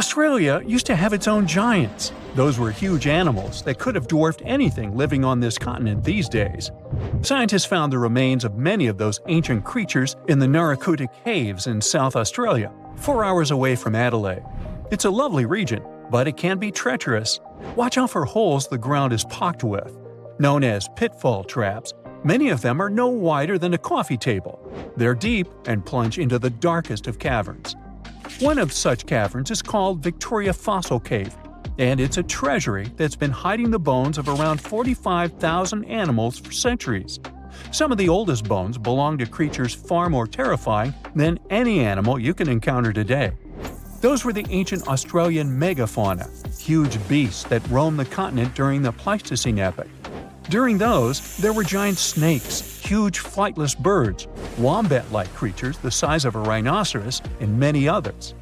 Australia used to have its own giants. Those were huge animals that could have dwarfed anything living on this continent these days. Scientists found the remains of many of those ancient creatures in the Narracuta Caves in South Australia, 4 hours away from Adelaide. It's a lovely region, but it can be treacherous. Watch out for holes the ground is pocked with. Known as pitfall traps, many of them are no wider than a coffee table. They're deep and plunge into the darkest of caverns. One of such caverns is called Victoria Fossil Cave, and it's a treasury that's been hiding the bones of around 45,000 animals for centuries. Some of the oldest bones belong to creatures far more terrifying than any animal you can encounter today. Those were the ancient Australian Megafauna, huge beasts that roamed the continent during the Pleistocene epoch. During those, there were giant snakes, huge flightless birds, wombat-like creatures the size of a rhinoceros, and many others.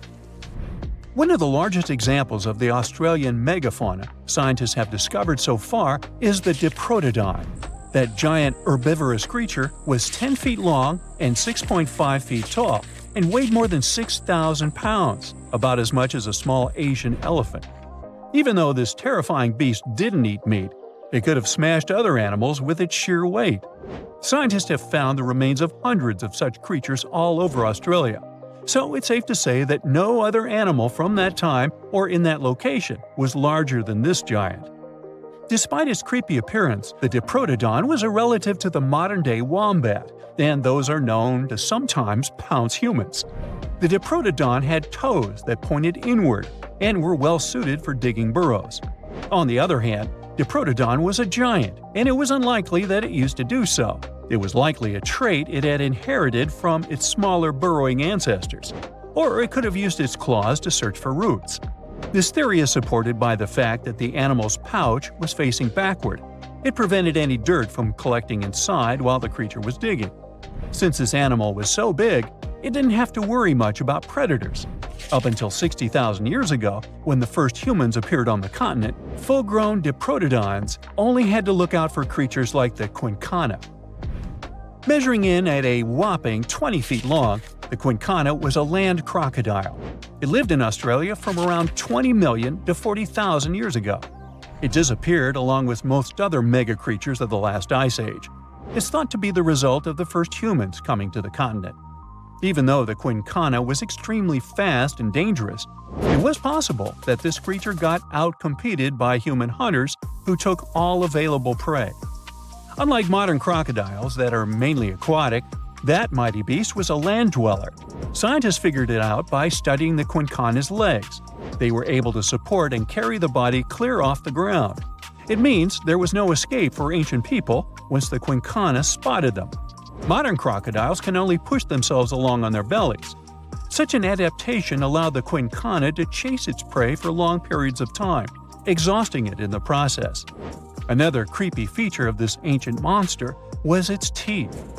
One of the largest examples of the Australian megafauna scientists have discovered so far is the diprotodon. That giant herbivorous creature was 10 feet long and 6.5 feet tall, and weighed more than 6,000 pounds, about as much as a small Asian elephant. Even though this terrifying beast didn't eat meat, it could have smashed other animals with its sheer weight. Scientists have found the remains of hundreds of such creatures all over Australia, so it's safe to say that no other animal from that time or in that location was larger than this giant. Despite its creepy appearance, the diprotodon was a relative to the modern-day wombat, and those are known to sometimes pounce humans. The diprotodon had toes that pointed inward and were well suited for digging burrows. On the other hand, Diprotodon was a giant, and it was unlikely that it used to do so. It was likely a trait it had inherited from its smaller burrowing ancestors, or it could have used its claws to search for roots. This theory is supported by the fact that the animal's pouch was facing backward. It prevented any dirt from collecting inside while the creature was digging. Since this animal was so big, it didn't have to worry much about predators. Up until 60,000 years ago, when the first humans appeared on the continent, full-grown diprotodons only had to look out for creatures like the quinkana. Measuring in at a whopping 20 feet long, the quinkana was a land crocodile. It lived in Australia from around 20 million to 40,000 years ago. It disappeared along with most other mega creatures of the last ice age. It's thought to be the result of the first humans coming to the continent. Even though the quinkana was extremely fast and dangerous, it was possible that this creature got outcompeted by human hunters who took all available prey. Unlike modern crocodiles that are mainly aquatic, that mighty beast was a land dweller. Scientists figured it out by studying the quinkana's legs. They were able to support and carry the body clear off the ground. It means there was no escape for ancient people once the quinkana spotted them. Modern crocodiles can only push themselves along on their bellies. Such an adaptation allowed the quinkana to chase its prey for long periods of time, exhausting it in the process. Another creepy feature of this ancient monster was its teeth.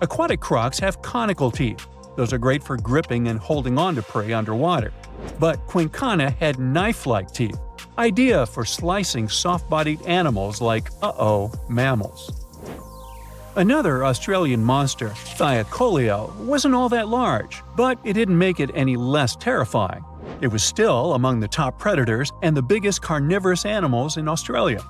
Aquatic crocs have conical teeth. Those are great for gripping and holding on to prey underwater. But quinkana had knife-like teeth, ideal for slicing soft-bodied animals like, mammals. Another Australian monster, thylacoleo, wasn't all that large, but it didn't make it any less terrifying. It was still among the top predators and the biggest carnivorous animals in Australia.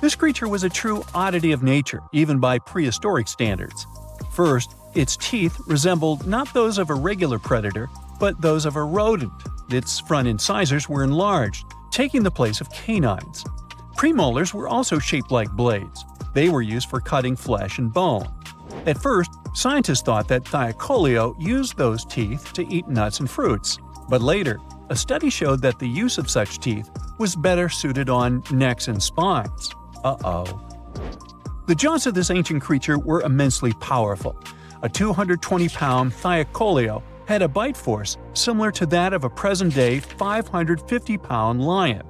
This creature was a true oddity of nature, even by prehistoric standards. First, its teeth resembled not those of a regular predator, but those of a rodent. Its front incisors were enlarged, taking the place of canines. Premolars were also shaped like blades. They were used for cutting flesh and bone. At first, scientists thought that thylacoleo used those teeth to eat nuts and fruits. But later, a study showed that the use of such teeth was better suited on necks and spines. The jaws of this ancient creature were immensely powerful. A 220-pound thylacoleo had a bite force similar to that of a present-day 550-pound lion.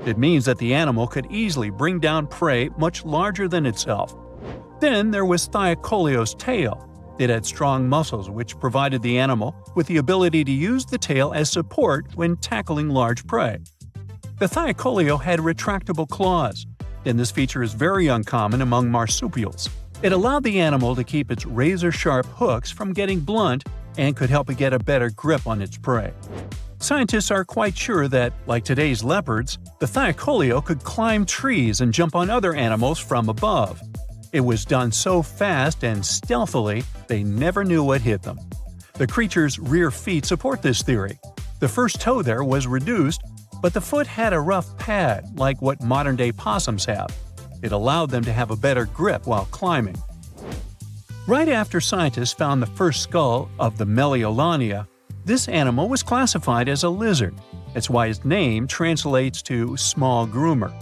It means that the animal could easily bring down prey much larger than itself. Then there was thylacoleo's tail. It had strong muscles which provided the animal with the ability to use the tail as support when tackling large prey. The thylacoleo had retractable claws, and this feature is very uncommon among marsupials. It allowed the animal to keep its razor-sharp hooks from getting blunt and could help it get a better grip on its prey. Scientists are quite sure that, like today's leopards, the thylacoleo could climb trees and jump on other animals from above. It was done so fast and stealthily, they never knew what hit them. The creature's rear feet support this theory. The first toe there was reduced, but the foot had a rough pad like what modern-day possums have. It allowed them to have a better grip while climbing. Right after scientists found the first skull of the megalania, this animal was classified as a lizard. That's why its name translates to small groomer.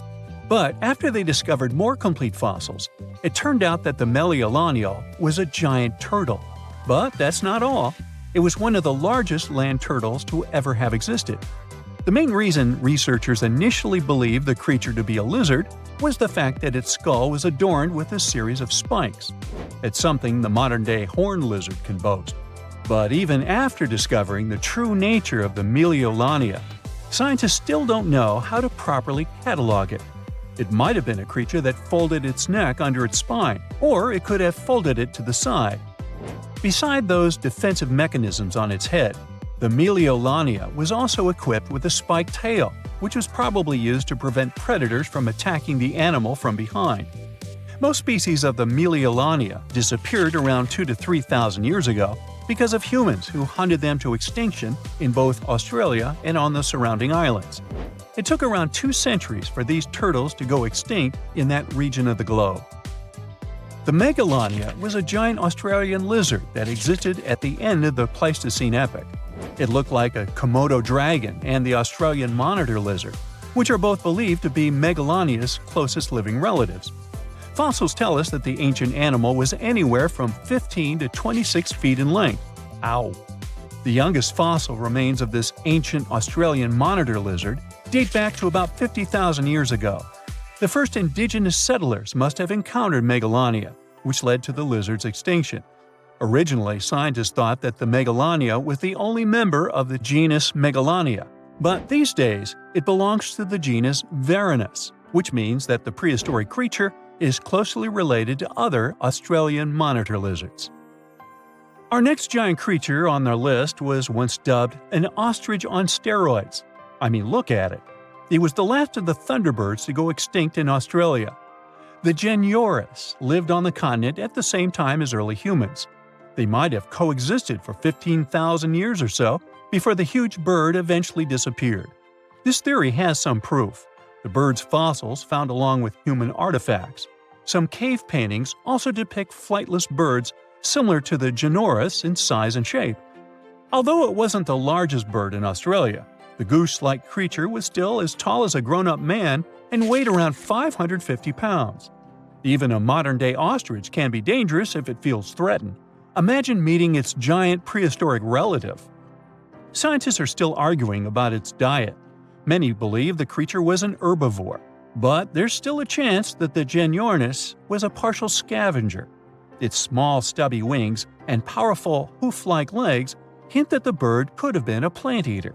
But after they discovered more complete fossils, it turned out that the megalania was a giant turtle. But that's not all. It was one of the largest land turtles to ever have existed. The main reason researchers initially believed the creature to be a lizard was the fact that its skull was adorned with a series of spikes. It's something the modern-day horned lizard can boast. But even after discovering the true nature of the megalania, scientists still don't know how to properly catalog it. It might have been a creature that folded its neck under its spine, or it could have folded it to the side. Beside those defensive mechanisms on its head, the megalania was also equipped with a spiked tail, which was probably used to prevent predators from attacking the animal from behind. Most species of the megalania disappeared around 2,000 to 3,000 years ago because of humans who hunted them to extinction in both Australia and on the surrounding islands. It took around 2 centuries for these turtles to go extinct in that region of the globe. The megalania was a giant Australian lizard that existed at the end of the Pleistocene epoch. It looked like a Komodo dragon and the Australian monitor lizard, which are both believed to be Megalania's closest living relatives. Fossils tell us that the ancient animal was anywhere from 15 to 26 feet in length. Ow! The youngest fossil remains of this ancient Australian monitor lizard date back to about 50,000 years ago. The first indigenous settlers must have encountered Megalania, which led to the lizard's extinction. Originally, scientists thought that the Megalania was the only member of the genus Megalania, but these days it belongs to the genus Varanus, which means that the prehistoric creature is closely related to other Australian monitor lizards. Our next giant creature on our list was once dubbed an ostrich on steroids. I mean, look at it. It was the last of the thunderbirds to go extinct in Australia. The genyornis lived on the continent at the same time as early humans. They might have coexisted for 15,000 years or so before the huge bird eventually disappeared. This theory has some proof. The bird's fossils found along with human artifacts. Some cave paintings also depict flightless birds similar to the genyornis in size and shape. Although it wasn't the largest bird in Australia, the goose-like creature was still as tall as a grown-up man and weighed around 550 pounds. Even a modern-day ostrich can be dangerous if it feels threatened. Imagine meeting its giant prehistoric relative. Scientists are still arguing about its diet. Many believe the creature was an herbivore, but there's still a chance that the genyornis was a partial scavenger. Its small, stubby wings and powerful hoof-like legs hint that the bird could have been a plant eater.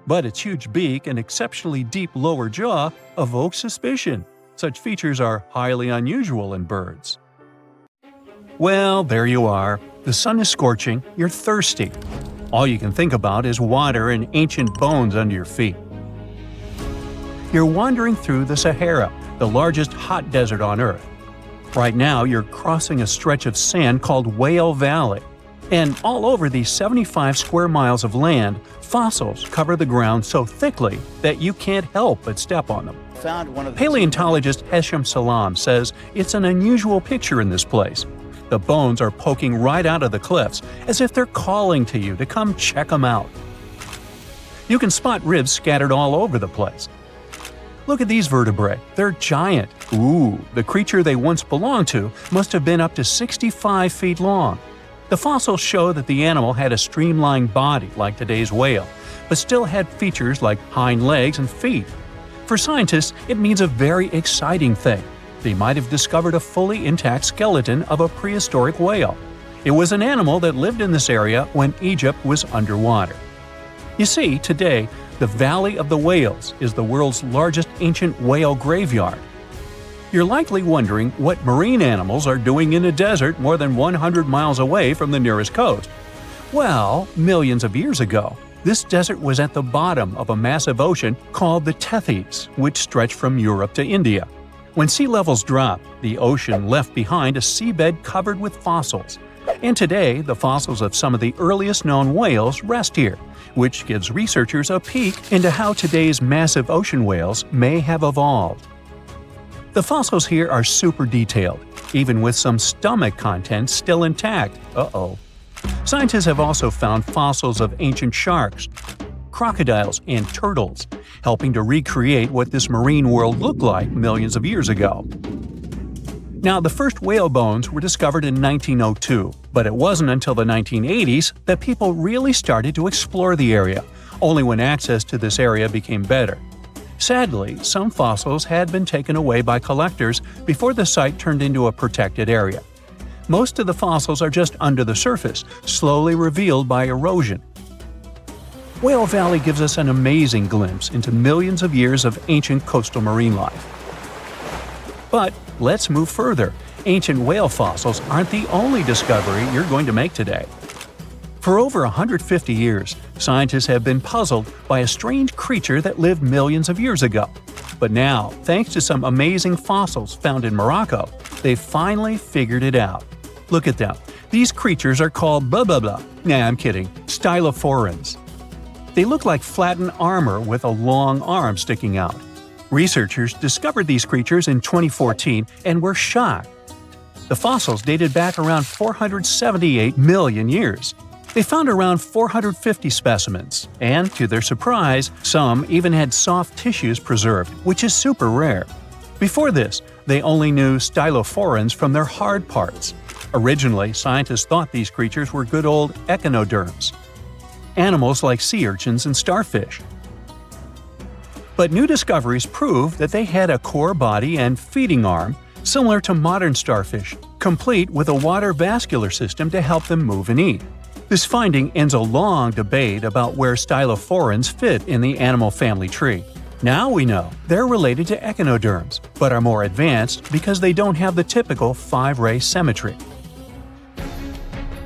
But its huge beak and exceptionally deep lower jaw evoke suspicion. Such features are highly unusual in birds. Well, there you are. The sun is scorching, you're thirsty. All you can think about is water and ancient bones under your feet. You're wandering through the Sahara, the largest hot desert on Earth. Right now, you're crossing a stretch of sand called Whale Valley. And all over these 75 square miles of land, fossils cover the ground so thickly that you can't help but step on them. Paleontologist Hesham Salam says it's an unusual picture in this place. The bones are poking right out of the cliffs, as if they're calling to you to come check them out. You can spot ribs scattered all over the place. Look at these vertebrae. They're giant. Ooh, the creature they once belonged to must have been up to 65 feet long. The fossils show that the animal had a streamlined body like today's whale, but still had features like hind legs and feet. For scientists, it means a very exciting thing. They might have discovered a fully intact skeleton of a prehistoric whale. It was an animal that lived in this area when Egypt was underwater. You see, today, the Valley of the Whales is the world's largest ancient whale graveyard. You're likely wondering what marine animals are doing in a desert more than 100 miles away from the nearest coast. Well, millions of years ago, This desert was at the bottom of a massive ocean called the Tethys, which stretched from Europe to India. When sea levels dropped, the ocean left behind a seabed covered with fossils. And today, the fossils of some of the earliest known whales rest here, which gives researchers a peek into how today's massive ocean whales may have evolved. The fossils here are super detailed, even with some stomach contents still intact. Uh-oh. Scientists have also found fossils of ancient sharks, crocodiles, and turtles, helping to recreate what this marine world looked like millions of years ago. Now, the first whale bones were discovered in 1902, but it wasn't until the 1980s that people really started to explore the area, only when access to this area became better. Sadly, some fossils had been taken away by collectors before the site turned into a protected area. Most of the fossils are just under the surface, slowly revealed by erosion. Whale Valley gives us an amazing glimpse into millions of years of ancient coastal marine life. But let's move further. Ancient whale fossils aren't the only discovery you're going to make today. For over 150 years, scientists have been puzzled by a strange creature that lived millions of years ago. But now, thanks to some amazing fossils found in Morocco, they've finally figured it out. Look at them. These creatures are called blah blah blah. Nah, I'm kidding. Stylophorans. They look like flattened armor with a long arm sticking out. Researchers discovered these creatures in 2014 and were shocked. The fossils dated back around 478 million years. They found around 450 specimens, and to their surprise, some even had soft tissues preserved, which is super rare. Before this, they only knew stylophorans from their hard parts. Originally, scientists thought these creatures were good old echinoderms, animals like sea urchins and starfish. But new discoveries prove that they had a core body and feeding arm similar to modern starfish, complete with a water vascular system to help them move and eat. This finding ends a long debate about where stylophorans fit in the animal family tree. Now we know they're related to echinoderms, but are more advanced because they don't have the typical 5-ray symmetry.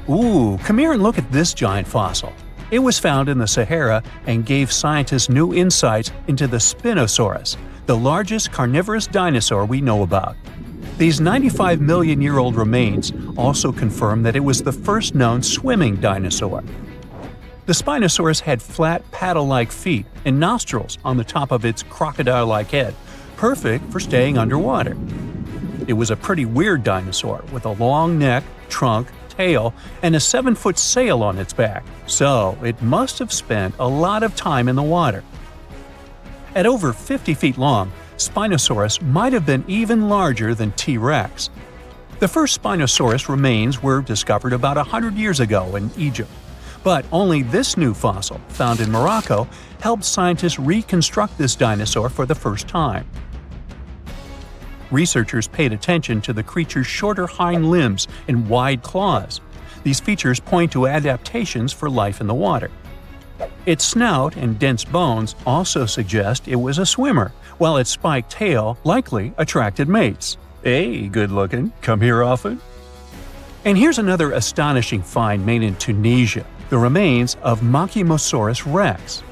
Ooh, come here and look at this giant fossil. It was found in the Sahara and gave scientists new insights into the Spinosaurus, the largest carnivorous dinosaur we know about. These 95 million-year-old remains also confirm that it was the first known swimming dinosaur. The Spinosaurus had flat paddle-like feet and nostrils on the top of its crocodile-like head, perfect for staying underwater. It was a pretty weird dinosaur with a long neck, trunk, tail, and a 7-foot sail on its back, so it must have spent a lot of time in the water. At over 50 feet long, Spinosaurus might have been even larger than T-Rex. The first Spinosaurus remains were discovered about 100 years ago in Egypt, but only this new fossil, found in Morocco, helped scientists reconstruct this dinosaur for the first time. Researchers paid attention to the creature's shorter hind limbs and wide claws. These features point to adaptations for life in the water. Its snout and dense bones also suggest it was a swimmer, while its spiked tail likely attracted mates. Hey, good looking, come here often? And here's another astonishing find made in Tunisia, the remains of Machimosaurus rex.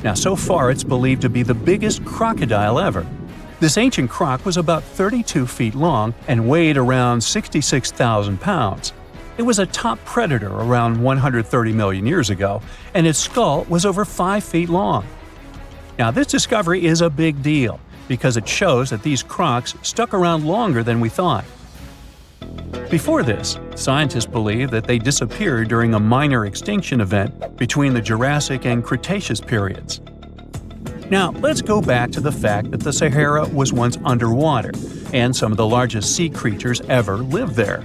Now, so far it's believed to be the biggest crocodile ever. This ancient croc was about 32 feet long and weighed around 66,000 pounds. It was a top predator around 130 million years ago, and its skull was over 5 feet long. Now, this discovery is a big deal because it shows that these crocs stuck around longer than we thought. Before this, scientists believed that they disappeared during a minor extinction event between the Jurassic and Cretaceous periods. Now, let's go back to the fact that the Sahara was once underwater, and some of the largest sea creatures ever lived there.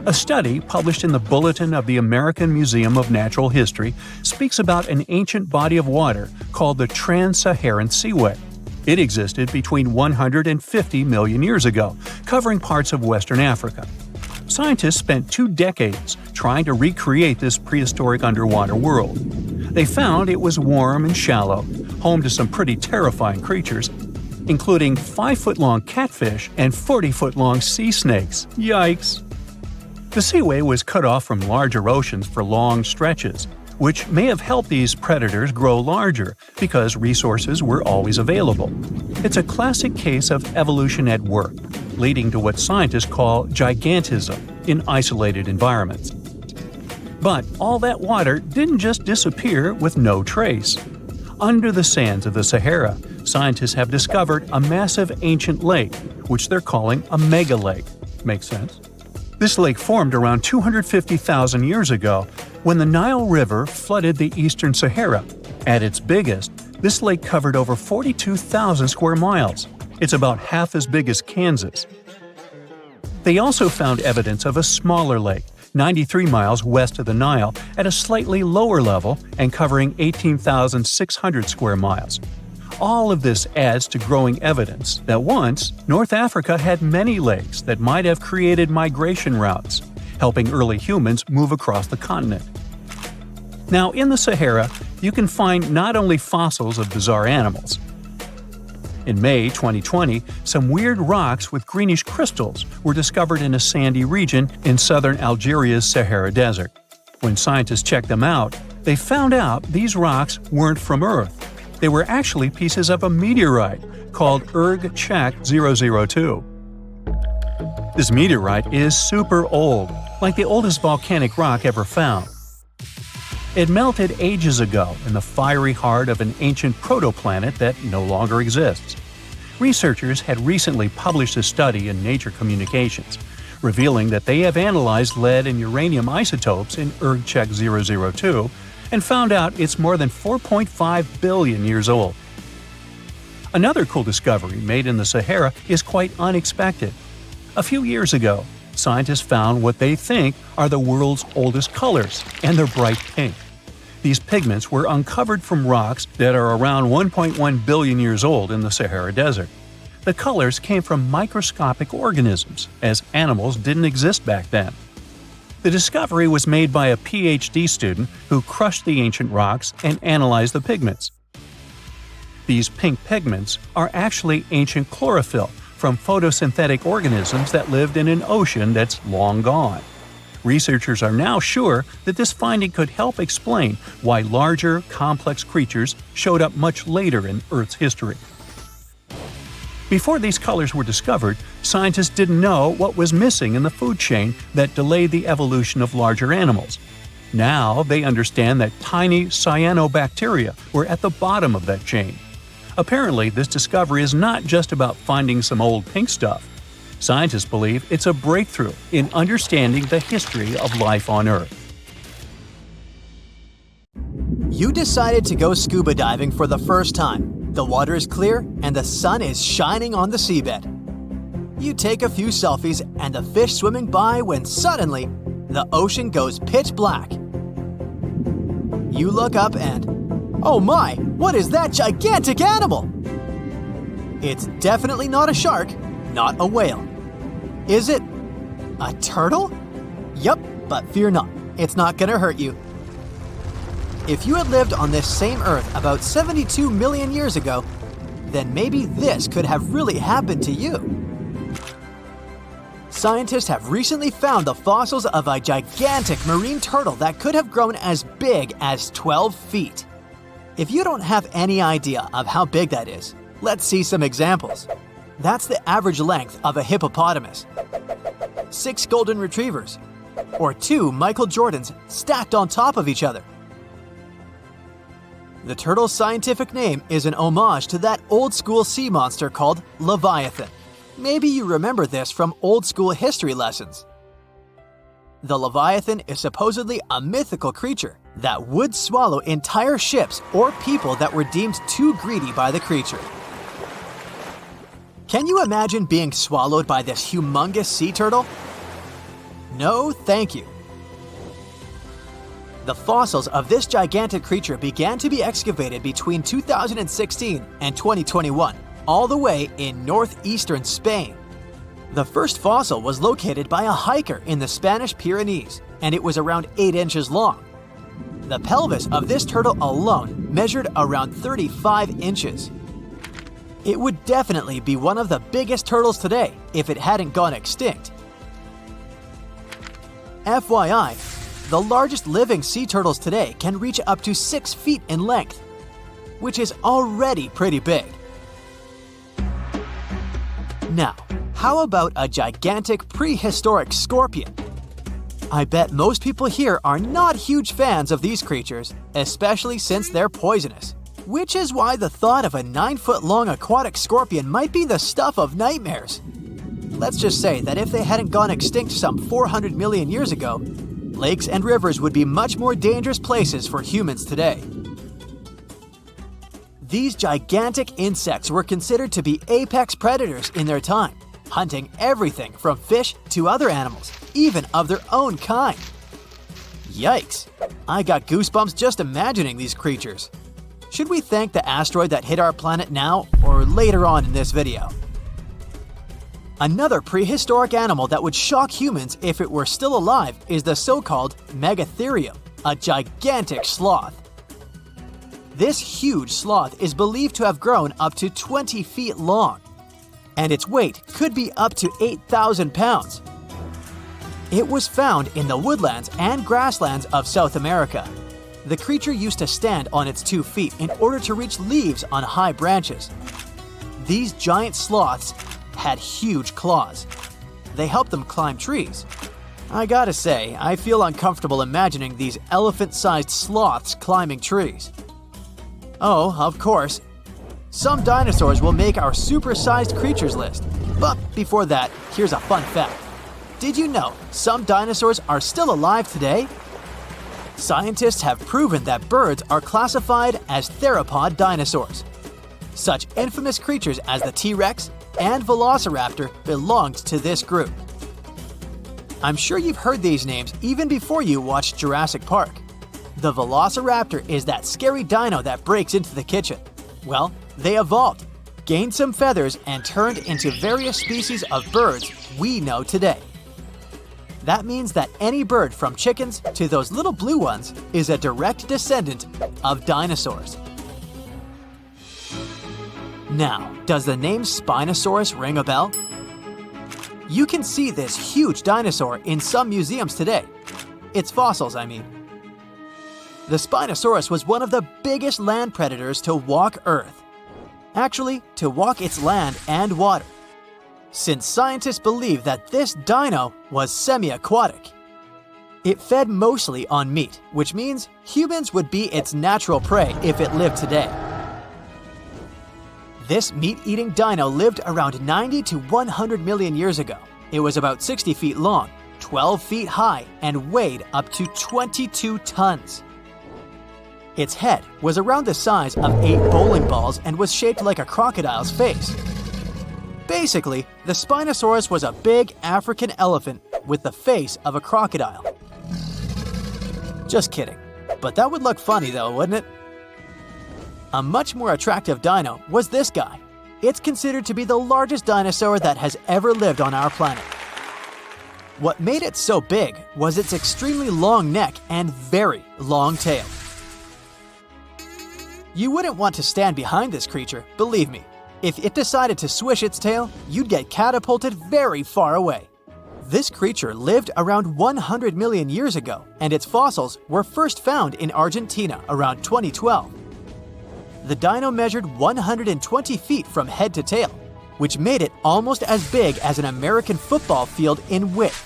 A study published in the Bulletin of the American Museum of Natural History speaks about an ancient body of water called the Trans-Saharan Seaway. It existed between 150 million years ago, covering parts of Western Africa. Scientists spent 2 decades trying to recreate this prehistoric underwater world. They found it was warm and shallow, home to some pretty terrifying creatures, including 5-foot-long catfish and 40-foot-long sea snakes. Yikes! The seaway was cut off from larger oceans for long stretches. which may have helped these predators grow larger because resources were always available. It's a classic case of evolution at work, leading to what scientists call gigantism in isolated environments. But all that water didn't just disappear with no trace. Under the sands of the Sahara, scientists have discovered a massive ancient lake, which they're calling a megalake. Makes sense? This lake formed around 250,000 years ago when the Nile River flooded the eastern Sahara. At its biggest, this lake covered over 42,000 square miles. It's about half as big as Kansas. They also found evidence of a smaller lake, 93 miles west of the Nile, at a slightly lower level and covering 18,600 square miles. All of this adds to growing evidence that once, North Africa had many lakes that might have created migration routes, helping early humans move across the continent. Now, in the Sahara, you can find not only fossils of bizarre animals. In May 2020, some weird rocks with greenish crystals were discovered in a sandy region in southern Algeria's Sahara Desert. When scientists checked them out, they found out these rocks weren't from Earth. They were actually pieces of a meteorite called Erg-Czech 002. This meteorite is super old, like the oldest volcanic rock ever found. It melted ages ago in the fiery heart of an ancient protoplanet that no longer exists. Researchers had recently published a study in Nature Communications, revealing that they have analyzed lead and uranium isotopes in Erg-Czech 002 and found out it's more than 4.5 billion years old. Another cool discovery made in the Sahara is quite unexpected. A few years ago, scientists found what they think are the world's oldest colors, and they're bright pink. These pigments were uncovered from rocks that are around 1.1 billion years old in the Sahara Desert. The colors came from microscopic organisms, as animals didn't exist back then. The discovery was made by a PhD student who crushed the ancient rocks and analyzed the pigments. These pink pigments are actually ancient chlorophyll from photosynthetic organisms that lived in an ocean that's long gone. Researchers are now sure that this finding could help explain why larger, complex creatures showed up much later in Earth's history. Before these colors were discovered, scientists didn't know what was missing in the food chain that delayed the evolution of larger animals. Now they understand that tiny cyanobacteria were at the bottom of that chain. Apparently, this discovery is not just about finding some old pink stuff. Scientists believe it's a breakthrough in understanding the history of life on Earth. You decided to go scuba diving for the first time. The water is clear and the sun is shining on the seabed. You take a few selfies and the fish swimming by when suddenly, the ocean goes pitch black. You look up and, oh my, what is that gigantic animal? It's definitely not a shark, not a whale. Is it a turtle? Yup, but fear not, it's not gonna hurt you. If you had lived on this same Earth about 72 million years ago, then maybe this could have really happened to you. Scientists have recently found the fossils of a gigantic marine turtle that could have grown as big as 12 feet. If you don't have any idea of how big that is, let's see some examples. That's the average length of a hippopotamus, 6 golden retrievers, or 2 Michael Jordans stacked on top of each other. The turtle's scientific name is an homage to that old-school sea monster called Leviathan. Maybe you remember this from old-school history lessons. The Leviathan is supposedly a mythical creature that would swallow entire ships or people that were deemed too greedy by the creature. Can you imagine being swallowed by this humongous sea turtle? No, thank you. The fossils of this gigantic creature began to be excavated between 2016 and 2021, all the way in northeastern Spain. The first fossil was located by a hiker in the Spanish Pyrenees, and it was around 8 inches long. The pelvis of this turtle alone measured around 35 inches. It would definitely be one of the biggest turtles today if it hadn't gone extinct. FYI, the largest living sea turtles today can reach up to 6 feet in length, which is already pretty big. Now, how about a gigantic prehistoric scorpion? I bet most people here are not huge fans of these creatures, especially since they're poisonous, which is why the thought of a 9-foot-long aquatic scorpion might be the stuff of nightmares. Let's just say that if they hadn't gone extinct some 400 million years ago, lakes and rivers would be much more dangerous places for humans today. These gigantic insects were considered to be apex predators in their time, hunting everything from fish to other animals, even of their own kind. Yikes! I got goosebumps just imagining these creatures. Should we thank the asteroid that hit our planet now or later on in this video? Another prehistoric animal that would shock humans if it were still alive is the so-called Megatherium, a gigantic sloth. This huge sloth is believed to have grown up to 20 feet long, and its weight could be up to 8,000 pounds. It was found in the woodlands and grasslands of South America. The creature used to stand on its 2 feet in order to reach leaves on high branches. These giant sloths had huge claws. They helped them climb trees. I gotta say, I feel uncomfortable imagining these elephant-sized sloths climbing trees. Oh, of course, some dinosaurs will make our super-sized creatures list. But before that, here's a fun fact. Did you know some dinosaurs are still alive today? Scientists have proven that birds are classified as theropod dinosaurs. Such infamous creatures as the T-Rex and Velociraptor belonged to this group. I'm sure you've heard these names even before you watched Jurassic Park. The Velociraptor is that scary dino that breaks into the kitchen. Well, they evolved, gained some feathers, and turned into various species of birds we know today. That means that any bird from chickens to those little blue ones is a direct descendant of dinosaurs. Now, does the name Spinosaurus ring a bell? You can see this huge dinosaur in some museums today. Its fossils, I mean. The Spinosaurus was one of the biggest land predators to walk Earth. Actually, to walk its land and water, since scientists believe that this dino was semi-aquatic. It fed mostly on meat, which means humans would be its natural prey if it lived today. This meat-eating dino lived around 90 to 100 million years ago. It was about 60 feet long, 12 feet high, and weighed up to 22 tons. Its head was around the size of 8 bowling balls and was shaped like a crocodile's face. Basically, the Spinosaurus was a big African elephant with the face of a crocodile. Just kidding. But that would look funny though, wouldn't it? A much more attractive dino was this guy. It's considered to be the largest dinosaur that has ever lived on our planet. What made it so big was its extremely long neck and very long tail. You wouldn't want to stand behind this creature, believe me. If it decided to swish its tail, you'd get catapulted very far away. This creature lived around 100 million years ago, and its fossils were first found in Argentina around 2012. The dino measured 120 feet from head to tail, which made it almost as big as an American football field in width.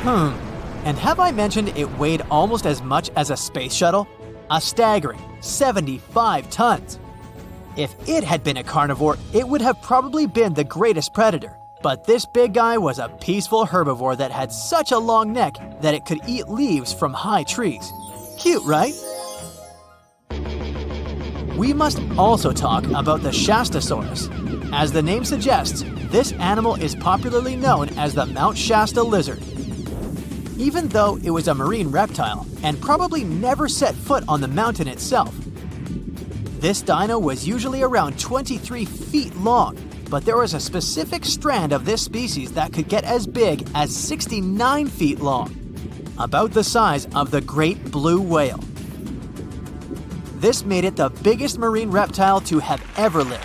And have I mentioned it weighed almost as much as a space shuttle? A staggering 75 tons. If it had been a carnivore, it would have probably been the greatest predator. But this big guy was a peaceful herbivore that had such a long neck that it could eat leaves from high trees. Cute, right? We must also talk about the Shastasaurus. As the name suggests, this animal is popularly known as the Mount Shasta lizard. Even though it was a marine reptile and probably never set foot on the mountain itself, this dino was usually around 23 feet long, but there was a specific strand of this species that could get as big as 69 feet long, about the size of the great blue whale. This made it the biggest marine reptile to have ever lived.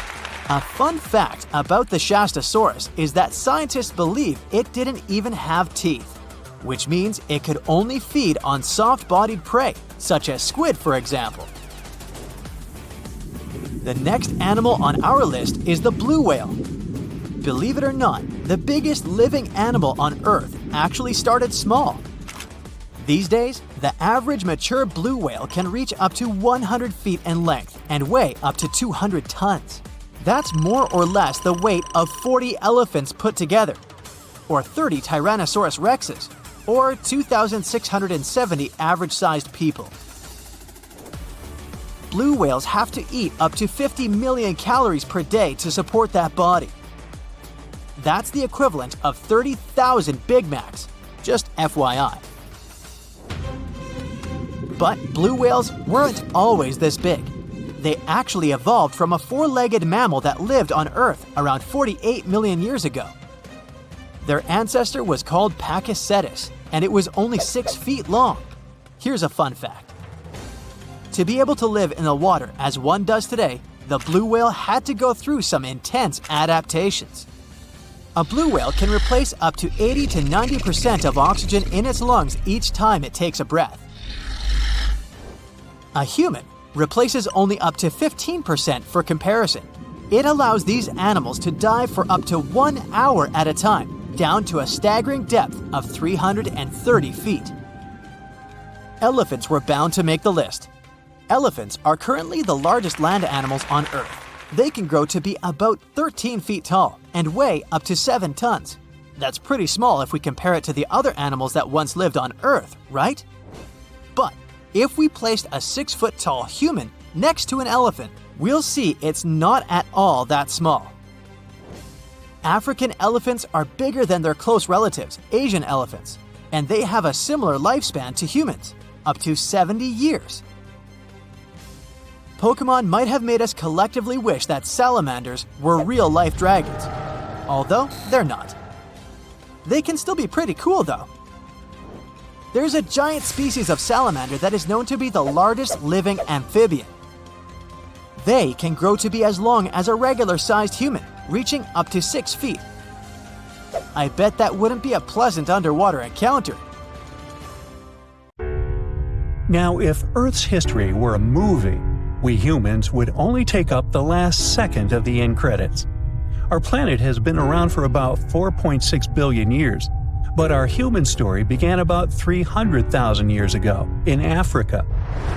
A fun fact about the Shastasaurus is that scientists believe it didn't even have teeth. which means it could only feed on soft-bodied prey, such as squid, for example. The next animal on our list is the blue whale. Believe it or not, the biggest living animal on Earth actually started small. These days, the average mature blue whale can reach up to 100 feet in length and weigh up to 200 tons. That's more or less the weight of 40 elephants put together, or 30 Tyrannosaurus rexes, or 2,670 average-sized people. Blue whales have to eat up to 50 million calories per day to support that body. That's the equivalent of 30,000 Big Macs, just FYI. But blue whales weren't always this big. They actually evolved from a four-legged mammal that lived on Earth around 48 million years ago. Their ancestor was called Pakicetus, and it was only 6 feet long. Here's a fun fact. To be able to live in the water as one does today, the blue whale had to go through some intense adaptations. A blue whale can replace up to 80 to 90% of oxygen in its lungs each time it takes a breath. A human replaces only up to 15% for comparison. It allows these animals to dive for up to 1 hour at a time, down to a staggering depth of 330 feet. Elephants were bound to make the list. Elephants are currently the largest land animals on Earth. They can grow to be about 13 feet tall and weigh up to 7 tons. That's pretty small if we compare it to the other animals that once lived on Earth, right? But if we placed a 6-foot-tall human next to an elephant, we'll see it's not at all that small. African elephants are bigger than their close relatives, Asian elephants, and they have a similar lifespan to humans, up to 70 years. Pokemon might have made us collectively wish that salamanders were real-life dragons, although they're not. They can still be pretty cool, though. There's a giant species of salamander that is known to be the largest living amphibian. They can grow to be as long as a regular-sized human, reaching up to 6 feet. I bet that wouldn't be a pleasant underwater encounter. Now, if Earth's history were a movie, we humans would only take up the last second of the end credits. Our planet has been around for about 4.6 billion years, but our human story began about 300,000 years ago in Africa.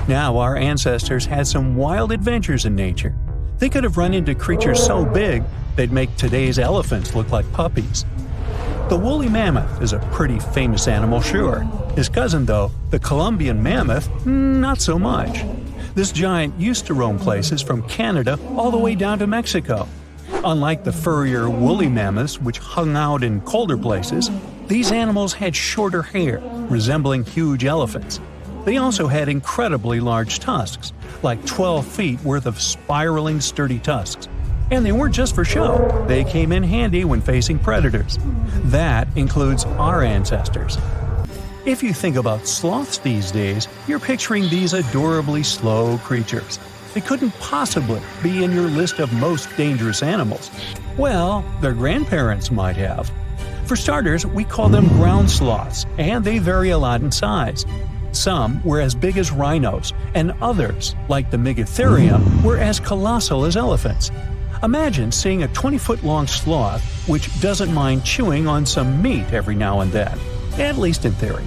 Now our ancestors had some wild adventures in nature. They could have run into creatures so big they'd make today's elephants look like puppies. The woolly mammoth is a pretty famous animal, sure. His cousin, though, the Columbian mammoth, not so much. This giant used to roam places from Canada all the way down to Mexico. Unlike the furrier woolly mammoths, which hung out in colder places, these animals had shorter hair, resembling huge elephants. They also had incredibly large tusks, like 12 feet worth of spiraling, sturdy tusks. And they weren't just for show, they came in handy when facing predators. That includes our ancestors. If you think about sloths these days, you're picturing these adorably slow creatures. They couldn't possibly be in your list of most dangerous animals. Well, their grandparents might have. For starters, we call them ground sloths, and they vary a lot in size. Some were as big as rhinos, and others, like the Megatherium, were as colossal as elephants. Imagine seeing a 20-foot-long sloth which doesn't mind chewing on some meat every now and then, at least in theory.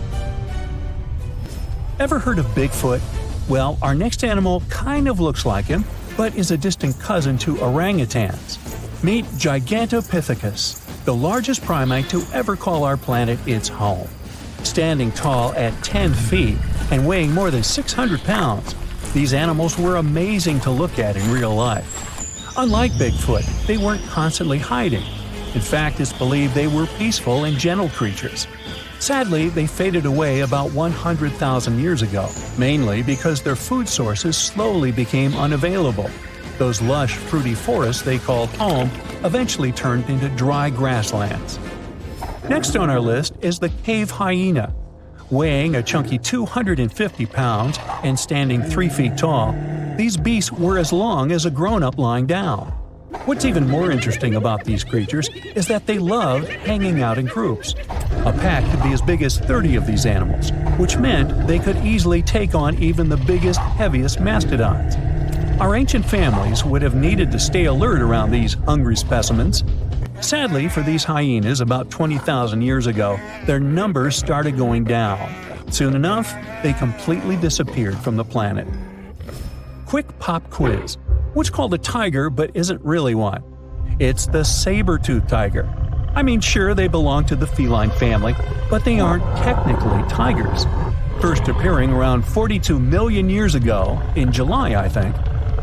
Ever heard of Bigfoot? Well, our next animal kind of looks like him, but is a distant cousin to orangutans. Meet Gigantopithecus, the largest primate to ever call our planet its home. Standing tall at 10 feet and weighing more than 600 pounds, these animals were amazing to look at in real life. Unlike Bigfoot, they weren't constantly hiding. In fact, it's believed they were peaceful and gentle creatures. Sadly, they faded away about 100,000 years ago, mainly because their food sources slowly became unavailable. Those lush, fruity forests they called home eventually turned into dry grasslands. Next on our list is the cave hyena. Weighing a chunky 250 pounds and standing 3 feet tall, these beasts were as long as a grown-up lying down. What's even more interesting about these creatures is that they loved hanging out in groups. A pack could be as big as 30 of these animals, which meant they could easily take on even the biggest, heaviest mastodons. Our ancient families would have needed to stay alert around these hungry specimens. Sadly for these hyenas about 20,000 years ago, their numbers started going down. Soon enough, they completely disappeared from the planet. Quick pop quiz. What's called a tiger but isn't really one? It's the saber-toothed tiger. I mean, sure, they belong to the feline family, but they aren't technically tigers. First appearing around 42 million years ago, in July I think,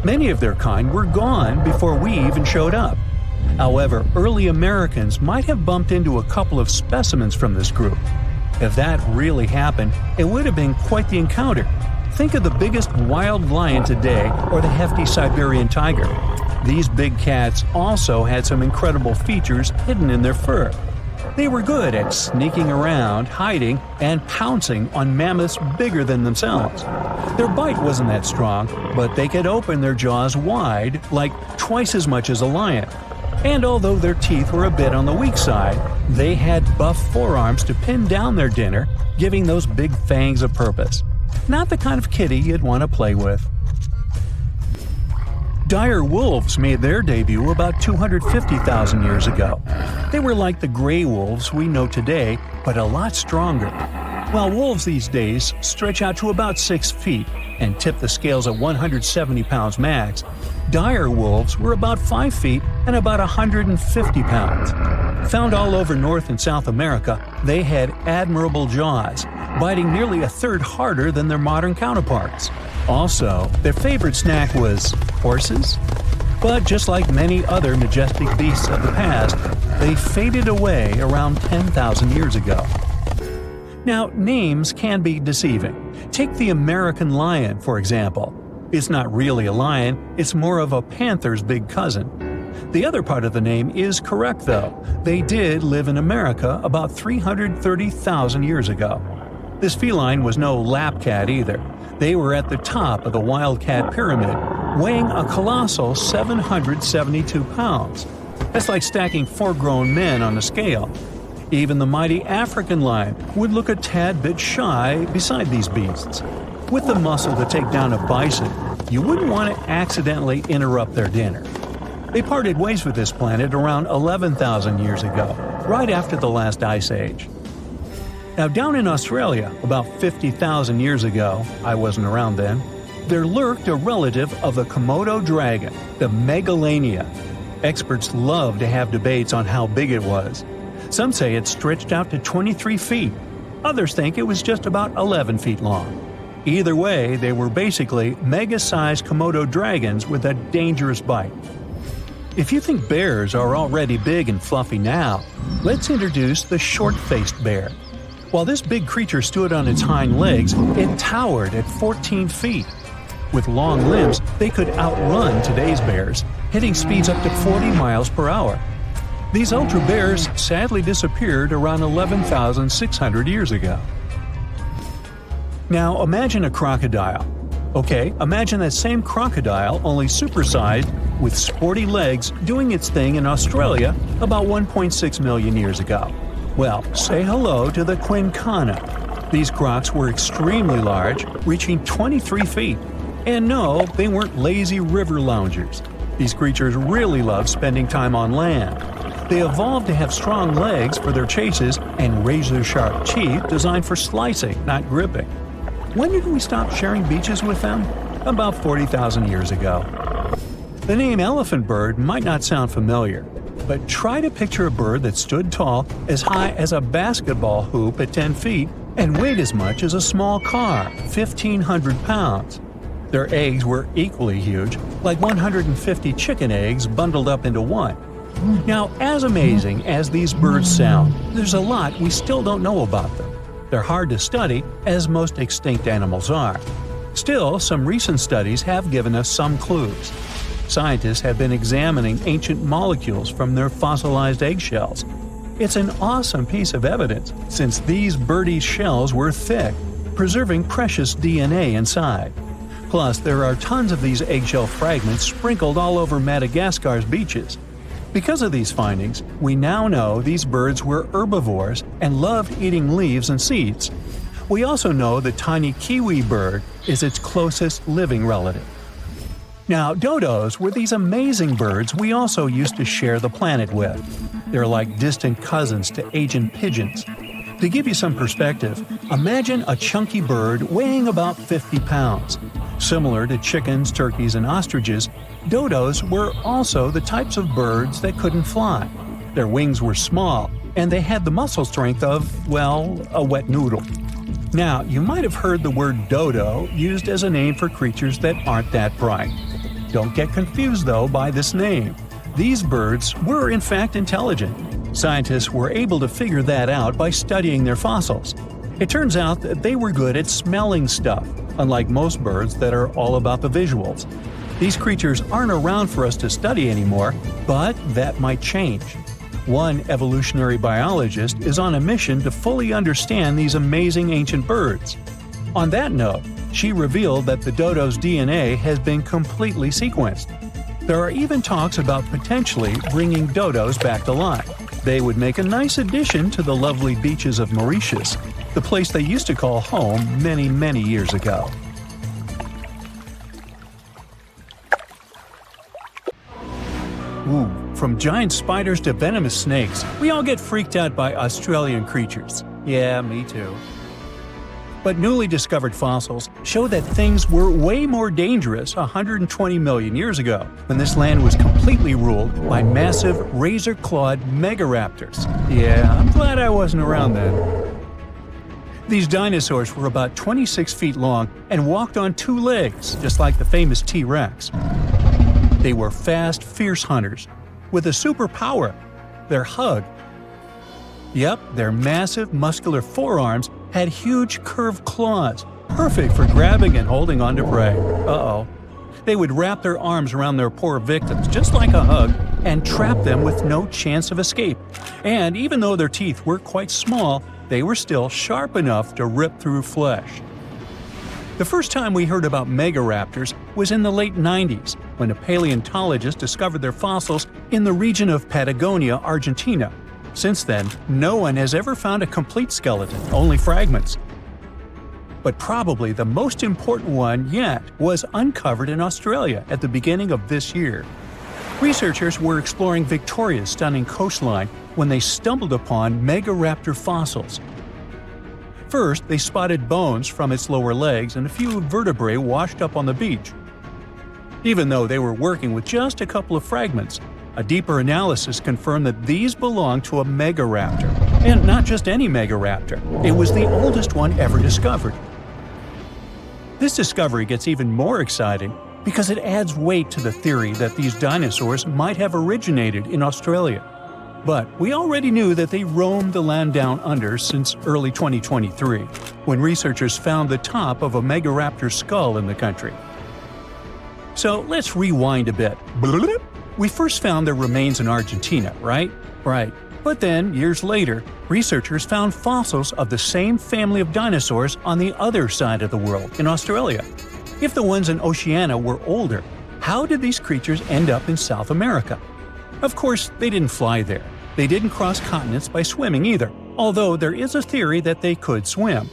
many of their kind were gone before we even showed up. However, early Americans might have bumped into a couple of specimens from this group. If that really happened, it would have been quite the encounter. Think of the biggest wild lion today or the hefty Siberian tiger. These big cats also had some incredible features hidden in their fur. They were good at sneaking around, hiding, and pouncing on mammoths bigger than themselves. Their bite wasn't that strong, but they could open their jaws wide, like twice as much as a lion. And although their teeth were a bit on the weak side, they had buff forearms to pin down their dinner, giving those big fangs a purpose. Not the kind of kitty you'd want to play with. Dire wolves made their debut about 250,000 years ago. They were like the gray wolves we know today, but a lot stronger. While wolves these days stretch out to about 6 feet and tip the scales at 170 pounds max, dire wolves were about 5 feet and about 150 pounds. Found all over North and South America, they had admirable jaws, biting nearly a third harder than their modern counterparts. Also, their favorite snack was horses. But just like many other majestic beasts of the past, they faded away around 10,000 years ago. Now, names can be deceiving. Take the American lion, for example. It's not really a lion, it's more of a panther's big cousin. The other part of the name is correct, though. They did live in America about 330,000 years ago. This feline was no lap cat either. They were at the top of the wildcat pyramid, weighing a colossal 772 pounds. That's like stacking 4 grown men on a scale. Even the mighty African lion would look a tad bit shy beside these beasts. With the muscle to take down a bison, you wouldn't want to accidentally interrupt their dinner. They parted ways with this planet around 11,000 years ago, right after the last ice age. Now, down in Australia, about 50,000 years ago, I wasn't around then, there lurked a relative of the Komodo dragon, the megalania. Experts love to have debates on how big it was. Some say it stretched out to 23 feet. Others think it was just about 11 feet long. Either way, they were basically mega-sized Komodo dragons with a dangerous bite. If you think bears are already big and fluffy now, let's introduce the short-faced bear. While this big creature stood on its hind legs, it towered at 14 feet. With long limbs, they could outrun today's bears, hitting speeds up to 40 miles per hour. These ultra bears sadly disappeared around 11,600 years ago. Now imagine a crocodile. Okay, imagine that same crocodile, only supersized, with sporty legs, doing its thing in Australia about 1.6 million years ago. Well, say hello to the quinkana. These crocs were extremely large, reaching 23 feet. And no, they weren't lazy river loungers. These creatures really love spending time on land. They evolved to have strong legs for their chases and razor-sharp teeth designed for slicing, not gripping. When did we stop sharing beaches with them? About 40,000 years ago. The name elephant bird might not sound familiar, but try to picture a bird that stood tall, as high as a basketball hoop at 10 feet, and weighed as much as a small car, 1,500 pounds. Their eggs were equally huge, like 150 chicken eggs bundled up into one. Now, as amazing as these birds sound, there's a lot we still don't know about them. They're hard to study, as most extinct animals are. Still, some recent studies have given us some clues. Scientists have been examining ancient molecules from their fossilized eggshells. It's an awesome piece of evidence, since these birdies' shells were thick, preserving precious DNA inside. Plus, there are tons of these eggshell fragments sprinkled all over Madagascar's beaches. Because of these findings, we now know these birds were herbivores and loved eating leaves and seeds. We also know the tiny kiwi bird is its closest living relative. Now, dodos were these amazing birds we also used to share the planet with. They're like distant cousins to ancient pigeons. To give you some perspective, imagine a chunky bird weighing about 50 pounds. Similar to chickens, turkeys, and ostriches, dodos were also the types of birds that couldn't fly. Their wings were small, and they had the muscle strength of, well, a wet noodle. Now, you might have heard the word dodo used as a name for creatures that aren't that bright. Don't get confused, though, by this name. These birds were in fact intelligent. Scientists were able to figure that out by studying their fossils. It turns out that they were good at smelling stuff, unlike most birds that are all about the visuals. These creatures aren't around for us to study anymore, but that might change. One evolutionary biologist is on a mission to fully understand these amazing ancient birds. On that note, she revealed that the dodo's DNA has been completely sequenced. There are even talks about potentially bringing dodos back to life. They would make a nice addition to the lovely beaches of Mauritius, the place they used to call home many, many years ago. Ooh, from giant spiders to venomous snakes, we all get freaked out by Australian creatures. Yeah, me too. But newly discovered fossils show that things were way more dangerous 120 million years ago, when this land was completely ruled by massive razor-clawed megaraptors. Yeah, I'm glad I wasn't around then. These dinosaurs were about 26 feet long and walked on two legs, just like the famous T-Rex. They were fast, fierce hunters, with a superpower: their hug. Yep, their massive, muscular forearms had huge curved claws, perfect for grabbing and holding onto prey. Uh-oh. They would wrap their arms around their poor victims, just like a hug, and trap them with no chance of escape. And even though their teeth were quite small, they were still sharp enough to rip through flesh. The first time we heard about megaraptors was in the late 90s, when a paleontologist discovered their fossils in the region of Patagonia, Argentina. Since then, no one has ever found a complete skeleton, only fragments. But probably the most important one yet was uncovered in Australia at the beginning of this year. Researchers were exploring Victoria's stunning coastline when they stumbled upon megaraptor fossils. First, they spotted bones from its lower legs and a few vertebrae washed up on the beach. Even though they were working with just a couple of fragments, a deeper analysis confirmed that these belonged to a megaraptor. And not just any megaraptor, it was the oldest one ever discovered. This discovery gets even more exciting because it adds weight to the theory that these dinosaurs might have originated in Australia. But we already knew that they roamed the land down under since early 2023, when researchers found the top of a megaraptor skull in the country. So let's rewind a bit. We first found their remains in Argentina, right? Right. But then, years later, researchers found fossils of the same family of dinosaurs on the other side of the world, in Australia. If the ones in Oceania were older, how did these creatures end up in South America? Of course, they didn't fly there. They didn't cross continents by swimming either, although there is a theory that they could swim.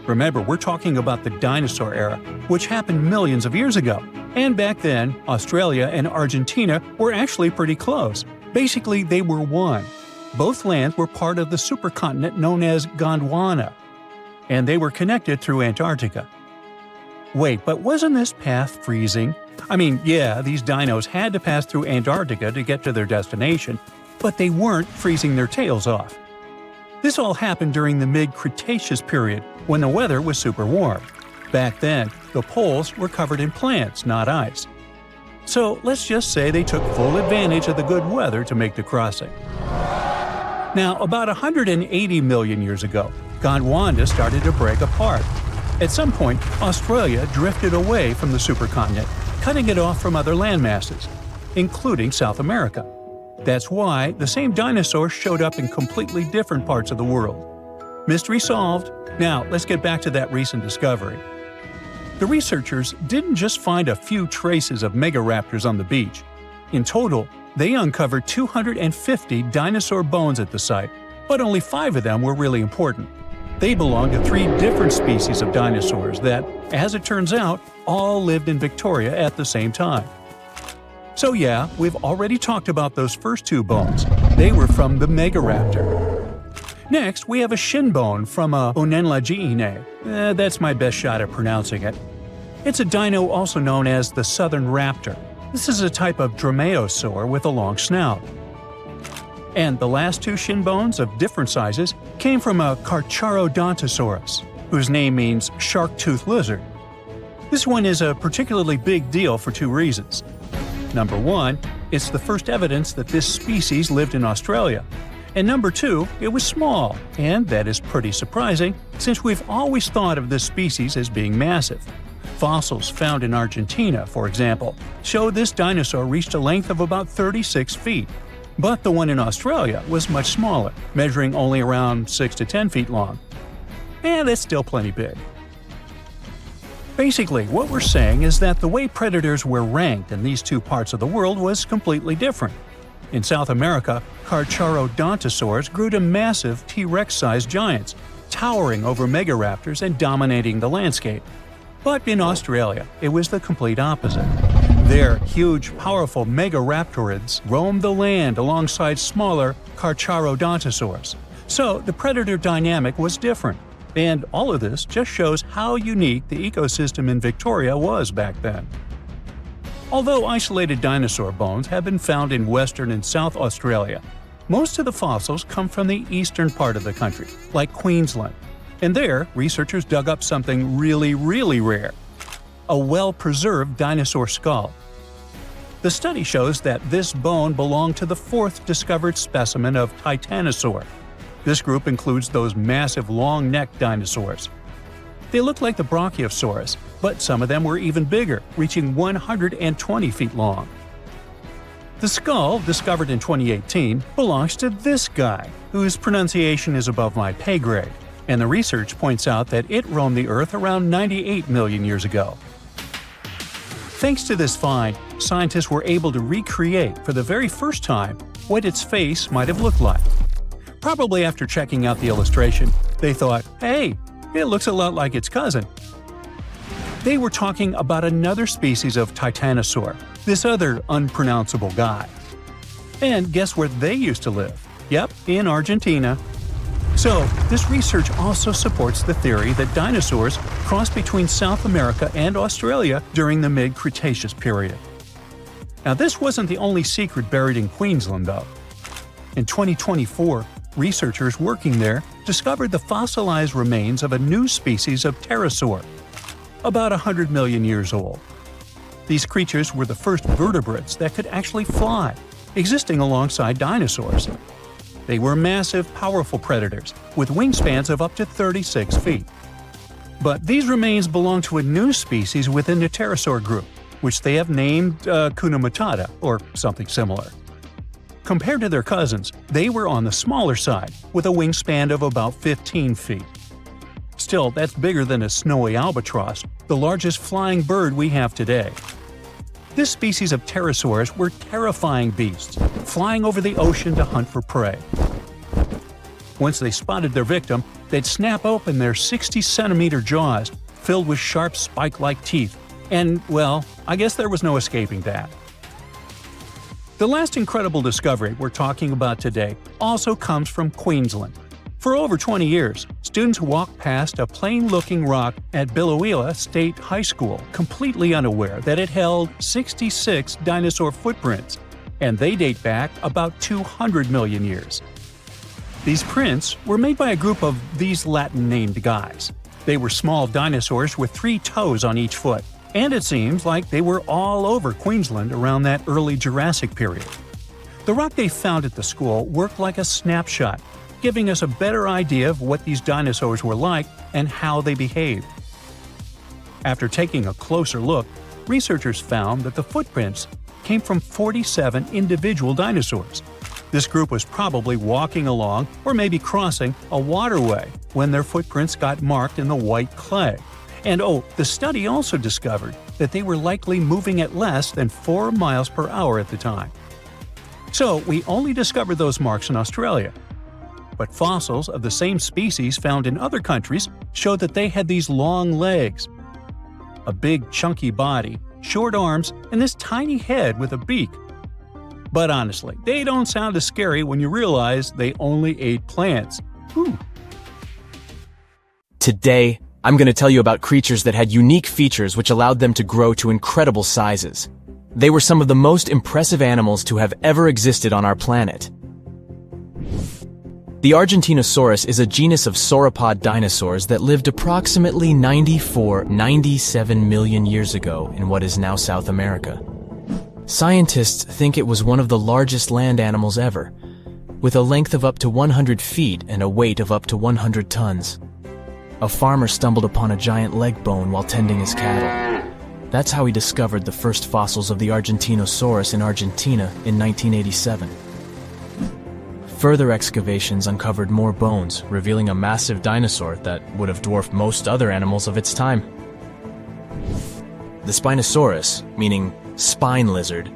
Remember, we're talking about the dinosaur era, which happened millions of years ago. And back then, Australia and Argentina were actually pretty close. Basically, they were one. Both lands were part of the supercontinent known as Gondwana, and they were connected through Antarctica. Wait, but wasn't this path freezing? I mean, yeah, these dinos had to pass through Antarctica to get to their destination, but they weren't freezing their tails off. This all happened during the mid-Cretaceous period, when the weather was super warm. Back then, the poles were covered in plants, not ice. So let's just say they took full advantage of the good weather to make the crossing. Now, about 180 million years ago, Gondwana started to break apart. At some point, Australia drifted away from the supercontinent, cutting it off from other landmasses, including South America. That's why the same dinosaurs showed up in completely different parts of the world. Mystery solved. Now, let's get back to that recent discovery. The researchers didn't just find a few traces of megaraptors on the beach. In total, they uncovered 250 dinosaur bones at the site, but only 5 of them were really important. They belonged to 3 different species of dinosaurs that, as it turns out, all lived in Victoria at the same time. So yeah, we've already talked about those first 2 bones. They were from the Megaraptor. Next, we have a shin bone from a Onenlagiine. That's my best shot at pronouncing it. It's a dino also known as the southern raptor. This is a type of dromaeosaur with a long snout. And the last 2 shin bones of different sizes came from a Carcharodontosaurus, whose name means shark-toothed lizard. This one is a particularly big deal for 2 reasons. Number 1, it's the first evidence that this species lived in Australia. And number 2, it was small, and that is pretty surprising since we've always thought of this species as being massive. Fossils found in Argentina, for example, show this dinosaur reached a length of about 36 feet. But the one in Australia was much smaller, measuring only around 6 to 10 feet long. And that's still plenty big. Basically, what we're saying is that the way predators were ranked in these 2 parts of the world was completely different. In South America, Carcharodontosaurs grew to massive T-Rex-sized giants, towering over megaraptors and dominating the landscape. But in Australia, it was the complete opposite. There, huge, powerful megaraptorids roamed the land alongside smaller Carcharodontosaurs. So the predator dynamic was different. And all of this just shows how unique the ecosystem in Victoria was back then. Although isolated dinosaur bones have been found in Western and South Australia, most of the fossils come from the eastern part of the country, like Queensland. And there, researchers dug up something really rare – a well-preserved dinosaur skull. The study shows that this bone belonged to the 4th discovered specimen of Titanosaur. This group includes those massive long-necked dinosaurs. They look like the Brachiosaurus, but some of them were even bigger, reaching 120 feet long. The skull, discovered in 2018, belongs to this guy, whose pronunciation is above my pay grade, and the research points out that it roamed the Earth around 98 million years ago. Thanks to this find, scientists were able to recreate for the very first time what its face might have looked like. Probably after checking out the illustration, they thought, hey, it looks a lot like its cousin. They were talking about another species of Titanosaur, this other unpronounceable guy. And guess where they used to live? Yep, in Argentina. So, this research also supports the theory that dinosaurs crossed between South America and Australia during the mid-Cretaceous period. Now, this wasn't the only secret buried in Queensland, though. In 2024, researchers working there discovered the fossilized remains of a new species of pterosaur, about 100 million years old. These creatures were the first vertebrates that could actually fly, existing alongside dinosaurs. They were massive, powerful predators, with wingspans of up to 36 feet. But these remains belong to a new species within the pterosaur group, which they have named Hakuna Matata, or something similar. Compared to their cousins, they were on the smaller side, with a wingspan of about 15 feet. Still, that's bigger than a snowy albatross, the largest flying bird we have today. This species of pterosaurs were terrifying beasts, flying over the ocean to hunt for prey. Once they spotted their victim, they'd snap open their 60-centimeter jaws, filled with sharp spike-like teeth, and, well, I guess there was no escaping that. The last incredible discovery we're talking about today also comes from Queensland. For over 20 years, students walked past a plain-looking rock at Biloela State High School completely unaware that it held 66 dinosaur footprints, and they date back about 200 million years. These prints were made by a group of these Latin-named guys. They were small dinosaurs with 3 toes on each foot, and it seems like they were all over Queensland around that early Jurassic period. The rock they found at the school worked like a snapshot, giving us a better idea of what these dinosaurs were like and how they behaved. After taking a closer look, researchers found that the footprints came from 47 individual dinosaurs. This group was probably walking along or maybe crossing a waterway when their footprints got marked in the white clay, And the study also discovered that they were likely moving at less than 4 miles per hour at the time. So we only discovered those marks in Australia. But fossils of the same species found in other countries showed that they had these long legs, a big chunky body, short arms, and this tiny head with a beak. But honestly, they don't sound as scary when you realize they only ate plants. Whew. Today, I'm going to tell you about creatures that had unique features which allowed them to grow to incredible sizes. They were some of the most impressive animals to have ever existed on our planet. The Argentinosaurus is a genus of sauropod dinosaurs that lived approximately 97 million years ago in what is now South America. Scientists think it was one of the largest land animals ever, with a length of up to 100 feet and a weight of up to 100 tons. A farmer stumbled upon a giant leg bone while tending his cattle. That's how he discovered the first fossils of the Argentinosaurus in Argentina in 1987. Further excavations uncovered more bones, revealing a massive dinosaur that would have dwarfed most other animals of its time. The Spinosaurus, meaning spine lizard,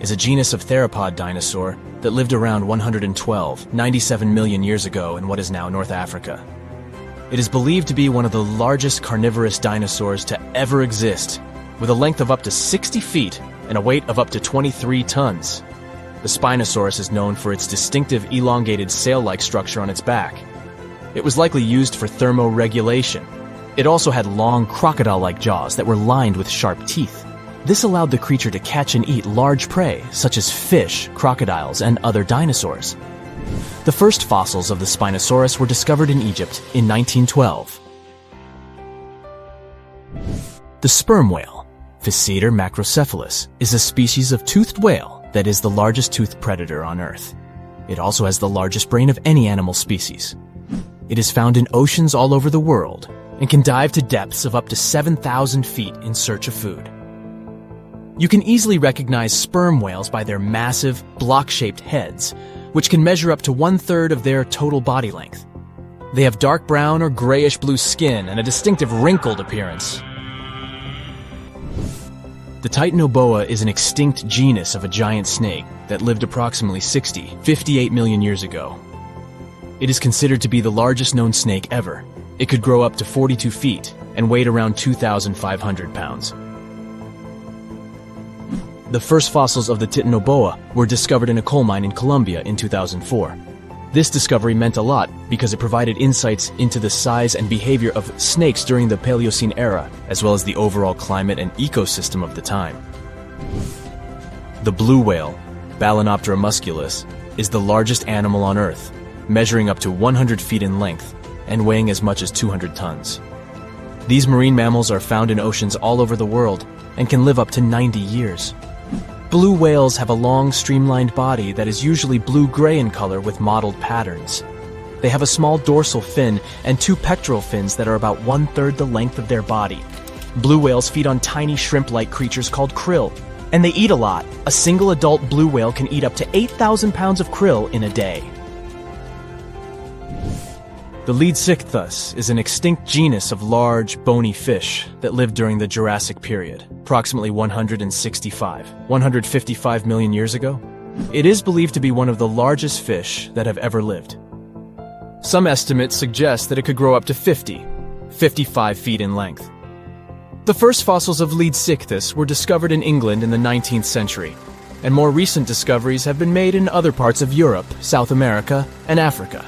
is a genus of theropod dinosaur that lived around 97 million years ago in what is now North Africa. It is believed to be one of the largest carnivorous dinosaurs to ever exist, with a length of up to 60 feet and a weight of up to 23 tons. The Spinosaurus is known for its distinctive elongated sail-like structure on its back. It was likely used for thermoregulation. It also had long crocodile-like jaws that were lined with sharp teeth. This allowed the creature to catch and eat large prey, such as fish, crocodiles, and other dinosaurs. The first fossils of the Spinosaurus were discovered in Egypt in 1912. The sperm whale, Physeter macrocephalus, is a species of toothed whale that is the largest toothed predator on Earth. It also has the largest brain of any animal species. It is found in oceans all over the world and can dive to depths of up to 7,000 feet in search of food. You can easily recognize sperm whales by their massive, block-shaped heads, which can measure up to 1/3 of their total body length. They have dark brown or grayish-blue skin and a distinctive wrinkled appearance. The Titanoboa is an extinct genus of a giant snake that lived approximately 58 million years ago. It is considered to be the largest known snake ever. It could grow up to 42 feet and weighed around 2,500 pounds. The first fossils of the Titanoboa were discovered in a coal mine in Colombia in 2004. This discovery meant a lot because it provided insights into the size and behavior of snakes during the Paleocene era, as well as the overall climate and ecosystem of the time. The blue whale, Balænoptera musculus, is the largest animal on Earth, measuring up to 100 feet in length and weighing as much as 200 tons. These marine mammals are found in oceans all over the world and can live up to 90 years. Blue whales have a long, streamlined body that is usually blue-gray in color with mottled patterns. They have a small dorsal fin and 2 pectoral fins that are about 1/3 the length of their body. Blue whales feed on tiny shrimp-like creatures called krill, and they eat a lot. A single adult blue whale can eat up to 8,000 pounds of krill in a day. The Leadsichthus is an extinct genus of large, bony fish that lived during the Jurassic period, approximately 155 million years ago. It is believed to be one of the largest fish that have ever lived. Some estimates suggest that it could grow up to 55 feet in length. The first fossils of Leadsichthus were discovered in England in the 19th century, and more recent discoveries have been made in other parts of Europe, South America, and Africa.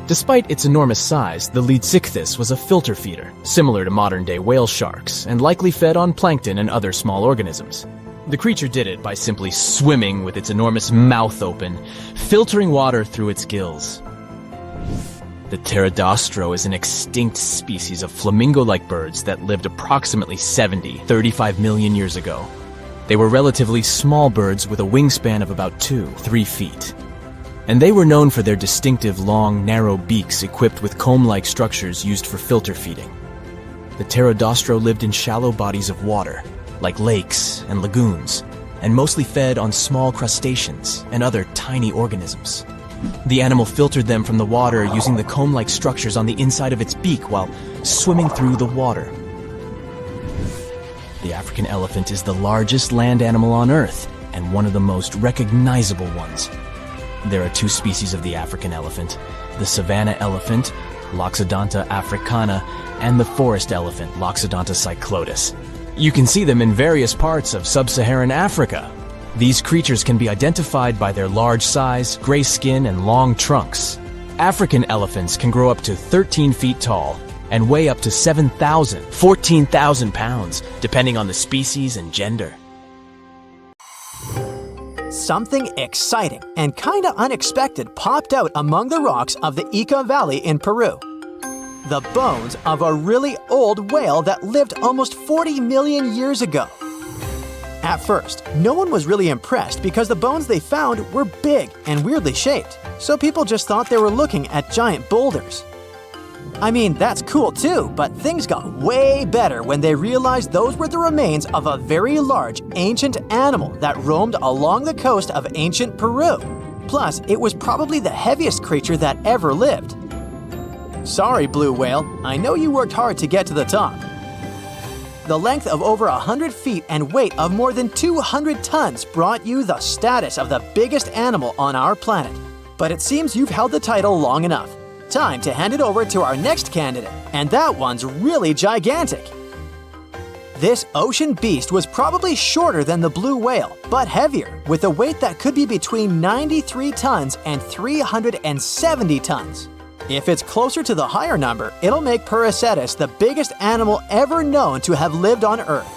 Despite its enormous size, the Leadsichthus was a filter feeder, similar to modern-day whale sharks, and likely fed on plankton and other small organisms. The creature did it by simply swimming with its enormous mouth open, filtering water through its gills. The pterodostro is an extinct species of flamingo-like birds that lived approximately 35 million years ago. They were relatively small birds with a wingspan of about 2-3 feet. And they were known for their distinctive long, narrow beaks equipped with comb-like structures used for filter feeding. The pterodostro lived in shallow bodies of water, like lakes and lagoons, and mostly fed on small crustaceans and other tiny organisms. The animal filtered them from the water using the comb-like structures on the inside of its beak while swimming through the water. The African elephant is the largest land animal on Earth and one of the most recognizable ones. There are two species of the African elephant: the savanna elephant, Loxodonta africana, and the forest elephant, Loxodonta cyclotis. You can see them in various parts of sub-Saharan Africa. These creatures can be identified by their large size, gray skin, and long trunks. African elephants can grow up to 13 feet tall and weigh up to 14,000 pounds, depending on the species and gender. Something exciting and kinda unexpected popped out among the rocks of the Ica Valley in Peru. The bones of a really old whale that lived almost 40 million years ago. At first, no one was really impressed because the bones they found were big and weirdly shaped, so people just thought they were looking at giant boulders. I mean, that's cool too, but things got way better when they realized those were the remains of a very large ancient animal that roamed along the coast of ancient Peru. Plus, it was probably the heaviest creature that ever lived. Sorry, blue whale, I know you worked hard to get to the top. The length of over 100 feet and weight of more than 200 tons brought you the status of the biggest animal on our planet. But it seems you've held the title long enough. Time to hand it over to our next candidate, and that one's really gigantic. This ocean beast was probably shorter than the blue whale, but heavier, with a weight that could be between 93 tons and 370 tons. If it's closer to the higher number, it'll make Perseus the biggest animal ever known to have lived on Earth.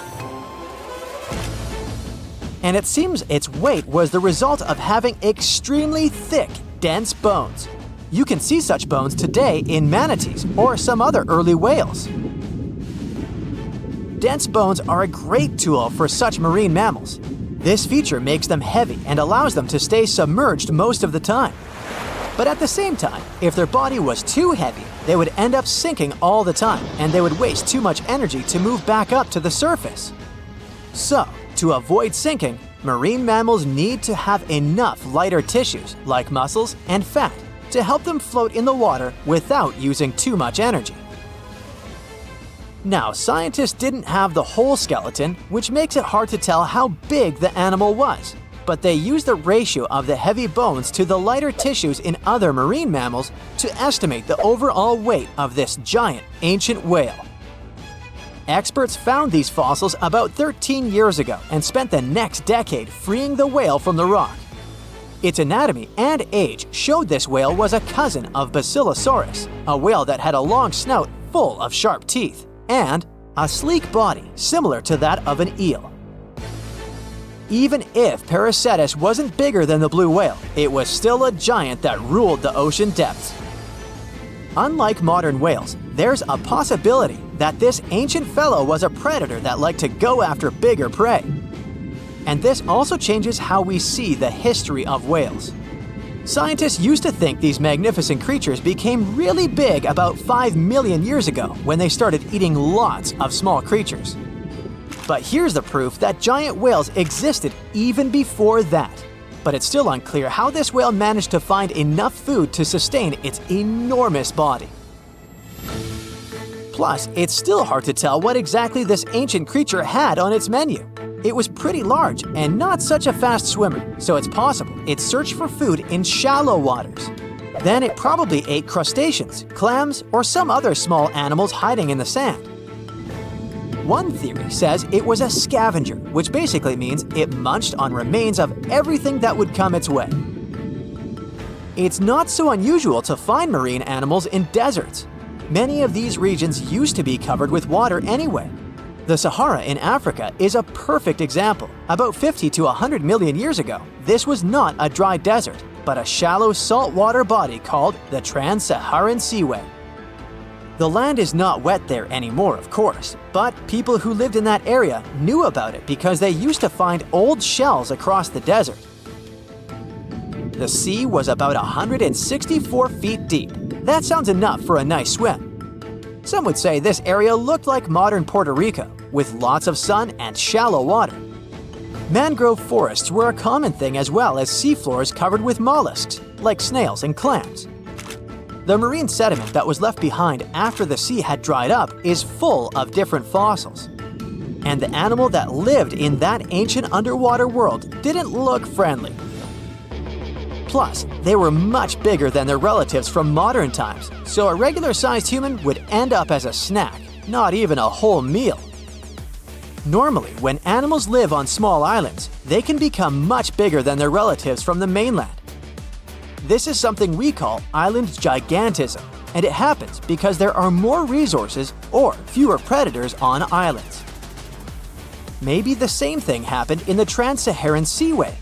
And it seems its weight was the result of having extremely thick, dense bones. You can see such bones today in manatees or some other early whales. Dense bones are a great tool for such marine mammals. This feature makes them heavy and allows them to stay submerged most of the time. But at the same time, if their body was too heavy, they would end up sinking all the time, and they would waste too much energy to move back up to the surface. So, to avoid sinking, marine mammals need to have enough lighter tissues, like muscles and fat, to help them float in the water without using too much energy. Now, scientists didn't have the whole skeleton, which makes it hard to tell how big the animal was. But they used the ratio of the heavy bones to the lighter tissues in other marine mammals to estimate the overall weight of this giant ancient whale. Experts found these fossils about 13 years ago and spent the next decade freeing the whale from the rock. Its anatomy and age showed this whale was a cousin of Basilosaurus, a whale that had a long snout full of sharp teeth, and a sleek body similar to that of an eel. Even if Perseus wasn't bigger than the blue whale, it was still a giant that ruled the ocean depths. Unlike modern whales, there's a possibility that this ancient fellow was a predator that liked to go after bigger prey. And this also changes how we see the history of whales. Scientists used to think these magnificent creatures became really big about 5 million years ago when they started eating lots of small creatures. But here's the proof that giant whales existed even before that. But it's still unclear how this whale managed to find enough food to sustain its enormous body. Plus, it's still hard to tell what exactly this ancient creature had on its menu. It was pretty large and not such a fast swimmer, so it's possible it searched for food in shallow waters. Then it probably ate crustaceans, clams, or some other small animals hiding in the sand. One theory says it was a scavenger, which basically means it munched on remains of everything that would come its way. It's not so unusual to find marine animals in deserts. Many of these regions used to be covered with water anyway. The Sahara in Africa is a perfect example. About 50 to 100 million years ago, this was not a dry desert, but a shallow saltwater body called the Trans-Saharan Seaway. The land is not wet there anymore, of course, but people who lived in that area knew about it because they used to find old shells across the desert. The sea was about 164 feet deep. That sounds enough for a nice swim. Some would say this area looked like modern Puerto Rico, with lots of sun and shallow water. Mangrove forests were a common thing as well as seafloors covered with mollusks, like snails and clams. The marine sediment that was left behind after the sea had dried up is full of different fossils. And the animal that lived in that ancient underwater world didn't look friendly. Plus, they were much bigger than their relatives from modern times, so a regular-sized human would end up as a snack, not even a whole meal. Normally, when animals live on small islands, they can become much bigger than their relatives from the mainland. This is something we call island gigantism, and it happens because there are more resources or fewer predators on islands. Maybe the same thing happened in the Trans-Saharan Seaway.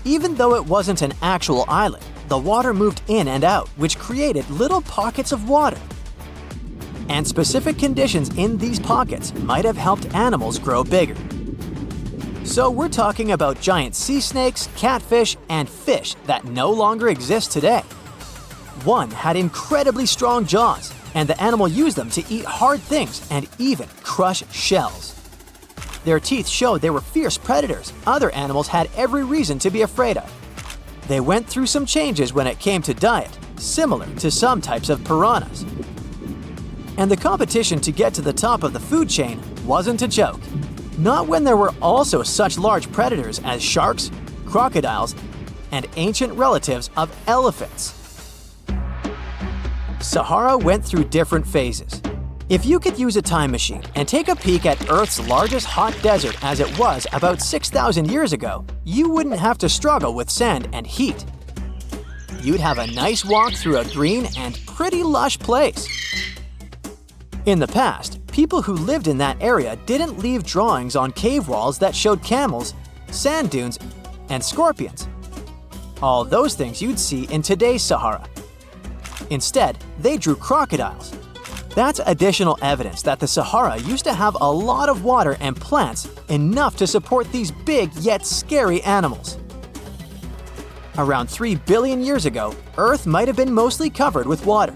Even though it wasn't an actual island, the water moved in and out, which created little pockets of water. And specific conditions in these pockets might have helped animals grow bigger. So we're talking about giant sea snakes, catfish, and fish that no longer exist today. One had incredibly strong jaws, and the animal used them to eat hard things and even crush shells. Their teeth showed they were fierce predators other animals had every reason to be afraid of. They went through some changes when it came to diet, similar to some types of piranhas. And the competition to get to the top of the food chain wasn't a joke. Not when there were also such large predators as sharks, crocodiles, and ancient relatives of elephants. Sahara went through different phases. If you could use a time machine and take a peek at Earth's largest hot desert as it was about 6,000 years ago, you wouldn't have to struggle with sand and heat. You'd have a nice walk through a green and pretty lush place. In the past, people who lived in that area didn't leave drawings on cave walls that showed camels, sand dunes, and scorpions. All those things you'd see in today's Sahara. Instead, they drew crocodiles. That's additional evidence that the Sahara used to have a lot of water and plants, enough to support these big yet scary animals. Around 3 billion years ago, Earth might have been mostly covered with water.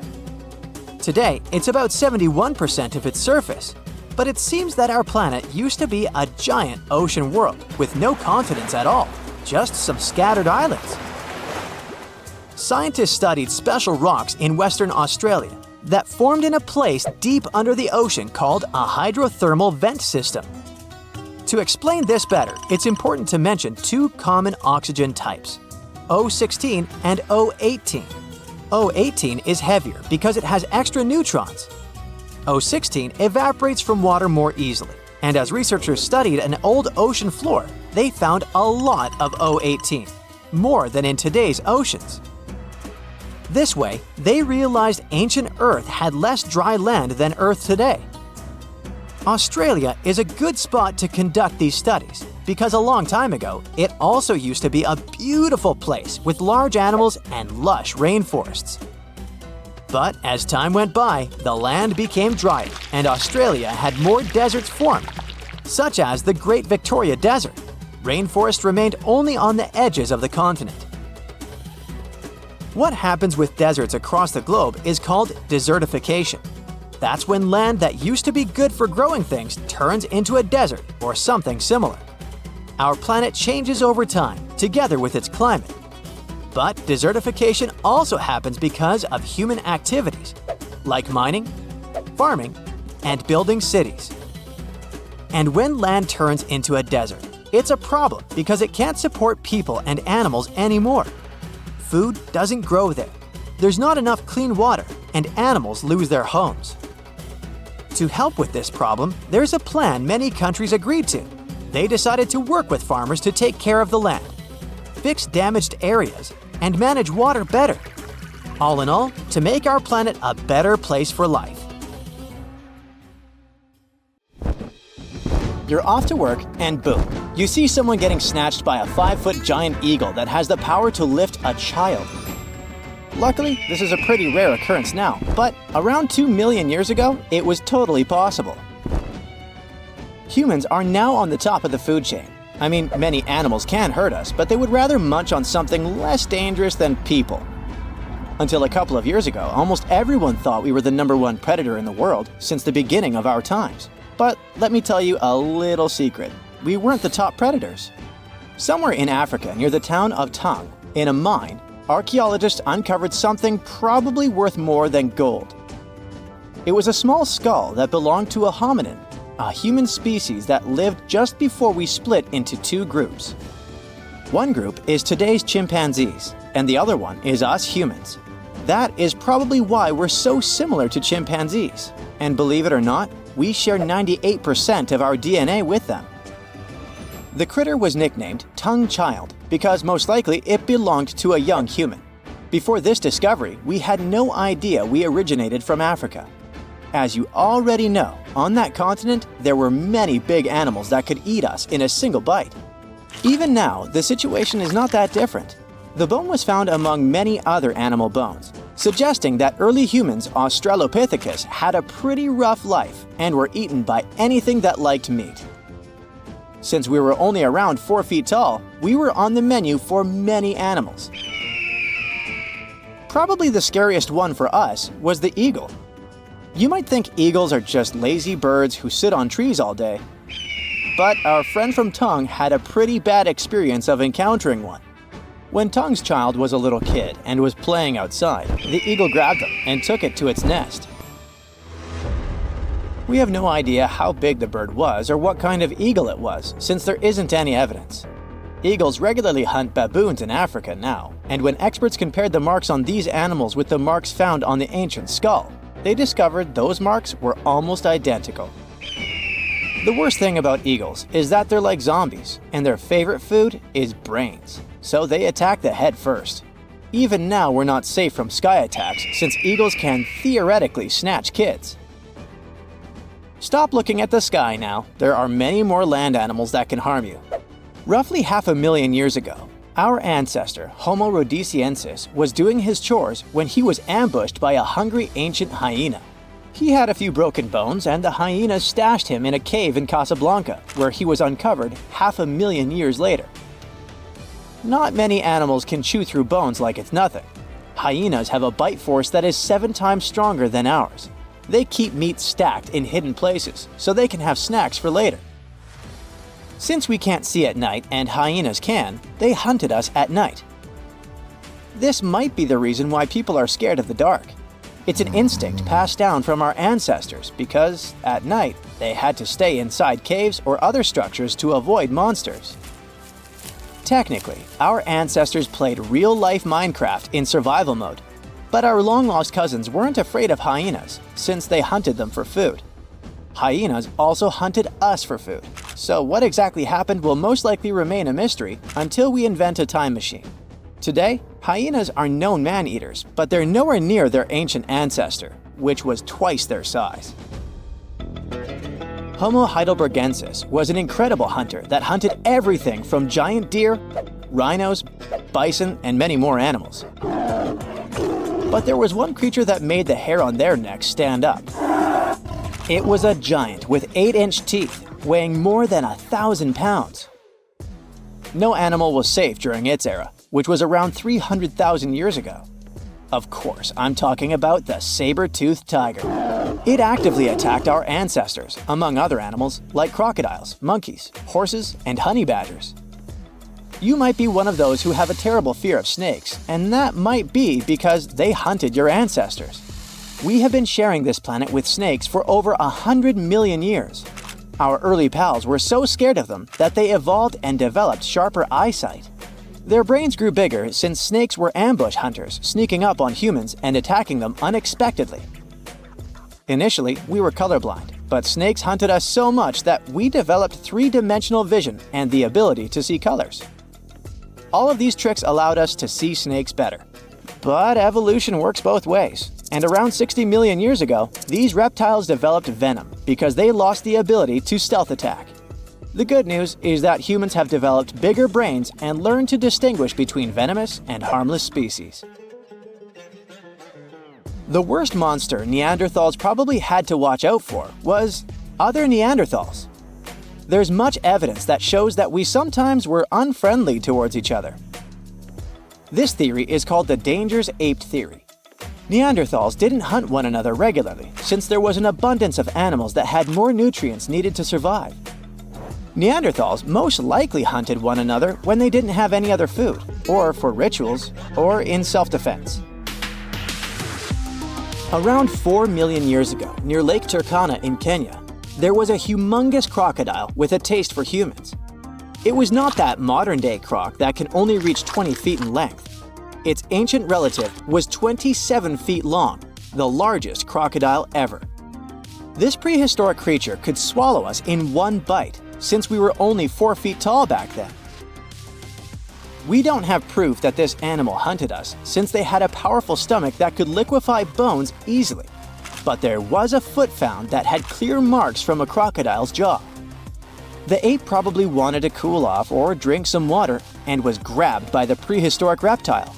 Today, it's about 71% of its surface, but it seems that our planet used to be a giant ocean world with no continents at all, just some scattered islands. Scientists studied special rocks in Western Australia that formed in a place deep under the ocean called a hydrothermal vent system. To explain this better, it's important to mention two common oxygen types, O16 and O18. O18 is heavier because it has extra neutrons. O16 evaporates from water more easily, and as researchers studied an old ocean floor, they found a lot of O18, more than in today's oceans. This way, they realized ancient Earth had less dry land than Earth today. Australia is a good spot to conduct these studies because a long time ago, it also used to be a beautiful place with large animals and lush rainforests. But as time went by, the land became drier and Australia had more deserts formed, such as the Great Victoria Desert. Rainforest remained only on the edges of the continent. What happens with deserts across the globe is called desertification. That's when land that used to be good for growing things turns into a desert or something similar. Our planet changes over time, together with its climate. But desertification also happens because of human activities, like mining, farming, and building cities. And when land turns into a desert, it's a problem because it can't support people and animals anymore. Food doesn't grow there. There's not enough clean water, and animals lose their homes. To help with this problem, there's a plan many countries agreed to. They decided to work with farmers to take care of the land, fix damaged areas, and manage water better. All in all, to make our planet a better place for life. You're off to work, and boom, you see someone getting snatched by a 5-foot giant eagle that has the power to lift a child. Luckily, this is a pretty rare occurrence now, but around 2 million years ago, it was totally possible. Humans are now on the top of the food chain. I mean, many animals can hurt us, but they would rather munch on something less dangerous than people. Until a couple of years ago, almost everyone thought we were the #1 predator in the world since the beginning of our times. But let me tell you a little secret. We weren't the top predators. Somewhere in Africa, near the town of Tang, in a mine, archaeologists uncovered something probably worth more than gold. It was a small skull that belonged to a hominin, a human species that lived just before we split into two groups. One group is today's chimpanzees, and the other one is us humans. That is probably why we're so similar to chimpanzees. And believe it or not, we share 98% of our DNA with them. The critter was nicknamed Tongue Child because most likely it belonged to a young human. Before this discovery, we had no idea we originated from Africa. As you already know, on that continent, there were many big animals that could eat us in a single bite. Even now, the situation is not that different. The bone was found among many other animal bones, suggesting that early humans, Australopithecus, had a pretty rough life and were eaten by anything that liked meat. Since we were only around 4 feet tall, we were on the menu for many animals. Probably the scariest one for us was the eagle. You might think eagles are just lazy birds who sit on trees all day, but our friend from Tongue had a pretty bad experience of encountering one. When Tongue's child was a little kid and was playing outside, the eagle grabbed him and took it to its nest. We have no idea how big the bird was or what kind of eagle it was, since there isn't any evidence. Eagles regularly hunt baboons in Africa now, and when experts compared the marks on these animals with the marks found on the ancient skull, they discovered those marks were almost identical. The worst thing about eagles is that they're like zombies, and their favorite food is brains, so they attack the head first. Even now, we're not safe from sky attacks since eagles can theoretically snatch kids. Stop looking at the sky now. There are many more land animals that can harm you. Roughly 500,000 years ago, our ancestor, Homo rhodesiensis, was doing his chores when he was ambushed by a hungry ancient hyena. He had a few broken bones, and the hyenas stashed him in a cave in Casablanca, where he was uncovered 500,000 years later. Not many animals can chew through bones like it's nothing. Hyenas have a bite force that is 7 times stronger than ours. They keep meat stacked in hidden places, so they can have snacks for later. Since we can't see at night and hyenas can, they hunted us at night. This might be the reason why people are scared of the dark. It's an instinct passed down from our ancestors because, at night, they had to stay inside caves or other structures to avoid monsters. Technically, our ancestors played real-life Minecraft in survival mode, but our long-lost cousins weren't afraid of hyenas since they hunted them for food. Hyenas also hunted us for food, so what exactly happened will most likely remain a mystery until we invent a time machine. Today, hyenas are known man-eaters, but they're nowhere near their ancient ancestor, which was twice their size. Homo heidelbergensis was an incredible hunter that hunted everything from giant deer, rhinos, bison, and many more animals. But there was one creature that made the hair on their necks stand up. It was a giant with 8-inch teeth, weighing more than 1,000 pounds. No animal was safe during its era, which was around 300,000 years ago. Of course, I'm talking about the saber-toothed tiger. It actively attacked our ancestors, among other animals like crocodiles, monkeys, horses, and honey badgers. You might be one of those who have a terrible fear of snakes, and that might be because they hunted your ancestors. We have been sharing this planet with snakes for over 100 million years. Our early pals were so scared of them that they evolved and developed sharper eyesight. Their brains grew bigger since snakes were ambush hunters, sneaking up on humans and attacking them unexpectedly. Initially, we were colorblind, but snakes hunted us so much that we developed 3-dimensional vision and the ability to see colors. All of these tricks allowed us to see snakes better. But evolution works both ways, and around 60 million years ago, these reptiles developed venom because they lost the ability to stealth attack. The good news is that humans have developed bigger brains and learned to distinguish between venomous and harmless species. The worst monster Neanderthals probably had to watch out for was other Neanderthals. There's much evidence that shows that we sometimes were unfriendly towards each other. This theory is called the dangerous ape theory. Neanderthals didn't hunt one another regularly since there was an abundance of animals that had more nutrients needed to survive. Neanderthals most likely hunted one another when they didn't have any other food, or for rituals, or in self-defense. Around 4 million years ago, near Lake Turkana in Kenya, there was a humongous crocodile with a taste for humans. It was not that modern-day croc that can only reach 20 feet in length. Its ancient relative was 27 feet long, the largest crocodile ever. This prehistoric creature could swallow us in one bite, since we were only 4 feet tall back then. We don't have proof that this animal hunted us, since they had a powerful stomach that could liquefy bones easily. But there was a foot found that had clear marks from a crocodile's jaw. The ape probably wanted to cool off or drink some water and was grabbed by the prehistoric reptile.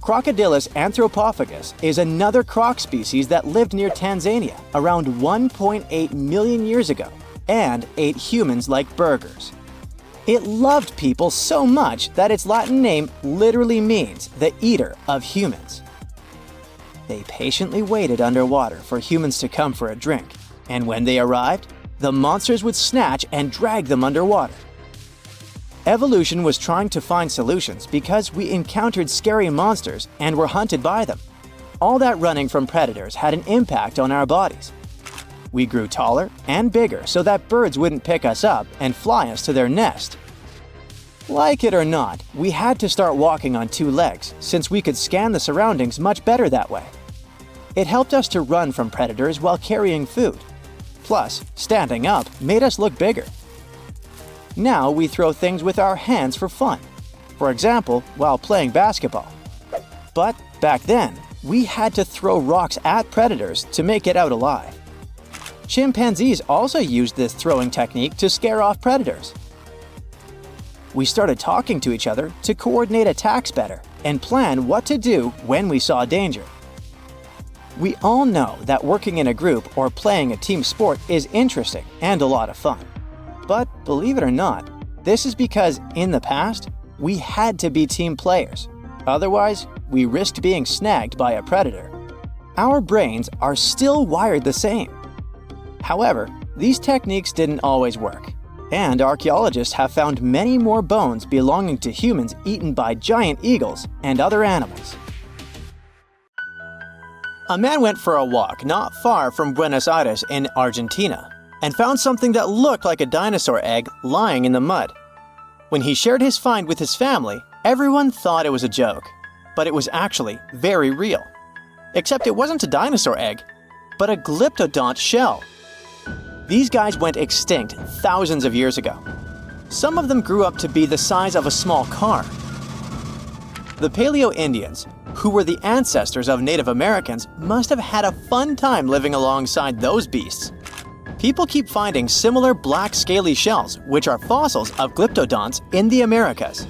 Crocodylus anthropophagus is another croc species that lived near Tanzania around 1.8 million years ago and ate humans like burgers. It loved people so much that its Latin name literally means the eater of humans. They patiently waited underwater for humans to come for a drink, and when they arrived, the monsters would snatch and drag them underwater. Evolution was trying to find solutions because we encountered scary monsters and were hunted by them. All that running from predators had an impact on our bodies. We grew taller and bigger so that birds wouldn't pick us up and fly us to their nest. Like it or not, we had to start walking on 2 legs since we could scan the surroundings much better that way. It helped us to run from predators while carrying food. Plus, standing up made us look bigger. Now we throw things with our hands for fun. For example, while playing basketball. But back then, we had to throw rocks at predators to make it out alive. Chimpanzees also used this throwing technique to scare off predators. We started talking to each other to coordinate attacks better and plan what to do when we saw danger. We all know that working in a group or playing a team sport is interesting and a lot of fun. But believe it or not, this is because in the past, we had to be team players. Otherwise, we risked being snagged by a predator. Our brains are still wired the same. However, these techniques didn't always work, and archaeologists have found many more bones belonging to humans eaten by giant eagles and other animals. A man went for a walk not far from Buenos Aires in Argentina and found something that looked like a dinosaur egg lying in the mud. When he shared his find with his family, everyone thought it was a joke, but it was actually very real. Except it wasn't a dinosaur egg, but a glyptodont shell. These guys went extinct thousands of years ago. Some of them grew up to be the size of a small car. The Paleo-Indians, who were the ancestors of Native Americans, must have had a fun time living alongside those beasts. People keep finding similar black scaly shells, which are fossils of glyptodonts in the Americas.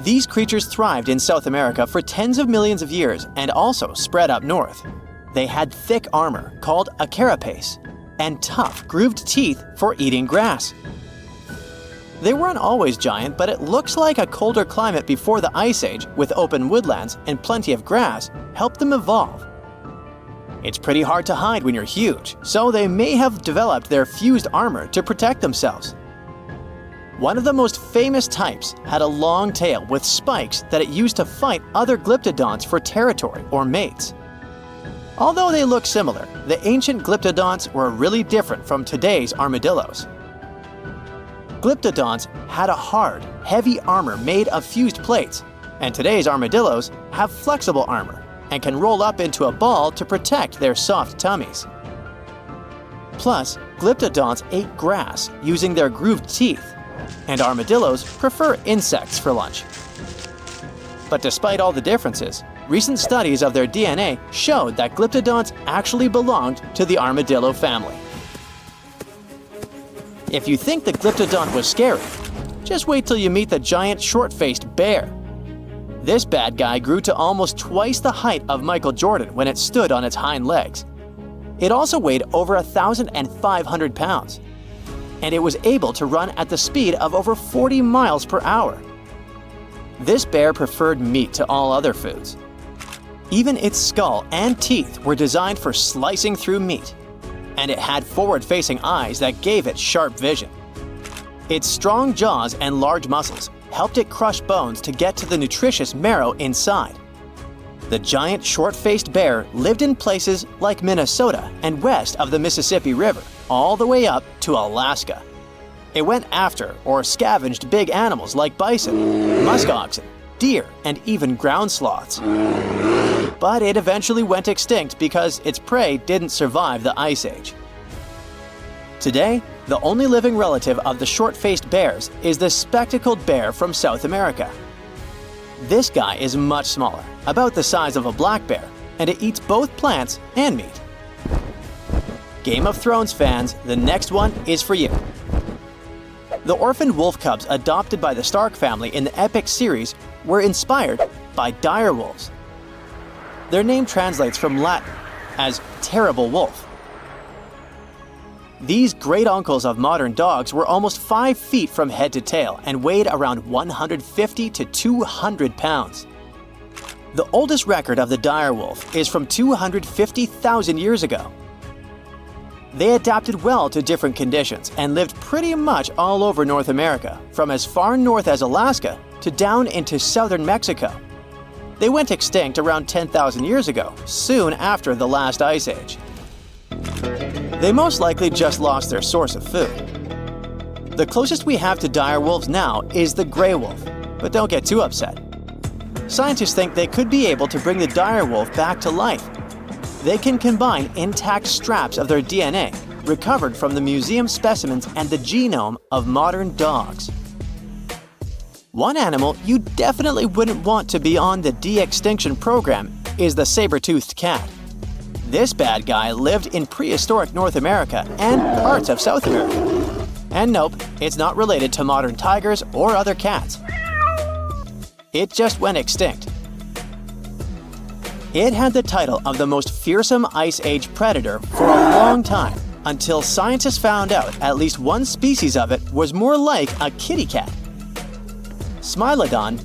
These creatures thrived in South America for tens of millions of years and also spread up north. They had thick armor, called a carapace, and tough, grooved teeth for eating grass. They weren't always giant, but it looks like a colder climate before the Ice Age, with open woodlands and plenty of grass, helped them evolve. It's pretty hard to hide when you're huge, so they may have developed their fused armor to protect themselves. One of the most famous types had a long tail with spikes that it used to fight other glyptodonts for territory or mates. Although they look similar, the ancient glyptodonts were really different from today's armadillos. Glyptodonts had a hard, heavy armor made of fused plates, and today's armadillos have flexible armor and can roll up into a ball to protect their soft tummies. Plus, glyptodonts ate grass using their grooved teeth, and armadillos prefer insects for lunch. But despite all the differences, recent studies of their DNA showed that glyptodonts actually belonged to the armadillo family. If you think the glyptodont was scary, just wait till you meet the giant short-faced bear. This bad guy grew to almost twice the height of Michael Jordan when it stood on its hind legs. It also weighed over 1,500 pounds, and it was able to run at the speed of over 40 miles per hour. This bear preferred meat to all other foods. Even its skull and teeth were designed for slicing through meat, and it had forward-facing eyes that gave it sharp vision. Its strong jaws and large muscles helped it crush bones to get to the nutritious marrow inside. The giant short-faced bear lived in places like Minnesota and west of the Mississippi River, all the way up to Alaska. It went after or scavenged big animals like bison, musk oxen, deer, and even ground sloths. But it eventually went extinct because its prey didn't survive the Ice Age. Today, the only living relative of the short-faced bears is the spectacled bear from South America. This guy is much smaller, about the size of a black bear, and it eats both plants and meat. Game of Thrones fans, the next one is for you. The orphaned wolf cubs adopted by the Stark family in the epic series were inspired by dire wolves. Their name translates from Latin as terrible wolf. These great uncles of modern dogs were almost 5 feet from head to tail and weighed around 150 to 200 pounds. The oldest record of the dire wolf is from 250,000 years ago. They adapted well to different conditions and lived pretty much all over North America, from as far north as Alaska to down into southern Mexico. They went extinct around 10,000 years ago, soon after the last ice age. They most likely just lost their source of food. The closest we have to dire wolves now is the gray wolf, but don't get too upset. Scientists think they could be able to bring the dire wolf back to life. They can combine intact straps of their DNA, recovered from the museum specimens and the genome of modern dogs. One animal you definitely wouldn't want to be on the de-extinction program is the saber-toothed cat. This bad guy lived in prehistoric North America and parts of South America. And nope, it's not related to modern tigers or other cats. It just went extinct. It had the title of the most fearsome Ice Age predator for a long time, until scientists found out at least one species of it was more like a kitty cat. Smilodon,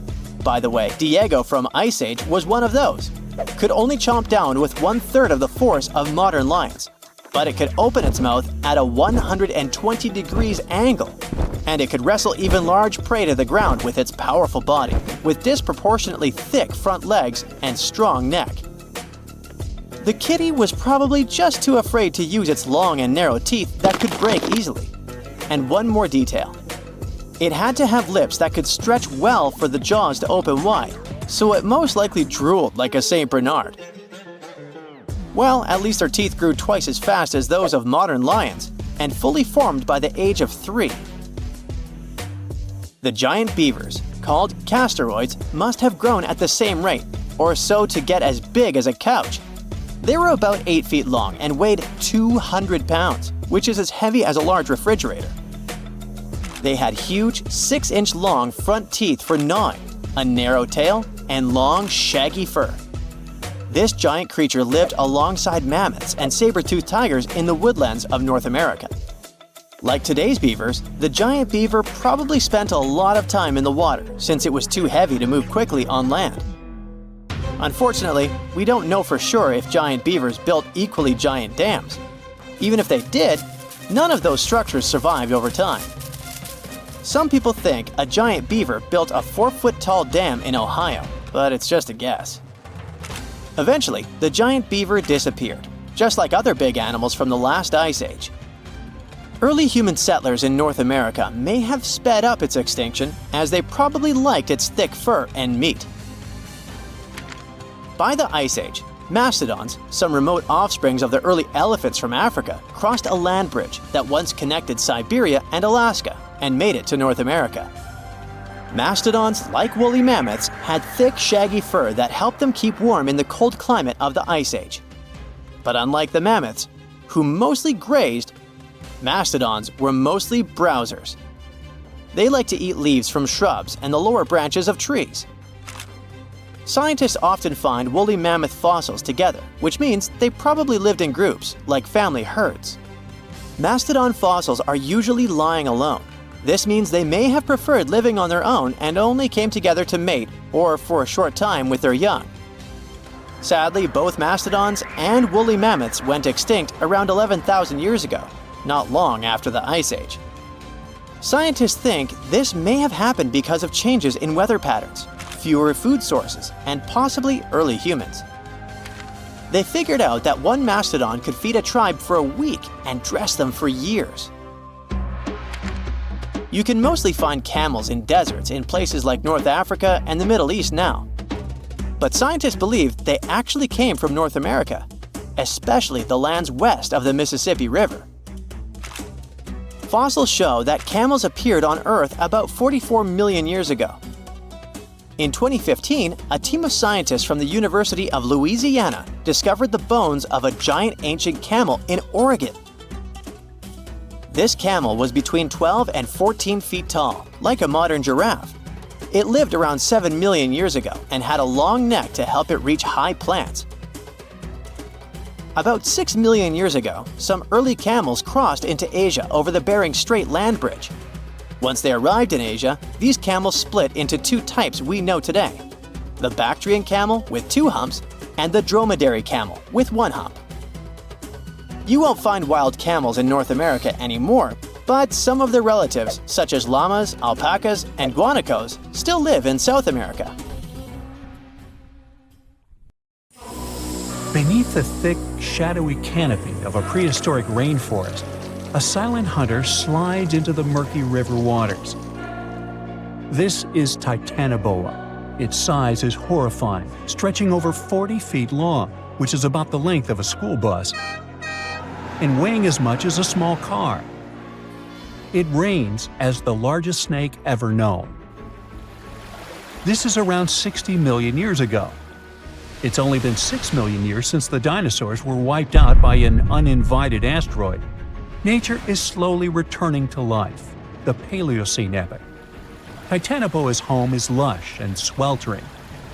by the way, Diego from Ice Age was one of those. Could only chomp down with 1/3 of the force of modern lions, but it could open its mouth at a 120 degrees angle, and it could wrestle even large prey to the ground with its powerful body, with disproportionately thick front legs and strong neck. The kitty was probably just too afraid to use its long and narrow teeth that could break easily. And one more detail. It had to have lips that could stretch well for the jaws to open wide, so it most likely drooled like a St. Bernard. Well, at least their teeth grew twice as fast as those of modern lions, and fully formed by the age of 3. The giant beavers, called castoroids, must have grown at the same rate, or so to get as big as a couch. They were about 8 feet long and weighed 200 pounds, which is as heavy as a large refrigerator. They had huge 6-inch long front teeth for gnawing, a narrow tail, and long, shaggy fur. This giant creature lived alongside mammoths and saber-toothed tigers in the woodlands of North America. Like today's beavers, the giant beaver probably spent a lot of time in the water since it was too heavy to move quickly on land. Unfortunately, we don't know for sure if giant beavers built equally giant dams. Even if they did, none of those structures survived over time. Some people think a giant beaver built a 4-foot-tall dam in Ohio, but it's just a guess. Eventually, the giant beaver disappeared, just like other big animals from the last ice age. Early human settlers in North America may have sped up its extinction, as they probably liked its thick fur and meat. By the Ice Age, mastodons, some remote offsprings of the early elephants from Africa, crossed a land bridge that once connected Siberia and Alaska and made it to North America. Mastodons, like woolly mammoths, had thick, shaggy fur that helped them keep warm in the cold climate of the Ice Age. But unlike the mammoths, who mostly grazed, mastodons were mostly browsers. They like to eat leaves from shrubs and the lower branches of trees. Scientists often find woolly mammoth fossils together, which means they probably lived in groups, like family herds. Mastodon fossils are usually lying alone. This means they may have preferred living on their own and only came together to mate or for a short time with their young. Sadly, both mastodons and woolly mammoths went extinct around 11,000 years ago, not long after the Ice Age. Scientists think this may have happened because of changes in weather patterns, fewer food sources, and possibly early humans. They figured out that one mastodon could feed a tribe for a week and dress them for years. You can mostly find camels in deserts in places like North Africa and the Middle East now. But scientists believe they actually came from North America, especially the lands west of the Mississippi River. Fossils show that camels appeared on Earth about 44 million years ago. In 2015, a team of scientists from the University of Louisiana discovered the bones of a giant ancient camel in Oregon. This camel was between 12 and 14 feet tall, like a modern giraffe. It lived around 7 million years ago and had a long neck to help it reach high plants. About 6 million years ago, some early camels crossed into Asia over the Bering Strait land bridge. Once they arrived in Asia, these camels split into two types we know today: the Bactrian camel with 2 humps and the dromedary camel with 1 hump. You won't find wild camels in North America anymore, but some of their relatives, such as llamas, alpacas, and guanacos, still live in South America. Beneath the thick, shadowy canopy of a prehistoric rainforest, a silent hunter slides into the murky river waters. This is Titanoboa. Its size is horrifying, stretching over 40 feet long, which is about the length of a school bus, and weighing as much as a small car. It reigns as the largest snake ever known. This is around 60 million years ago. It's only been 6 million years since the dinosaurs were wiped out by an uninvited asteroid. Nature is slowly returning to life, the Paleocene epoch. Titanoboa's home is lush and sweltering.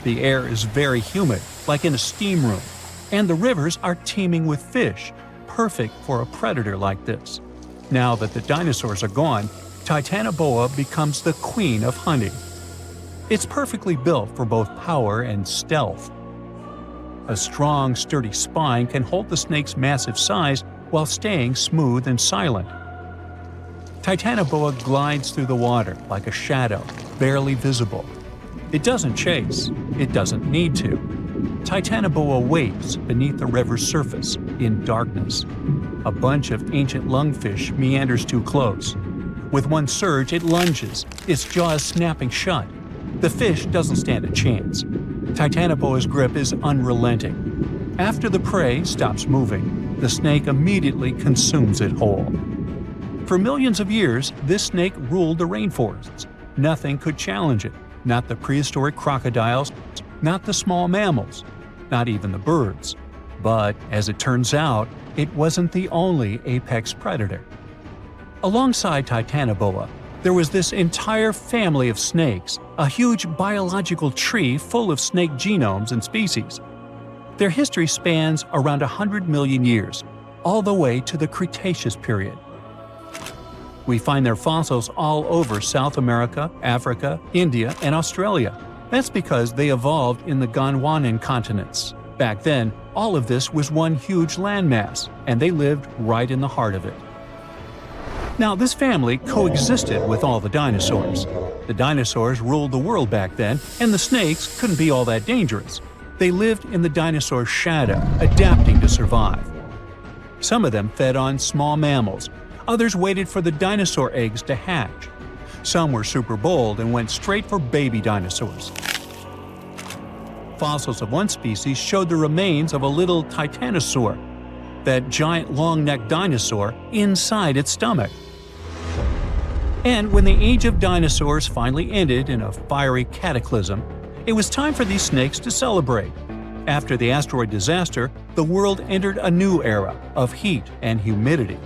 The air is very humid, like in a steam room, and the rivers are teeming with fish, perfect for a predator like this. Now that the dinosaurs are gone, Titanoboa becomes the queen of hunting. It's perfectly built for both power and stealth. A strong, sturdy spine can hold the snake's massive size while staying smooth and silent. Titanoboa glides through the water like a shadow, barely visible. It doesn't chase. It doesn't need to. Titanoboa waits beneath the river's surface in darkness. A bunch of ancient lungfish meanders too close. With one surge, it lunges, its jaws snapping shut. The fish doesn't stand a chance. Titanoboa's grip is unrelenting. After the prey stops moving, the snake immediately consumes it whole. For millions of years, this snake ruled the rainforests. Nothing could challenge it, not the prehistoric crocodiles, not the small mammals, not even the birds. But, as it turns out, it wasn't the only apex predator. Alongside Titanoboa, there was this entire family of snakes, a huge biological tree full of snake genomes and species. Their history spans around 100 million years, all the way to the Cretaceous period. We find their fossils all over South America, Africa, India, and Australia. That's because they evolved in the Gondwanan continents. Back then, all of this was one huge landmass, and they lived right in the heart of it. Now, this family coexisted with all the dinosaurs. The dinosaurs ruled the world back then, and the snakes couldn't be all that dangerous. They lived in the dinosaur's shadow, adapting to survive. Some of them fed on small mammals. Others waited for the dinosaur eggs to hatch. Some were super bold and went straight for baby dinosaurs. Fossils of one species showed the remains of a little titanosaur, that giant long-necked dinosaur, inside its stomach. And when the age of dinosaurs finally ended in a fiery cataclysm, it was time for these snakes to celebrate. After the asteroid disaster, the world entered a new era of heat and humidity.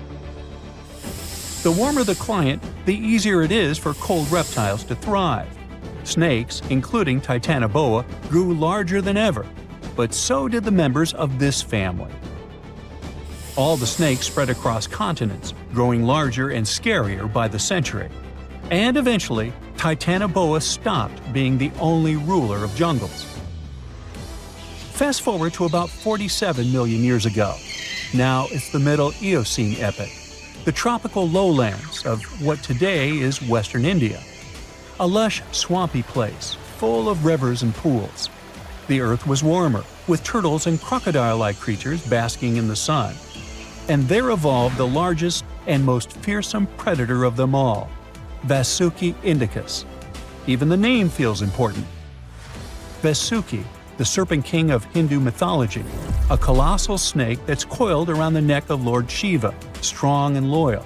The warmer the climate, the easier it is for cold reptiles to thrive. Snakes, including Titanoboa, grew larger than ever, but so did the members of this family. All the snakes spread across continents, growing larger and scarier by the century. And eventually, Titanoboa stopped being the only ruler of jungles. Fast forward to about 47 million years ago. Now it's the Middle Eocene epoch. the tropical lowlands of what today is western India. A lush, swampy place, full of rivers and pools. The earth was warmer, with turtles and crocodile-like creatures basking in the sun. And there evolved the largest and most fearsome predator of them all, Vasuki indicus. Even the name feels important. Vasuki, the serpent king of Hindu mythology, a colossal snake that's coiled around the neck of Lord Shiva, strong and loyal.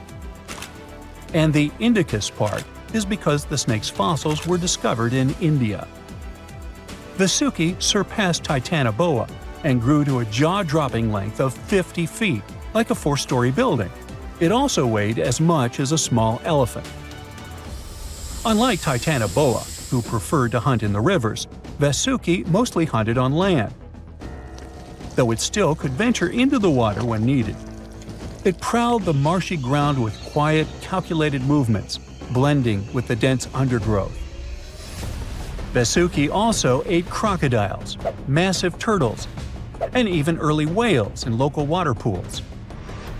And the indicus part is because the snake's fossils were discovered in India. Vasuki surpassed Titanoboa and grew to a jaw-dropping length of 50 feet, like a 4-story building. It also weighed as much as a small elephant. Unlike Titanoboa, who preferred to hunt in the rivers, Vasuki mostly hunted on land, though it still could venture into the water when needed. It prowled the marshy ground with quiet, calculated movements, blending with the dense undergrowth. Vasuki also ate crocodiles, massive turtles, and even early whales in local water pools.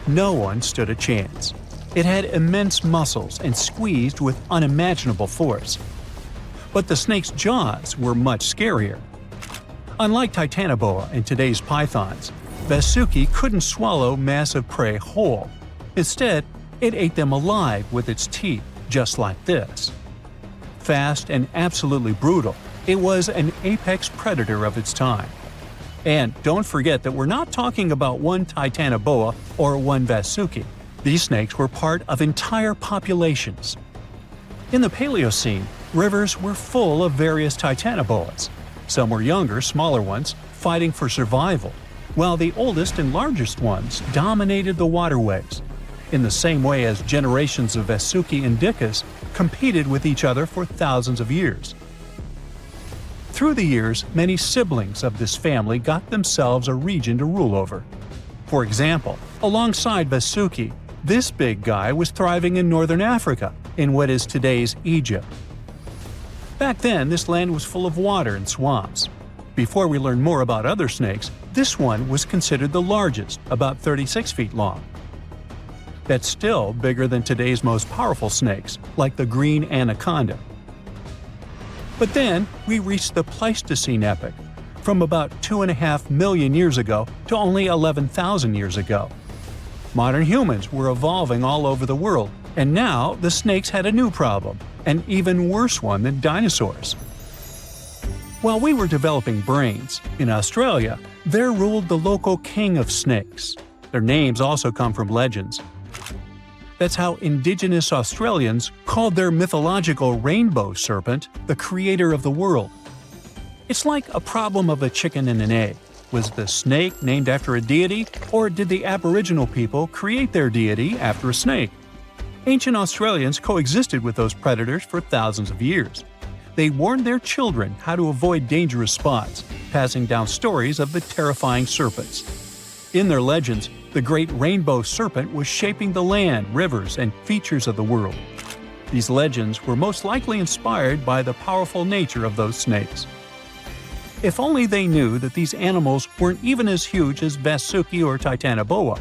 No one stood a chance. It had immense muscles and squeezed with unimaginable force. But the snake's jaws were much scarier. Unlike Titanoboa and today's pythons, Vasuki couldn't swallow massive prey whole. Instead, it ate them alive with its teeth, just like this. Fast and absolutely brutal, it was an apex predator of its time. And don't forget that we're not talking about one Titanoboa or one Vasuki. These snakes were part of entire populations. In the Paleocene, rivers were full of various Titanoboas. Some were younger, smaller ones, fighting for survival, while the oldest and largest ones dominated the waterways, in the same way as generations of Vasuki indicus competed with each other for thousands of years. Through the years, many siblings of this family got themselves a region to rule over. For example, alongside Vasuki, this big guy was thriving in northern Africa, in what is today's Egypt. Back then, this land was full of water and swamps. Before we learn more about other snakes, this one was considered the largest, about 36 feet long. That's still bigger than today's most powerful snakes, like the green anaconda. But then, we reached the Pleistocene epoch, from about 2.5 million years ago to only 11,000 years ago. Modern humans were evolving all over the world, and now the snakes had a new problem, an even worse one than dinosaurs. While we were developing brains, in Australia, there ruled the local king of snakes. Their names also come from legends. That's how indigenous Australians called their mythological rainbow serpent the creator of the world. It's like a problem of a chicken and an egg. Was the snake named after a deity, or did the Aboriginal people create their deity after a snake? Ancient Australians coexisted with those predators for thousands of years. They warned their children how to avoid dangerous spots, passing down stories of the terrifying serpents. In their legends, the great rainbow serpent was shaping the land, rivers, and features of the world. These legends were most likely inspired by the powerful nature of those snakes. If only they knew that these animals weren't even as huge as Vasuki or Titanoboa.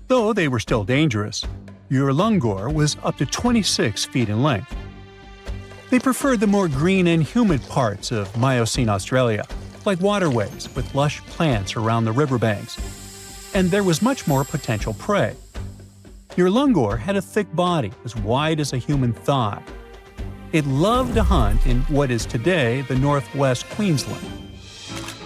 Though they were still dangerous, Urlungor was up to 26 feet in length. They preferred the more green and humid parts of Miocene Australia, like waterways with lush plants around the riverbanks. And there was much more potential prey. Urlungor had a thick body as wide as a human thigh. It loved to hunt in what is today the northwest Queensland.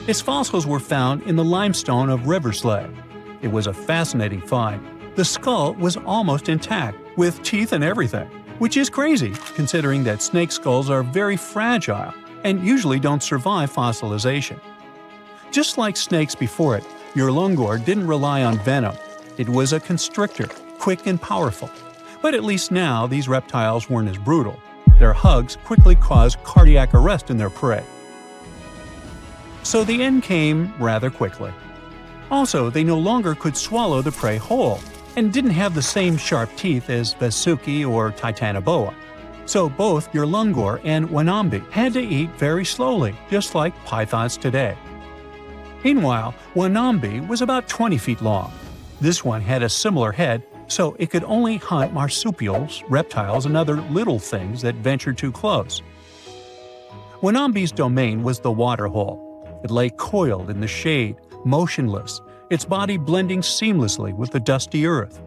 Its fossils were found in the limestone of Riverslade. It was a fascinating find. The skull was almost intact, with teeth and everything, which is crazy considering that snake skulls are very fragile and usually don't survive fossilization. Just like snakes before it, Urlungor didn't rely on venom. It was a constrictor, quick and powerful. But at least now these reptiles weren't as brutal. Their hugs quickly caused cardiac arrest in their prey. So the end came rather quickly. Also, they no longer could swallow the prey whole, and didn't have the same sharp teeth as Vasuki or Titanoboa. So both Urlungor and Wanambi had to eat very slowly, just like pythons today. Meanwhile, Wanambi was about 20 feet long. This one had a similar head, so it could only hunt marsupials, reptiles, and other little things that ventured too close. Wanambi's domain was the waterhole. It lay coiled in the shade, motionless, its body blending seamlessly with the dusty earth.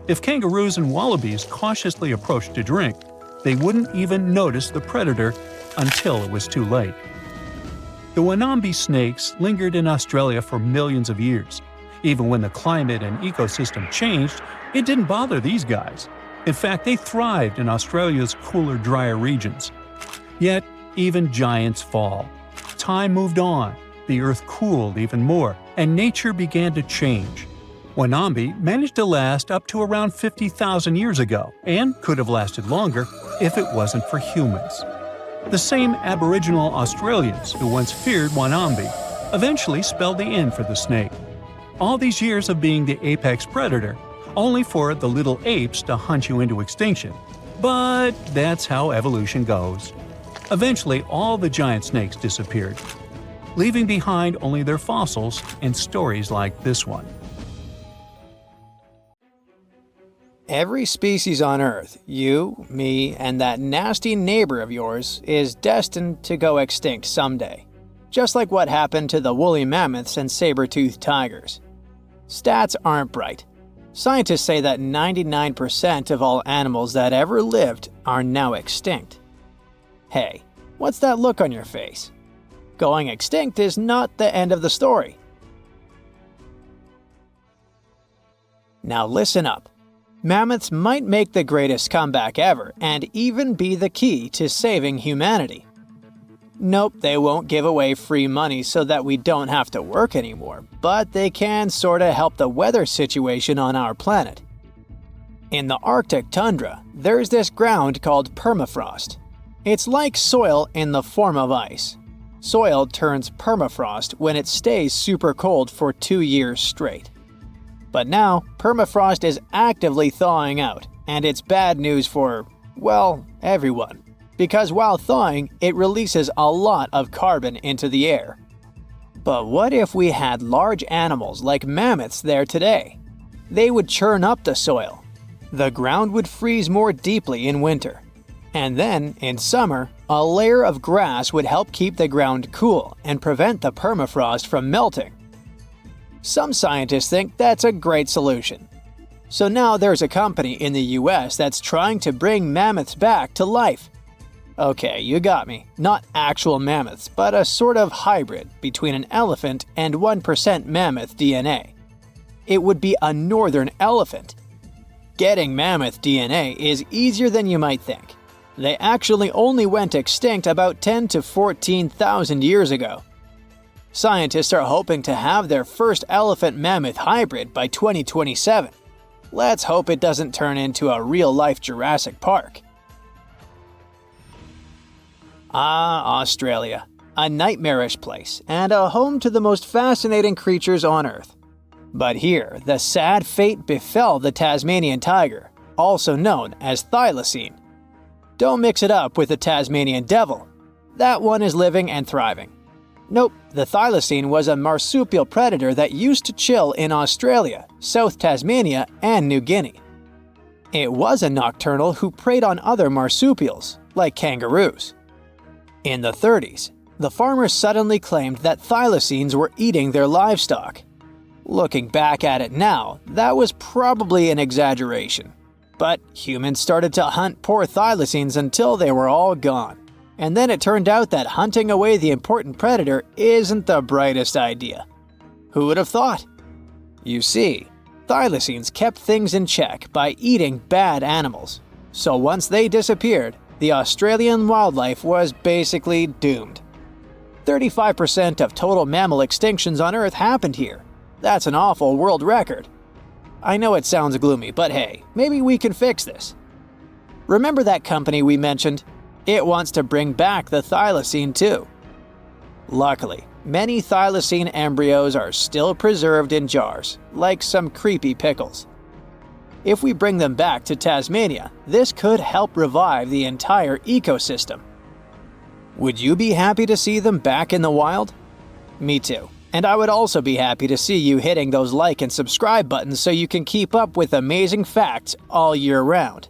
If kangaroos and wallabies cautiously approached to drink, they wouldn't even notice the predator until it was too late. The Wanambi snakes lingered in Australia for millions of years. Even when the climate and ecosystem changed, it didn't bother these guys. In fact, they thrived in Australia's cooler, drier regions. Yet, even giants fall. Time moved on, the earth cooled even more, and nature began to change. Wanambi managed to last up to around 50,000 years ago, and could have lasted longer if it wasn't for humans. The same Aboriginal Australians who once feared Wanambi eventually spelled the end for the snake. All these years of being the apex predator, only for the little apes to hunt you into extinction. But that's how evolution goes. Eventually, all the giant snakes disappeared, leaving behind only their fossils and stories like this one. Every species on Earth, you, me, and that nasty neighbor of yours, is destined to go extinct someday. Just like what happened to the woolly mammoths and saber-toothed tigers. Stats aren't bright. Scientists say that 99% of all animals that ever lived are now extinct. Hey, what's that look on your face? Going extinct is not the end of the story. Now listen up. Mammoths might make the greatest comeback ever and even be the key to saving humanity. Nope, they won't give away free money so that we don't have to work anymore, but they can sorta help the weather situation on our planet. In the Arctic tundra, there's this ground called permafrost. It's like soil in the form of ice. Soil turns permafrost when it stays super cold for 2 years straight. But now, permafrost is actively thawing out, and it's bad news for, well, everyone. Because while thawing, it releases a lot of carbon into the air. But what if we had large animals like mammoths there today? They would churn up the soil. The ground would freeze more deeply in winter. And then, in summer, a layer of grass would help keep the ground cool and prevent the permafrost from melting. Some scientists think that's a great solution. So now there's a company in the US that's trying to bring mammoths back to life. Okay, you got me. Not actual mammoths, but a sort of hybrid between an elephant and 1% mammoth DNA. It would be a northern elephant. Getting mammoth DNA is easier than you might think. They actually only went extinct about 10 to 14,000 years ago. Scientists are hoping to have their first elephant-mammoth hybrid by 2027. Let's hope it doesn't turn into a real-life Jurassic Park. Ah, Australia. A nightmarish place, and a home to the most fascinating creatures on Earth. But here, the sad fate befell the Tasmanian tiger, also known as thylacine. Don't mix it up with the Tasmanian devil. That one is living and thriving. Nope, the thylacine was a marsupial predator that used to chill in Australia, South Tasmania, and New Guinea. It was a nocturnal who preyed on other marsupials, like kangaroos. In the 30s, the farmers suddenly claimed that thylacines were eating their livestock. Looking back at it now, that was probably an exaggeration. But humans started to hunt poor thylacines until they were all gone. And then it turned out that hunting away the important predator isn't the brightest idea. Who would have thought? You see, thylacines kept things in check by eating bad animals. So once they disappeared, the Australian wildlife was basically doomed. 35% of total mammal extinctions on Earth happened here. That's an awful world record. I know it sounds gloomy, but hey, maybe we can fix this. Remember that company we mentioned? It wants to bring back the thylacine too. Luckily, many thylacine embryos are still preserved in jars, like some creepy pickles. If we bring them back to Tasmania, this could help revive the entire ecosystem. Would you be happy to see them back in the wild? Me too. And I would also be happy to see you hitting those like and subscribe buttons so you can keep up with amazing facts all year round.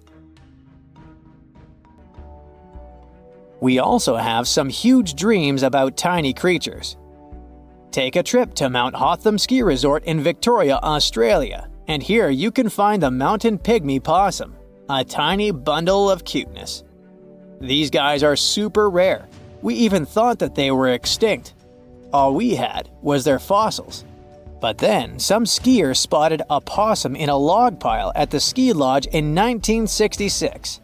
We also have some huge dreams about tiny creatures. Take a trip to Mount Hotham Ski Resort in Victoria, Australia, and here you can find the mountain pygmy possum, a tiny bundle of cuteness. These guys are super rare. We even thought that they were extinct. All we had was their fossils. But then, some skiers spotted a possum in a log pile at the ski lodge in 1966.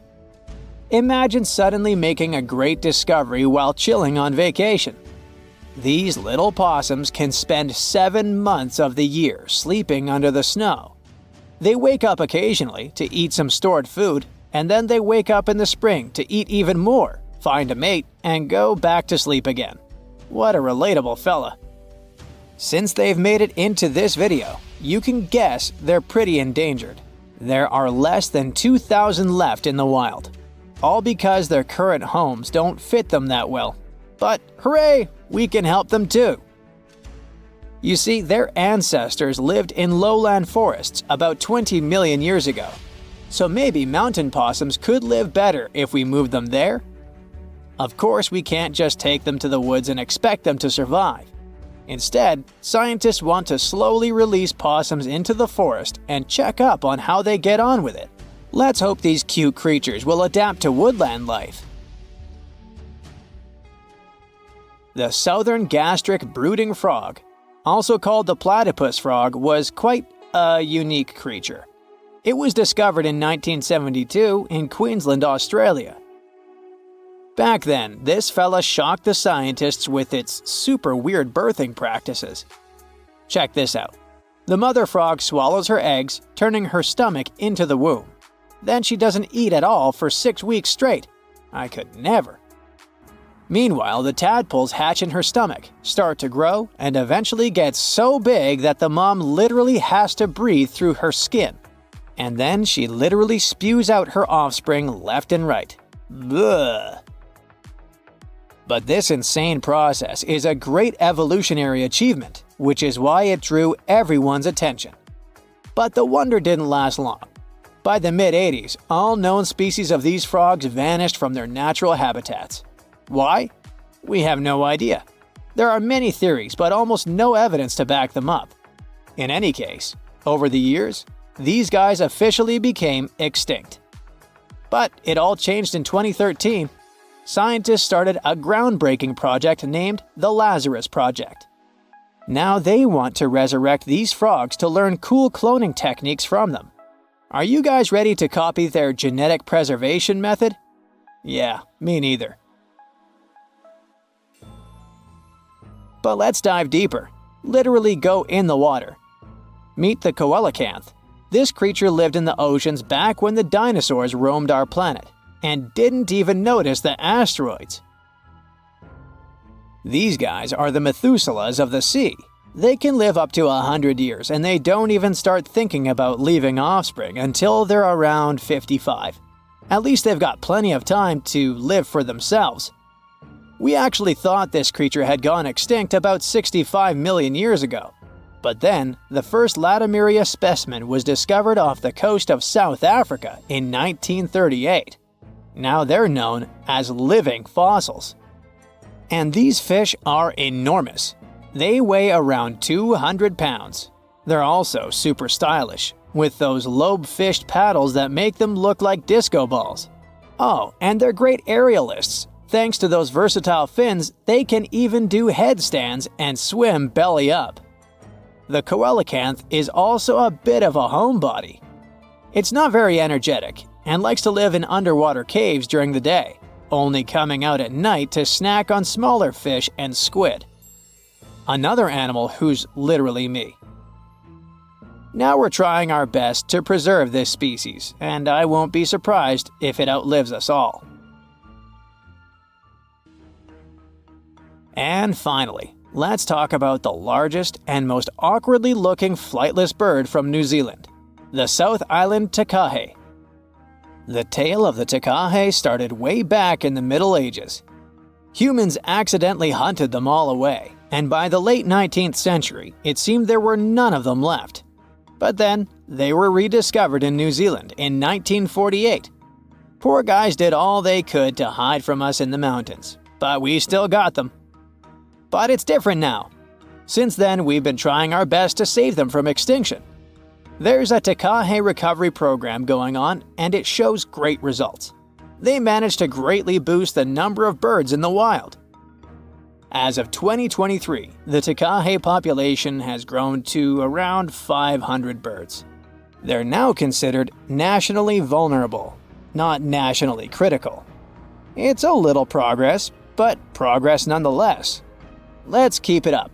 Imagine suddenly making a great discovery while chilling on vacation. These little possums can spend 7 months of the year sleeping under the snow. They wake up occasionally to eat some stored food, and then they wake up in the spring to eat even more, find a mate, and go back to sleep again. What a relatable fella. Since they've made it into this video, you can guess they're pretty endangered. There are less than 2,000 left in the wild, all because their current homes don't fit them that well. But hooray, we can help them too. You see, their ancestors lived in lowland forests about 20 million years ago. So maybe mountain possums could live better if we moved them there? Of course, we can't just take them to the woods and expect them to survive. Instead, scientists want to slowly release possums into the forest and check up on how they get on with it. Let's hope these cute creatures will adapt to woodland life. The southern gastric brooding frog, also called the platypus frog, was quite a unique creature. It was discovered in 1972 in Queensland, Australia. Back then, this fella shocked the scientists with its super weird birthing practices. Check this out. The mother frog swallows her eggs, turning her stomach into the womb. Then she doesn't eat at all for 6 weeks straight. I could never. Meanwhile, the tadpoles hatch in her stomach, start to grow, and eventually get so big that the mom literally has to breathe through her skin. And then she literally spews out her offspring left and right. Bleh. But this insane process is a great evolutionary achievement, which is why it drew everyone's attention. But the wonder didn't last long. By the mid-80s, all known species of these frogs vanished from their natural habitats. Why? We have no idea. There are many theories, but almost no evidence to back them up. In any case, over the years, these guys officially became extinct. But it all changed in 2013. Scientists started a groundbreaking project named the Lazarus Project. Now they want to resurrect these frogs to learn cool cloning techniques from them. Are you guys ready to copy their genetic preservation method? Yeah, me neither. But let's dive deeper. Literally go in the water. Meet the coelacanth. This creature lived in the oceans back when the dinosaurs roamed our planet, and didn't even notice the asteroids. These guys are the Methuselahs of the sea. They can live up to 100 years, and they don't even start thinking about leaving offspring until they're around 55. At least they've got plenty of time to live for themselves. We actually thought this creature had gone extinct about 65 million years ago. But then, the first Latimeria specimen was discovered off the coast of South Africa in 1938. Now they're known as living fossils. And these fish are enormous. They weigh around 200 pounds. They're also super stylish, with those lobe-fished paddles that make them look like disco balls. Oh, and they're great aerialists. Thanks to those versatile fins, they can even do headstands and swim belly up. The coelacanth is also a bit of a homebody. It's not very energetic and likes to live in underwater caves during the day, only coming out at night to snack on smaller fish and squid. Another animal who's literally me. Now we're trying our best to preserve this species, and I won't be surprised if it outlives us all. And finally, let's talk about the largest and most awkwardly looking flightless bird from New Zealand, the South Island takahe. The tale of the takahe started way back in the Middle Ages. Humans accidentally hunted them all away, and by the late 19th century, it seemed there were none of them left. But then, they were rediscovered in New Zealand in 1948. Poor guys did all they could to hide from us in the mountains, but we still got them. But it's different now. Since then, we've been trying our best to save them from extinction. There's a takahe recovery program going on, and it shows great results. They managed to greatly boost the number of birds in the wild. As of 2023, the takahe population has grown to around 500 birds. They're now considered nationally vulnerable, not nationally critical. It's a little progress, but progress nonetheless. Let's keep it up.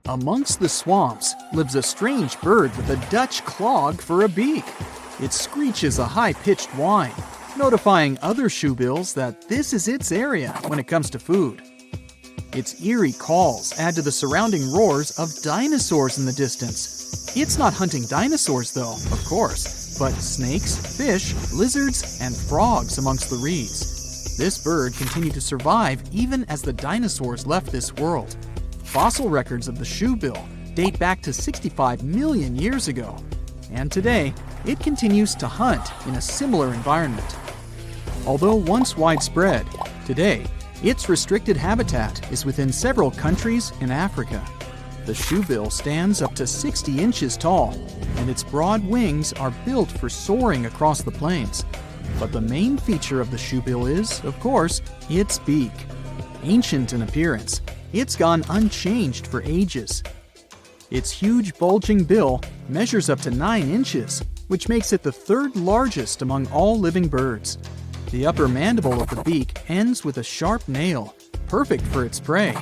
Amongst the swamps lives a strange bird with a Dutch clog for a beak. It screeches a high-pitched whine, notifying other shoebills that this is its area when it comes to food. Its eerie calls add to the surrounding roars of dinosaurs in the distance. It's not hunting dinosaurs though, of course, but snakes, fish, lizards, and frogs amongst the reeds. This bird continued to survive even as the dinosaurs left this world. Fossil records of the shoebill date back to 65 million years ago, and today it continues to hunt in a similar environment. Although once widespread, today its restricted habitat is within several countries in Africa. The shoebill stands up to 60 inches tall, and its broad wings are built for soaring across the plains. But the main feature of the shoebill is, of course, its beak. Ancient in appearance, it's gone unchanged for ages. Its huge bulging bill measures up to 9 inches, which makes it the third largest among all living birds. The upper mandible of the beak ends with a sharp nail, perfect for its prey.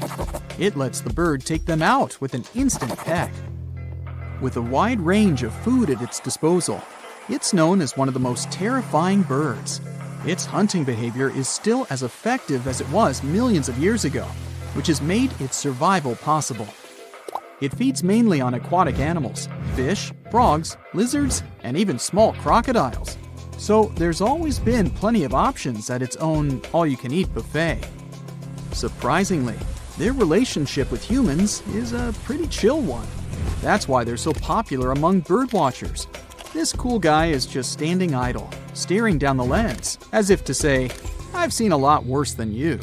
It lets the bird take them out with an instant peck. With a wide range of food at its disposal, it's known as one of the most terrifying birds. Its hunting behavior is still as effective as it was millions of years ago, which has made its survival possible. It feeds mainly on aquatic animals, fish, frogs, lizards, and even small crocodiles. So there's always been plenty of options at its own all-you-can-eat buffet. Surprisingly, their relationship with humans is a pretty chill one. That's why they're so popular among birdwatchers. This cool guy is just standing idle, staring down the lens, as if to say, "I've seen a lot worse than you."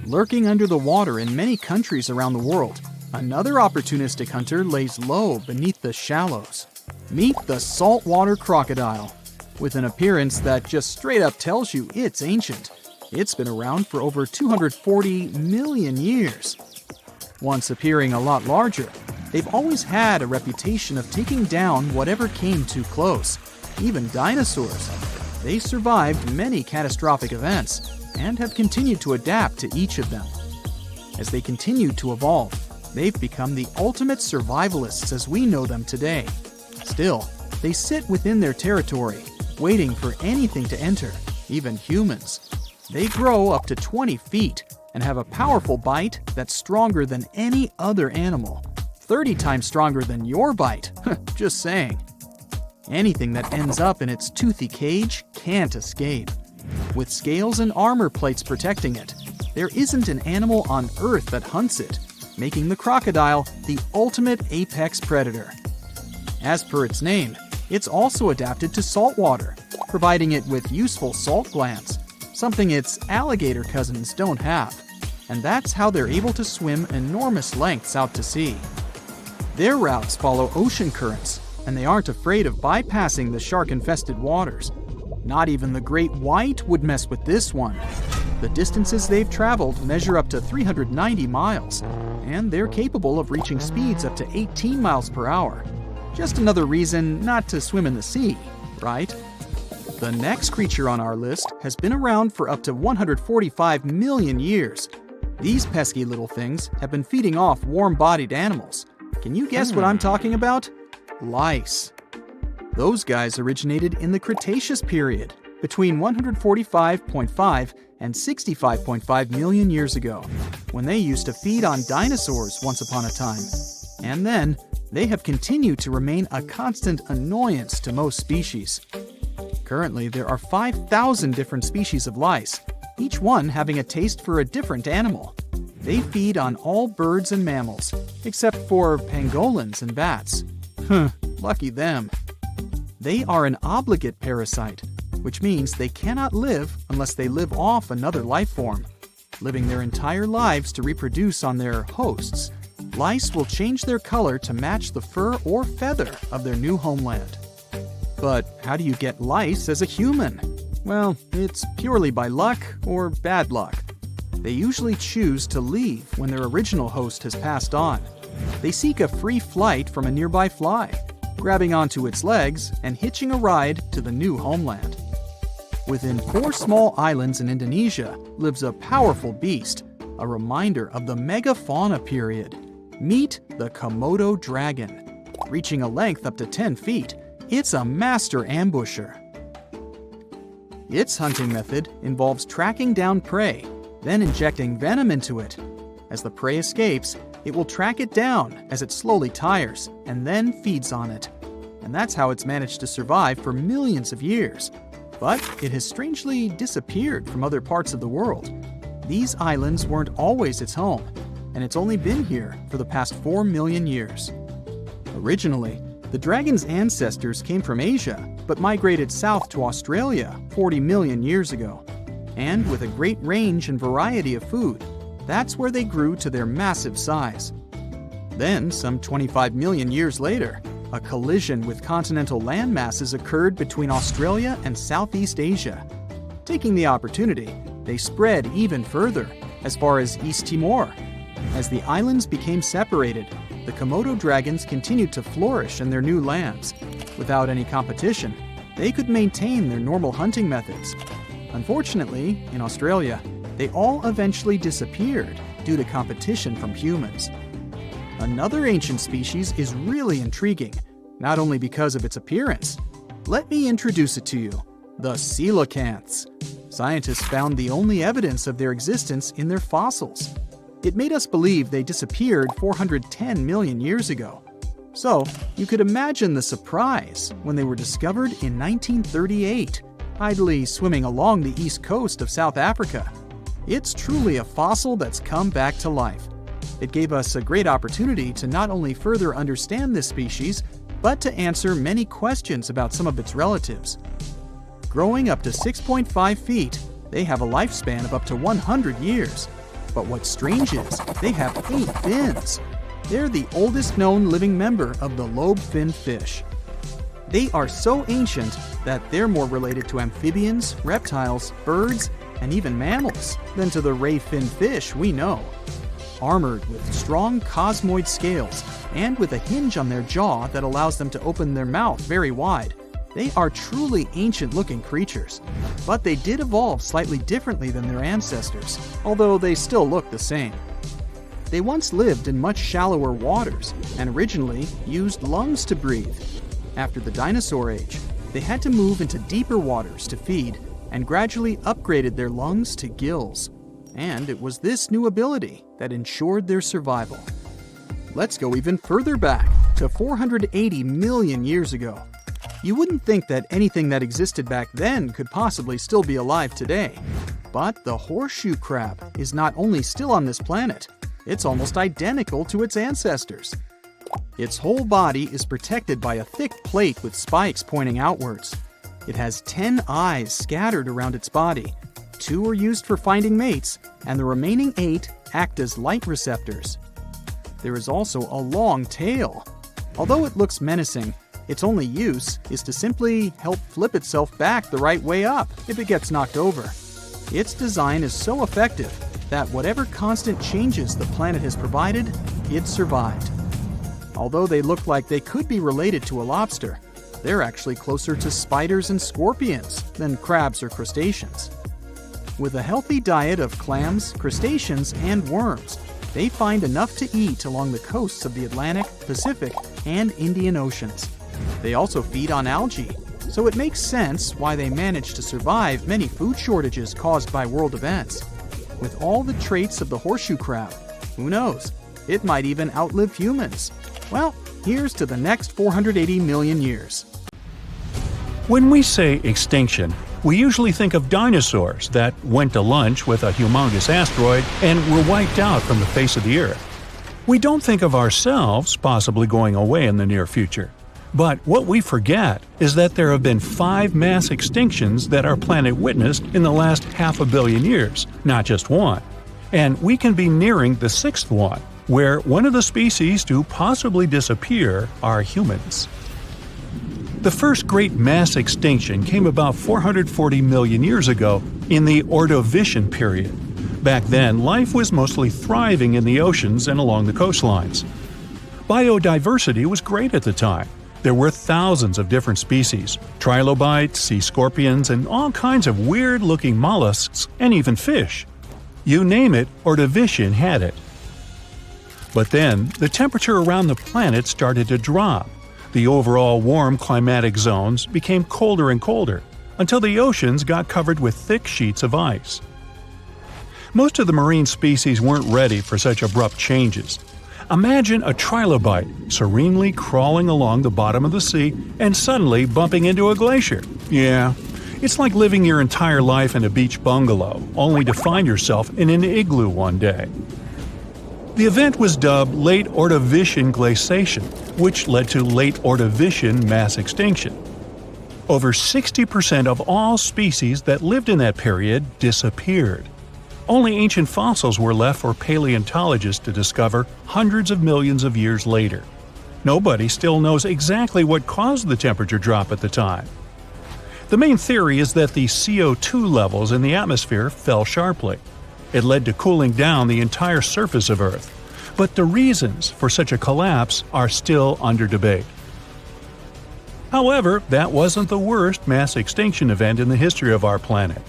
Lurking under the water in many countries around the world, another opportunistic hunter lays low beneath the shallows. Meet the saltwater crocodile. With an appearance that just straight up tells you it's ancient. It's been around for over 240 million years. Once appearing a lot larger, they've always had a reputation of taking down whatever came too close, even dinosaurs. They survived many catastrophic events and have continued to adapt to each of them. As they continue to evolve, they've become the ultimate survivalists as we know them today. Still, they sit within their territory, waiting for anything to enter, even humans. They grow up to 20 feet and have a powerful bite that's stronger than any other animal, 30 times stronger than your bite, just saying. Anything that ends up in its toothy cage can't escape. With scales and armor plates protecting it, there isn't an animal on Earth that hunts it, making the crocodile the ultimate apex predator. As per its name, it's also adapted to salt water, providing it with useful salt glands, something its alligator cousins don't have. And that's how they're able to swim enormous lengths out to sea. Their routes follow ocean currents, and they aren't afraid of bypassing the shark-infested waters. Not even the great white would mess with this one. The distances they've traveled measure up to 390 miles, and they're capable of reaching speeds up to 18 miles per hour. Just another reason not to swim in the sea, right? The next creature on our list has been around for up to 145 million years. These pesky little things have been feeding off warm-bodied animals. Can you guess what I'm talking about? Lice. Those guys originated in the Cretaceous period, between 145.5 and 65.5 million years ago, when they used to feed on dinosaurs once upon a time. And then, they have continued to remain a constant annoyance to most species. Currently, there are 5,000 different species of lice, each one having a taste for a different animal. They feed on all birds and mammals, except for pangolins and bats. Lucky them. They are an obligate parasite, which means they cannot live unless they live off another life form. Living their entire lives to reproduce on their hosts, lice will change their color to match the fur or feather of their new homeland. But how do you get lice as a human? Well, it's purely by luck or bad luck. They usually choose to leave when their original host has passed on. They seek a free flight from a nearby fly, grabbing onto its legs and hitching a ride to the new homeland. Within 4 small islands in Indonesia lives a powerful beast, a reminder of the Megafauna period. Meet the Komodo dragon. Reaching a length up to 10 feet, it's a master ambusher. Its hunting method involves tracking down prey, then injecting venom into it. As the prey escapes, it will track it down as it slowly tires and then feeds on it. And that's how it's managed to survive for millions of years. But it has strangely disappeared from other parts of the world. These islands weren't always its home, and it's only been here for the past 4 million years. Originally, the dragon's ancestors came from Asia, but migrated south to Australia 40 million years ago. And with a great range and variety of food, that's where they grew to their massive size. Then, some 25 million years later, a collision with continental land masses occurred between Australia and Southeast Asia. Taking the opportunity, they spread even further, as far as East Timor. As the islands became separated, the Komodo dragons continued to flourish in their new lands. Without any competition, they could maintain their normal hunting methods. Unfortunately, in Australia, they all eventually disappeared due to competition from humans. Another ancient species is really intriguing, not only because of its appearance. Let me introduce it to you, the coelacanths. Scientists found the only evidence of their existence in their fossils. It made us believe they disappeared 410 million years ago. So, you could imagine the surprise when they were discovered in 1938, idly swimming along the east coast of South Africa. It's truly a fossil that's come back to life. It gave us a great opportunity to not only further understand this species, but to answer many questions about some of its relatives. Growing up to 6.5 feet, they have a lifespan of up to 100 years. But what's strange is they have 8 fins. They're the oldest known living member of the lobe-finned fish. They are so ancient that they're more related to amphibians, reptiles, birds, and even mammals than to the ray-finned fish we know. Armored with strong cosmoid scales and with a hinge on their jaw that allows them to open their mouth very wide, they are truly ancient-looking creatures. But they did evolve slightly differently than their ancestors, although they still look the same. They once lived in much shallower waters and originally used lungs to breathe. After the dinosaur age, they had to move into deeper waters to feed and gradually upgraded their lungs to gills. And it was this new ability that ensured their survival. Let's go even further back, to 480 million years ago. You wouldn't think that anything that existed back then could possibly still be alive today. But the horseshoe crab is not only still on this planet, it's almost identical to its ancestors. Its whole body is protected by a thick plate with spikes pointing outwards. It has 10 eyes scattered around its body. 2 are used for finding mates, and the remaining 8 act as light receptors. There is also a long tail. Although it looks menacing, its only use is to simply help flip itself back the right way up if it gets knocked over. Its design is so effective that whatever constant changes the planet has provided, it survived. Although they look like they could be related to a lobster, they're actually closer to spiders and scorpions than crabs or crustaceans. With a healthy diet of clams, crustaceans, and worms, they find enough to eat along the coasts of the Atlantic, Pacific, and Indian Oceans. They also feed on algae, so it makes sense why they managed to survive many food shortages caused by world events. With all the traits of the horseshoe crab, who knows, it might even outlive humans. Well, here's to the next 480 million years. When we say extinction, We usually think of dinosaurs that went to lunch with a humongous asteroid and were wiped out from the face of the Earth. We don't think of ourselves possibly going away in the near future. But what we forget is that there have been 5 mass extinctions that our planet witnessed in the last 500 million years, not just one. And we can be nearing the 6th one, where one of the species to possibly disappear are humans. The first great mass extinction came about 440 million years ago in the Ordovician period. Back then, life was mostly thriving in the oceans and along the coastlines. Biodiversity was great at the time. There were thousands of different species, trilobites, sea scorpions, and all kinds of weird-looking mollusks and even fish. You name it, Ordovician had it. But then, the temperature around the planet started to drop. The overall warm climatic zones became colder and colder, until the oceans got covered with thick sheets of ice. Most of the marine species weren't ready for such abrupt changes. Imagine a trilobite serenely crawling along the bottom of the sea and suddenly bumping into a glacier. Yeah, it's like living your entire life in a beach bungalow, only to find yourself in an igloo one day. The event was dubbed Late Ordovician Glaciation, which led to Late Ordovician mass extinction. Over 60% of all species that lived in that period disappeared. Only ancient fossils were left for paleontologists to discover hundreds of millions of years later. Nobody still knows exactly what caused the temperature drop at the time. The main theory is that the CO2 levels in the atmosphere fell sharply. It led to cooling down the entire surface of Earth. But the reasons for such a collapse are still under debate. However, that wasn't the worst mass extinction event in the history of our planet.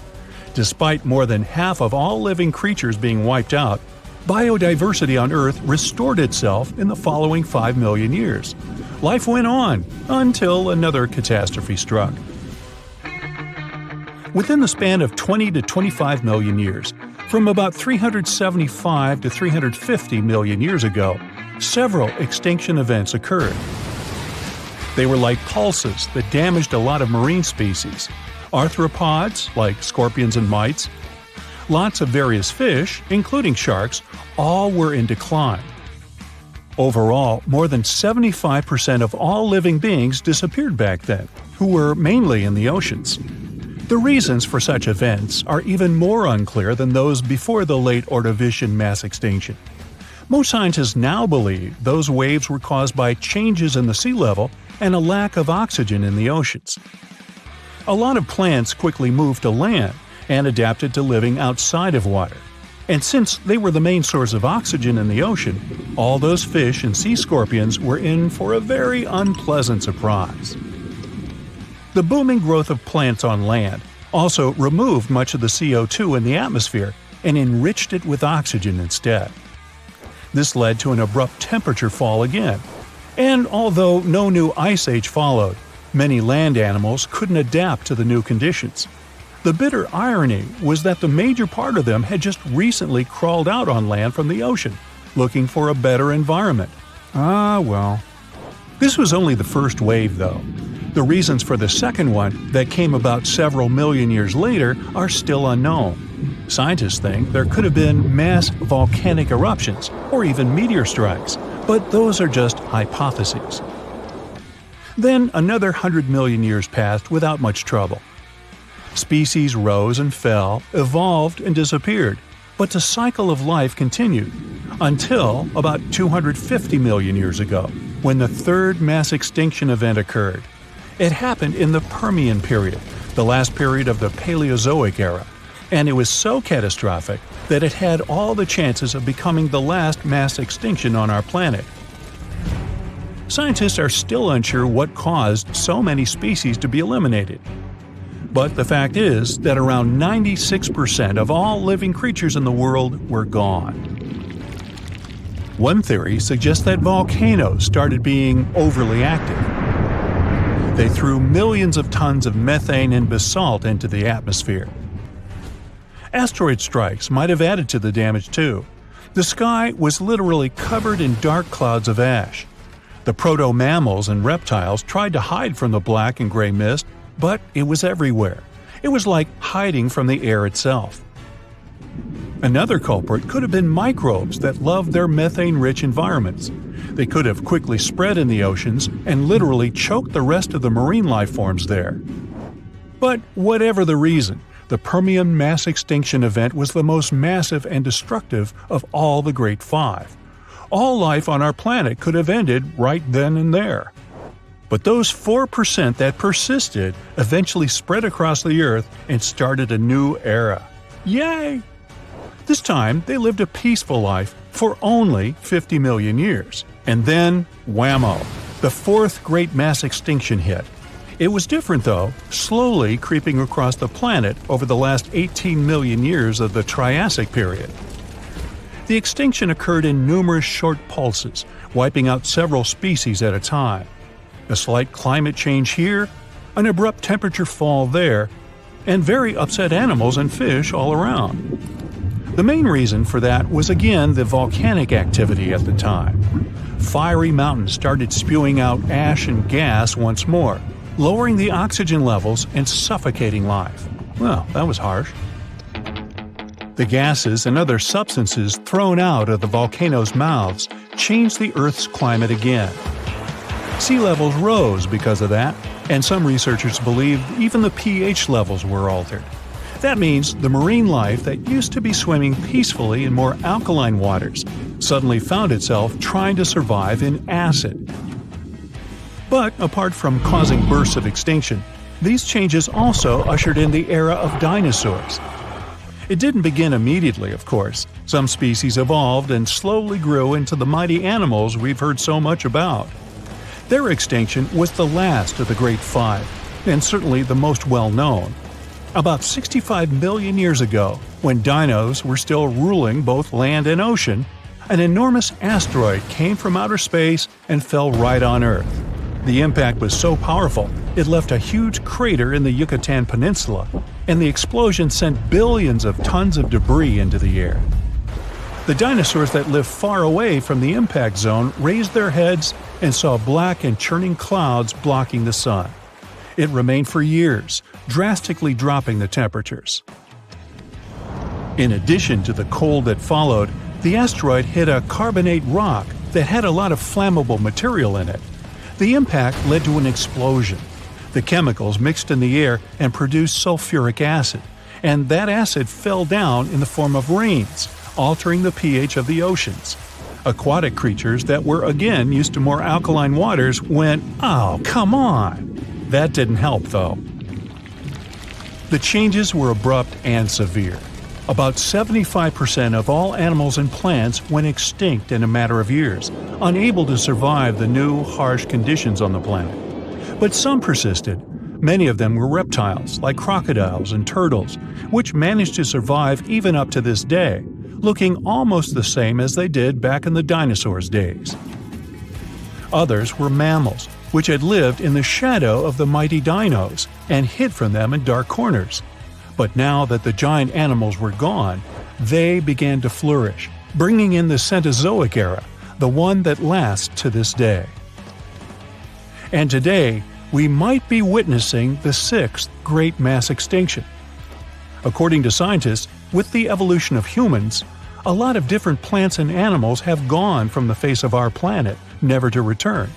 Despite more than half of all living creatures being wiped out, biodiversity on Earth restored itself in the following 5 million years. Life went on until another catastrophe struck. Within the span of 20 to 25 million years, from about 375 to 350 million years ago, several extinction events occurred. They were like pulses that damaged a lot of marine species. Arthropods, like scorpions and mites, lots of various fish, including sharks, all were in decline. Overall, more than 75% of all living beings disappeared back then, who were mainly in the oceans. The reasons for such events are even more unclear than those before the late Ordovician mass extinction. Most scientists now believe those waves were caused by changes in the sea level and a lack of oxygen in the oceans. A lot of plants quickly moved to land and adapted to living outside of water. And since they were the main source of oxygen in the ocean, all those fish and sea scorpions were in for a very unpleasant surprise. The booming growth of plants on land also removed much of the CO2 in the atmosphere and enriched it with oxygen instead. This led to an abrupt temperature fall again. And although no new ice age followed, many land animals couldn't adapt to the new conditions. The bitter irony was that the major part of them had just recently crawled out on land from the ocean, looking for a better environment. Ah, well. This was only the first wave, though. The reasons for the second one, that came about several million years later, are still unknown. Scientists think there could have been mass volcanic eruptions or even meteor strikes, but those are just hypotheses. Then another 100 million years passed without much trouble. Species rose and fell, evolved and disappeared, but the cycle of life continued until about 250 million years ago, when the third mass extinction event occurred. It happened in the Permian period, the last period of the Paleozoic era, and it was so catastrophic that it had all the chances of becoming the last mass extinction on our planet. Scientists are still unsure what caused so many species to be eliminated. But the fact is that around 96% of all living creatures in the world were gone. One theory suggests that volcanoes started being overly active. They threw millions of tons of methane and basalt into the atmosphere. Asteroid strikes might have added to the damage too. The sky was literally covered in dark clouds of ash. The proto-mammals and reptiles tried to hide from the black and gray mist, but it was everywhere. It was like hiding from the air itself. Another culprit could have been microbes that loved their methane-rich environments. They could have quickly spread in the oceans and literally choked the rest of the marine life forms there. But whatever the reason, the Permian mass extinction event was the most massive and destructive of all the Great Five. All life on our planet could have ended right then and there. But those 4% that persisted eventually spread across the Earth and started a new era. Yay! This time, they lived a peaceful life for only 50 million years. And then, whammo! The fourth great mass extinction hit. It was different though, slowly creeping across the planet over the last 18 million years of the Triassic period. The extinction occurred in numerous short pulses, wiping out several species at a time. A slight climate change here, an abrupt temperature fall there, and very upset animals and fish all around. The main reason for that was again the volcanic activity at the time. Fiery mountains started spewing out ash and gas once more, lowering the oxygen levels and suffocating life. Well, that was harsh. The gases and other substances thrown out of the volcanoes' mouths changed the Earth's climate again. Sea levels rose because of that, and some researchers believe even the pH levels were altered. That means the marine life that used to be swimming peacefully in more alkaline waters suddenly found itself trying to survive in acid. But apart from causing bursts of extinction, these changes also ushered in the era of dinosaurs. It didn't begin immediately, of course. Some species evolved and slowly grew into the mighty animals we've heard so much about. Their extinction was the last of the Great Five, and certainly the most well-known. About 65 million years ago, when dinos were still ruling both land and ocean, an enormous asteroid came from outer space and fell right on Earth. The impact was so powerful, it left a huge crater in the Yucatan Peninsula, and the explosion sent billions of tons of debris into the air. The dinosaurs that lived far away from the impact zone raised their heads and saw black and churning clouds blocking the sun. It remained for years, drastically dropping the temperatures. In addition to the cold that followed, the asteroid hit a carbonate rock that had a lot of flammable material in it. The impact led to an explosion. The chemicals mixed in the air and produced sulfuric acid, and that acid fell down in the form of rains, altering the pH of the oceans. Aquatic creatures that were again used to more alkaline waters went, "Oh, come on!" That didn't help, though. The changes were abrupt and severe. About 75% of all animals and plants went extinct in a matter of years, unable to survive the new, harsh conditions on the planet. But some persisted. Many of them were reptiles, like crocodiles and turtles, which managed to survive even up to this day, looking almost the same as they did back in the dinosaurs' days. Others were mammals, which had lived in the shadow of the mighty dinos and hid from them in dark corners. But now that the giant animals were gone, they began to flourish, bringing in the Cenozoic era, the one that lasts to this day. And today, we might be witnessing the sixth great mass extinction. According to scientists, with the evolution of humans, a lot of different plants and animals have gone from the face of our planet, never to return.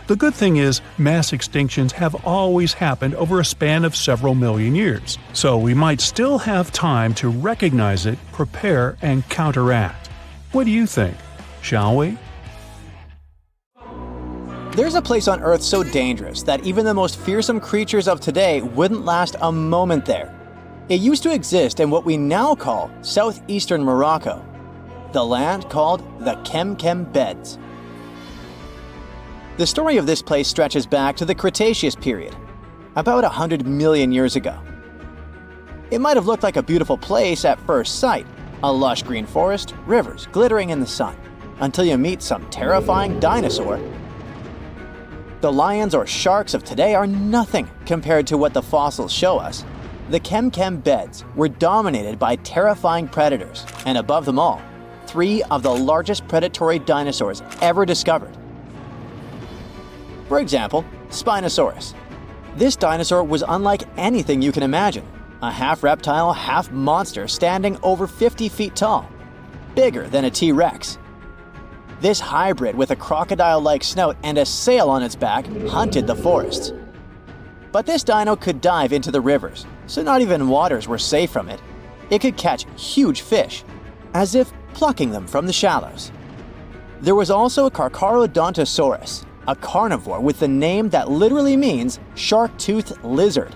The good thing is, mass extinctions have always happened over a span of several million years, so we might still have time to recognize it, prepare, and counteract. What do you think? Shall we? There's a place on Earth so dangerous that even the most fearsome creatures of today wouldn't last a moment there. It used to exist in what we now call southeastern Morocco, the land called the Kem Beds. The story of this place stretches back to the Cretaceous period, about 100 million years ago. It might have looked like a beautiful place at first sight, a lush green forest, rivers glittering in the sun, until you meet some terrifying dinosaur. The lions or sharks of today are nothing compared to what the fossils show us. The Kem Beds were dominated by terrifying predators, and above them all, 3 of the largest predatory dinosaurs ever discovered. For example, Spinosaurus. This dinosaur was unlike anything you can imagine. a half reptile, half monster standing over 50 feet tall, bigger than a T-Rex. This hybrid with a crocodile-like snout and a sail on its back hunted the forests. But this dino could dive into the rivers, so not even waters were safe from it. It could catch huge fish, as if plucking them from the shallows. There was also a Carcharodontosaurus, a carnivore with the name that literally means shark-toothed lizard.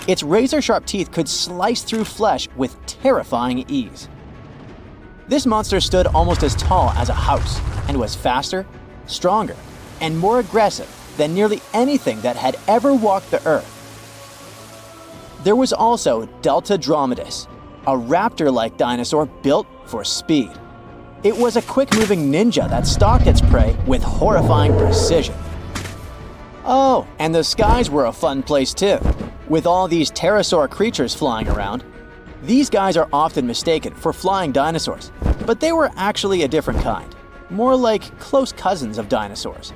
Its razor-sharp teeth could slice through flesh with terrifying ease. This monster stood almost as tall as a house and was faster, stronger, and more aggressive than nearly anything that had ever walked the earth. There was also Deltadromedas, a raptor-like dinosaur built for speed. It was a quick-moving ninja that stalked its prey with horrifying precision. Oh, and the skies were a fun place too. With all these pterosaur creatures flying around, these guys are often mistaken for flying dinosaurs, but they were actually a different kind, more like close cousins of dinosaurs.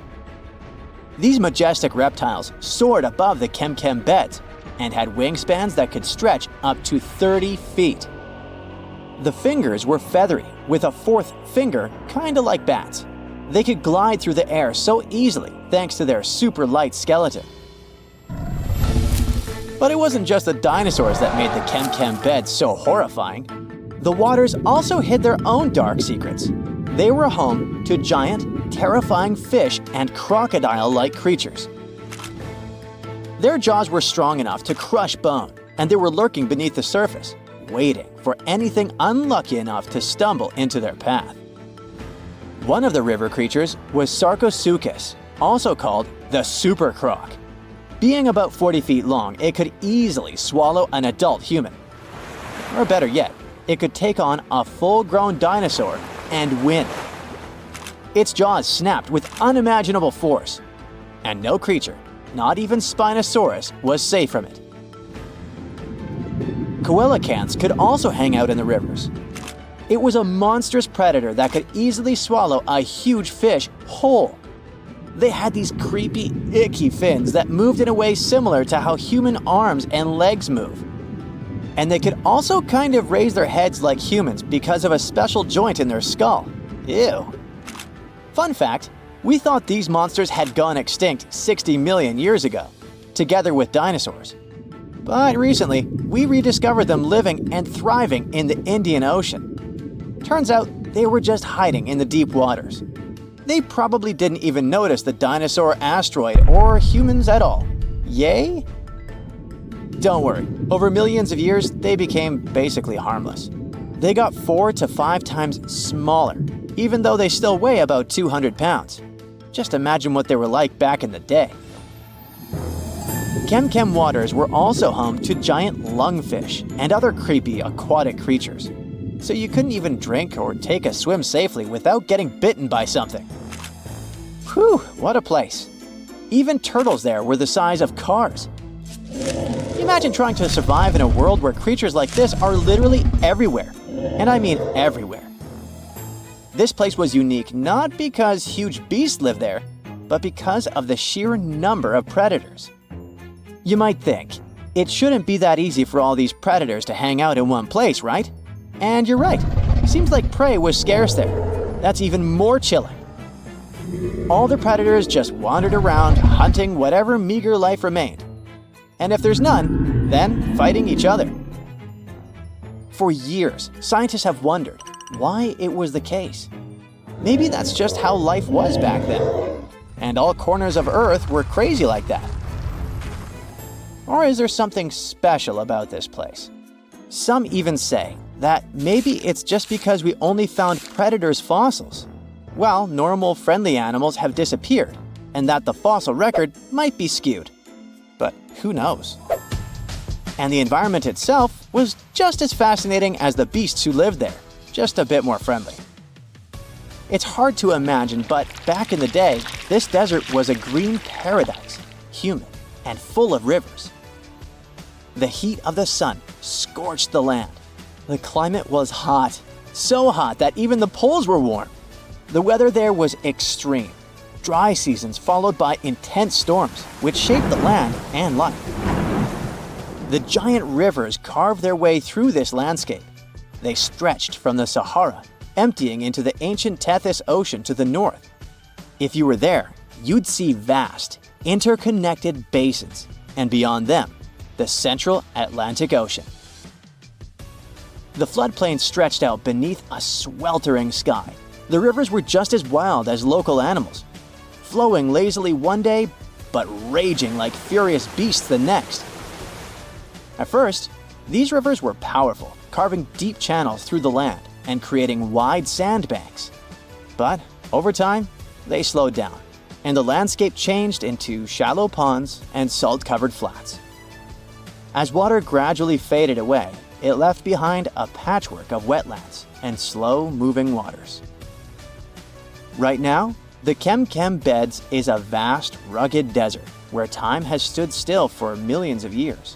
These majestic reptiles soared above the Kem beds and had wingspans that could stretch up to 30 feet. The fingers were feathery, with a fourth finger kinda like bats. They could glide through the air so easily thanks to their super light skeleton. But it wasn't just the dinosaurs that made the Kem beds so horrifying. The waters also hid their own dark secrets. They were home to giant, terrifying fish and crocodile-like creatures. Their jaws were strong enough to crush bone, and they were lurking beneath the surface, waiting for anything unlucky enough to stumble into their path. One of the river creatures was Sarcosuchus, also called the super croc. Being about 40 feet long, it could easily swallow an adult human. Or better yet, it could take on a full-grown dinosaur and win. Its jaws snapped with unimaginable force, and no creature, not even Spinosaurus, was safe from it. Coelacanths could also hang out in the rivers. It was a monstrous predator that could easily swallow a huge fish whole. They had these creepy, icky fins that moved in a way similar to how human arms and legs move. And they could also kind of raise their heads like humans because of a special joint in their skull. Ew. Fun fact, we thought these monsters had gone extinct 60 million years ago, together with dinosaurs. But recently, we rediscovered them living and thriving in the Indian Ocean. Turns out they were just hiding in the deep waters. They probably didn't even notice the dinosaur asteroid or humans at all. Yay? Don't worry, over millions of years, they became basically harmless. They got 4 to 5 times smaller, even though they still weigh about 200 pounds. Just imagine what they were like back in the day. Kem waters were also home to giant lungfish and other creepy aquatic creatures. So you couldn't even drink or take a swim safely without getting bitten by something. Whew, what a place. Even turtles there were the size of cars. Imagine trying to survive in a world where creatures like this are literally everywhere. And I mean everywhere. This place was unique not because huge beasts lived there, but because of the sheer number of predators. You might think, it shouldn't be that easy for all these predators to hang out in one place, right? And you're right. Seems like prey was scarce there. That's even more chilling. All the predators just wandered around, hunting whatever meager life remained. And if there's none, then fighting each other. For years, scientists have wondered why it was the case. Maybe that's just how life was back then. And all corners of Earth were crazy like that. Or is there something special about this place? Some even say that maybe it's just because we only found predators' fossils, while normal friendly animals have disappeared, and that the fossil record might be skewed. But who knows? And the environment itself was just as fascinating as the beasts who lived there, just a bit more friendly. It's hard to imagine, but back in the day, this desert was a green paradise, humid and full of rivers. The heat of the sun scorched the land. The climate was hot, so hot that even the poles were warm. The weather there was extreme. Dry seasons followed by intense storms, which shaped the land and life. the giant rivers carved their way through this landscape. They stretched from the Sahara, emptying into the ancient Tethys Ocean to the north. If you were there, you'd see vast, interconnected basins, and beyond them, the central Atlantic Ocean. The floodplain stretched out beneath a sweltering sky. The rivers were just as wild as local animals, flowing lazily one day, but raging like furious beasts the next. At first, these rivers were powerful, carving deep channels through the land and creating wide sandbanks. But over time, they slowed down, and the landscape changed into shallow ponds and salt-covered flats. As water gradually faded away, it left behind a patchwork of wetlands and slow-moving waters. Right now, the Kem Beds is a vast, rugged desert where time has stood still for millions of years.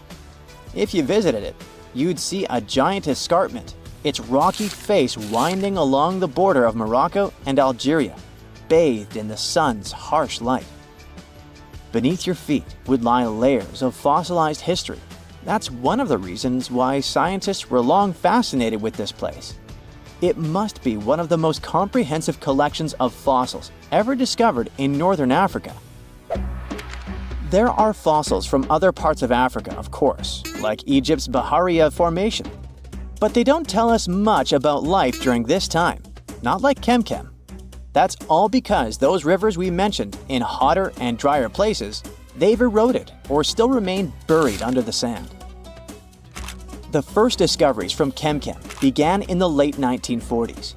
If you visited it, you'd see a giant escarpment, its rocky face winding along the border of Morocco and Algeria, bathed in the sun's harsh light. Beneath your feet would lie layers of fossilized history. That's one of the reasons why scientists were long fascinated with this place. It must be one of the most comprehensive collections of fossils ever discovered in northern Africa. There are fossils from other parts of Africa, of course, like Egypt's Bahariya Formation. But they don't tell us much about life during this time, not like Kem. That's all because those rivers we mentioned in hotter and drier places, they've eroded or still remain buried under the sand. The first discoveries from Kem began in the late 1940s.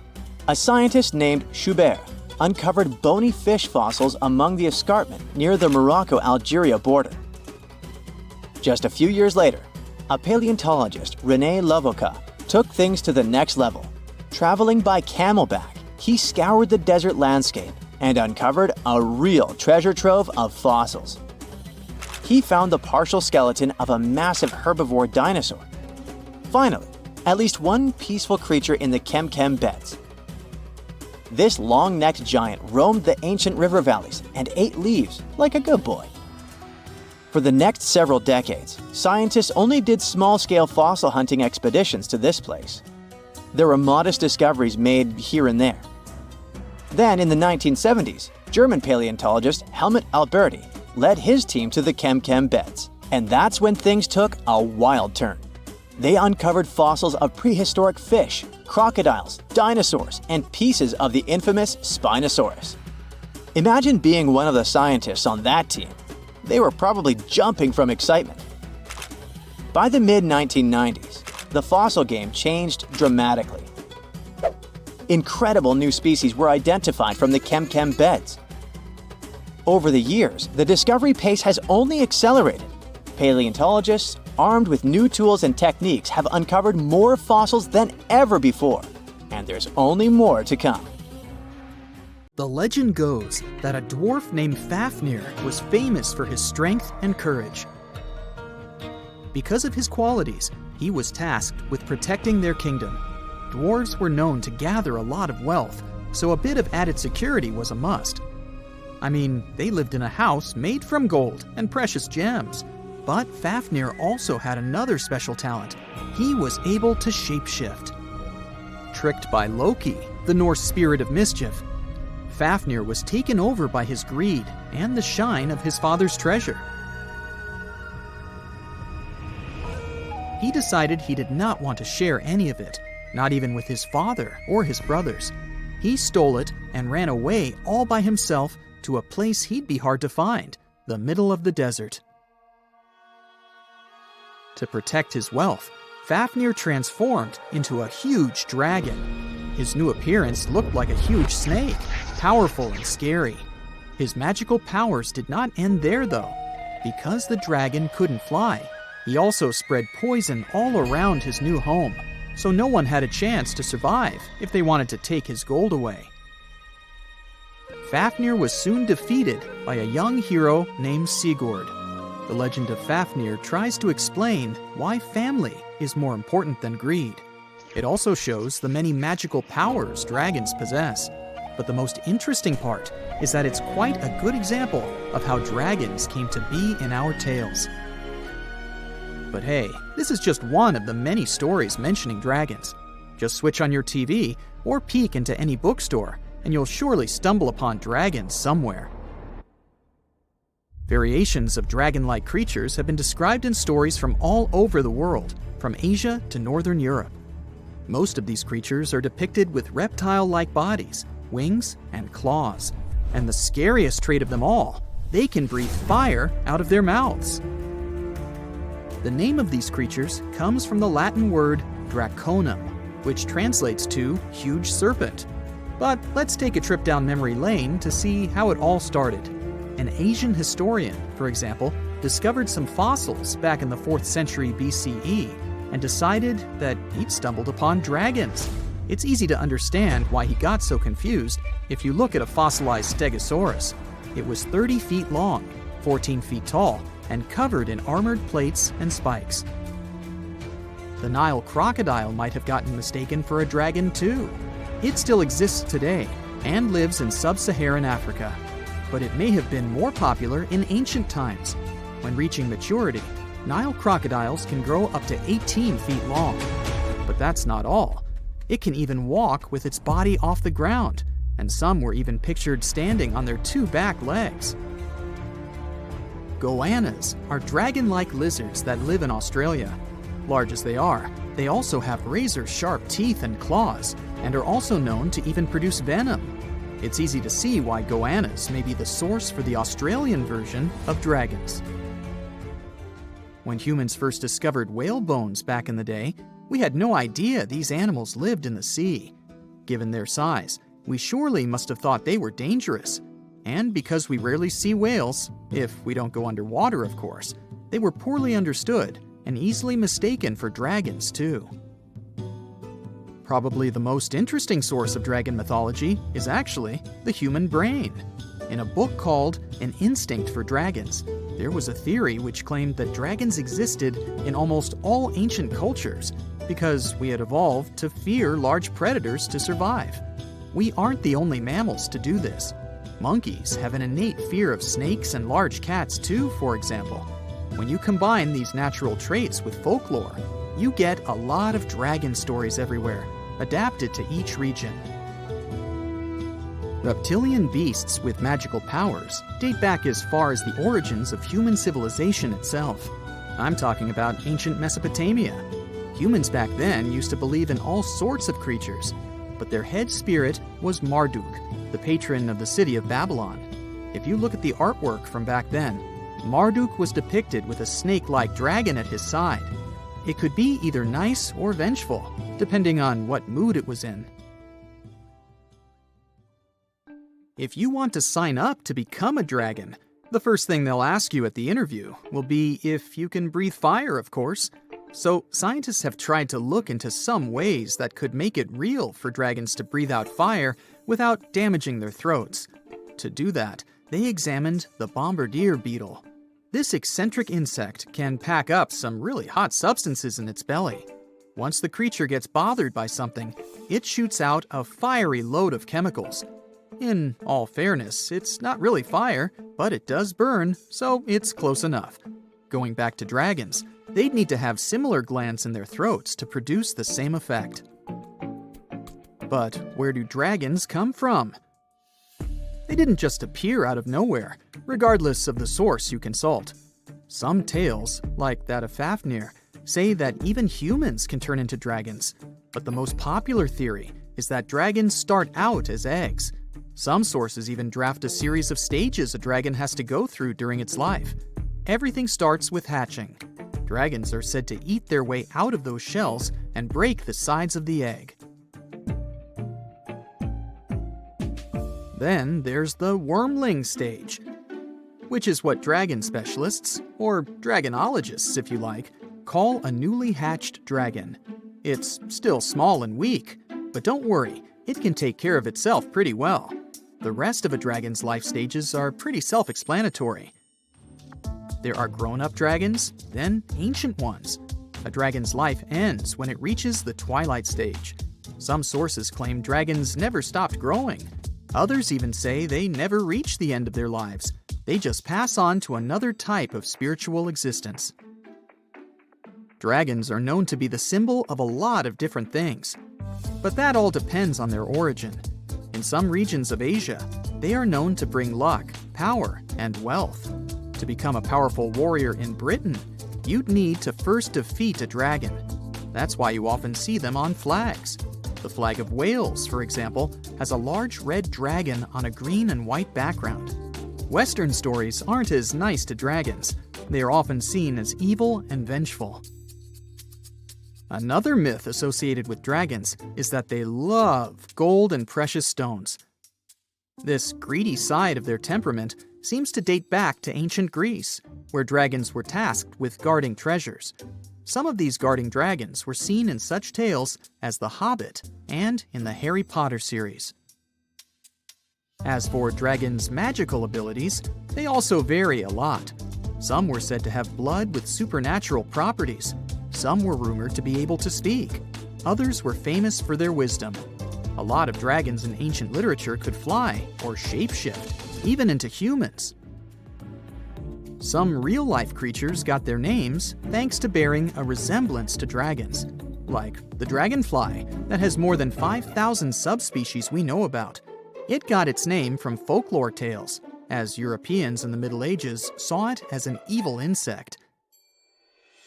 A scientist named Schubert uncovered bony fish fossils among the escarpment near the Morocco-Algeria border. Just a few years later, a paleontologist, René Lavocat, took things to the next level. Traveling by camelback, he scoured the desert landscape and uncovered a real treasure trove of fossils. He found the partial skeleton of a massive herbivore dinosaur. Finally, at least one peaceful creature in the Kem Beds. This long-necked giant roamed the ancient river valleys and ate leaves like a good boy. For the next several decades, scientists only did small-scale fossil hunting expeditions to this place. There were modest discoveries made here and there. Then, in the 1970s, German paleontologist Helmut Alberti led his team to the Kem Beds, and that's when things took a wild turn. They uncovered fossils of prehistoric fish, crocodiles, dinosaurs, and pieces of the infamous Spinosaurus. Imagine being one of the scientists on that team. They were probably jumping from excitement. By the mid-1990s, the fossil game changed dramatically. Incredible new species were identified from the Kem Beds. Over the years, the discovery pace has only accelerated. Paleontologists, armed with new tools and techniques, have uncovered more fossils than ever before, and there's only more to come. The legend goes that a dwarf named Fafnir was famous for his strength and courage. Because of his qualities, he was tasked with protecting their kingdom. Dwarves were known to gather a lot of wealth, so a bit of added security was a must. I mean, they lived in a house made from gold and precious gems. But Fafnir also had another special talent. He was able to shapeshift. Tricked by Loki, the Norse spirit of mischief, Fafnir was taken over by his greed and the shine of his father's treasure. He decided he did not want to share any of it, not even with his father or his brothers. He stole it and ran away all by himself to a place he'd be hard to find, the middle of the desert. To protect his wealth, Fafnir transformed into a huge dragon. His new appearance looked like a huge snake, powerful and scary. His magical powers did not end there, though. Because the dragon couldn't fly, he also spread poison all around his new home, so no one had a chance to survive if they wanted to take his gold away. Fafnir was soon defeated by a young hero named Sigurd. The legend of Fafnir tries to explain why family is more important than greed. It also shows the many magical powers dragons possess. But the most interesting part is that it's quite a good example of how dragons came to be in our tales. But hey, this is just one of the many stories mentioning dragons. Just switch on your TV or peek into any bookstore, and you'll surely stumble upon dragons somewhere. Variations of dragon-like creatures have been described in stories from all over the world, from Asia to Northern Europe. Most of these creatures are depicted with reptile-like bodies, wings, and claws. And the scariest trait of them all, they can breathe fire out of their mouths. The name of these creatures comes from the Latin word draconum, which translates to huge serpent. But let's take a trip down memory lane to see how it all started. An Asian historian, for example, discovered some fossils back in the 4th century BCE and decided that he'd stumbled upon dragons. It's easy to understand why he got so confused if you look at a fossilized stegosaurus. It was 30 feet long, 14 feet tall, and covered in armored plates and spikes. The Nile crocodile might have gotten mistaken for a dragon too. It still exists today and lives in sub-Saharan Africa. But it may have been more popular in ancient times. When reaching maturity, Nile crocodiles can grow up to 18 feet long. But that's not all. It can even walk with its body off the ground, and some were even pictured standing on their 2 back legs. Goannas are dragon-like lizards that live in Australia. Large as they are, they also have razor-sharp teeth and claws, and are also known to even produce venom. It's easy to see why goannas may be the source for the Australian version of dragons. When humans first discovered whale bones back in the day, we had no idea these animals lived in the sea. Given their size, we surely must have thought they were dangerous. And because we rarely see whales, if we don't go underwater of course, they were poorly understood and easily mistaken for dragons too. Probably the most interesting source of dragon mythology is actually the human brain. In a book called An Instinct for Dragons, there was a theory which claimed that dragons existed in almost all ancient cultures because we had evolved to fear large predators to survive. We aren't the only mammals to do this. Monkeys have an innate fear of snakes and large cats too, for example. When you combine these natural traits with folklore, you get a lot of dragon stories everywhere, adapted to each region. Reptilian beasts with magical powers date back as far as the origins of human civilization itself. I'm talking about ancient Mesopotamia. Humans back then used to believe in all sorts of creatures, but their head spirit was Marduk, the patron of the city of Babylon. If you look at the artwork from back then, Marduk was depicted with a snake-like dragon at his side. It could be either nice or vengeful, depending on what mood it was in. If you want to sign up to become a dragon, the first thing they'll ask you at the interview will be if you can breathe fire, of course. So scientists have tried to look into some ways that could make it real for dragons to breathe out fire without damaging their throats. To do that, they examined the bombardier beetle. This eccentric insect can pack up some really hot substances in its belly. Once the creature gets bothered by something, it shoots out a fiery load of chemicals. In all fairness, it's not really fire, but it does burn, so it's close enough. Going back to dragons, they'd need to have similar glands in their throats to produce the same effect. But where do dragons come from? They didn't just appear out of nowhere, regardless of the source you consult. Some tales, like that of Fafnir, say that even humans can turn into dragons. But the most popular theory is that dragons start out as eggs. Some sources even draft a series of stages a dragon has to go through during its life. Everything starts with hatching. Dragons are said to eat their way out of those shells and break the sides of the egg. Then there's the wormling stage, which is what dragon specialists, or dragonologists if you like, call a newly hatched dragon. It's still small and weak, but don't worry, it can take care of itself pretty well. The rest of a dragon's life stages are pretty self-explanatory. There are grown-up dragons, then ancient ones. A dragon's life ends when it reaches the twilight stage. Some sources claim dragons never stopped growing. Others even say they never reach the end of their lives. They just pass on to another type of spiritual existence. Dragons are known to be the symbol of a lot of different things. But that all depends on their origin. In some regions of Asia, they are known to bring luck, power, and wealth. To become a powerful warrior in Britain, you'd need to first defeat a dragon. That's why you often see them on flags. The flag of Wales, for example, has a large red dragon on a green and white background. Western stories aren't as nice to dragons. They are often seen as evil and vengeful. Another myth associated with dragons is that they love gold and precious stones. This greedy side of their temperament seems to date back to ancient Greece, where dragons were tasked with guarding treasures. Some of these guarding dragons were seen in such tales as The Hobbit and in the Harry Potter series. As for dragons' magical abilities, they also vary a lot. Some were said to have blood with supernatural properties. Some were rumored to be able to speak. Others were famous for their wisdom. A lot of dragons in ancient literature could fly or shapeshift, even into humans. Some real-life creatures got their names thanks to bearing a resemblance to dragons, like the dragonfly that has more than 5,000 subspecies we know about. It got its name from folklore tales, as Europeans in the Middle Ages saw it as an evil insect.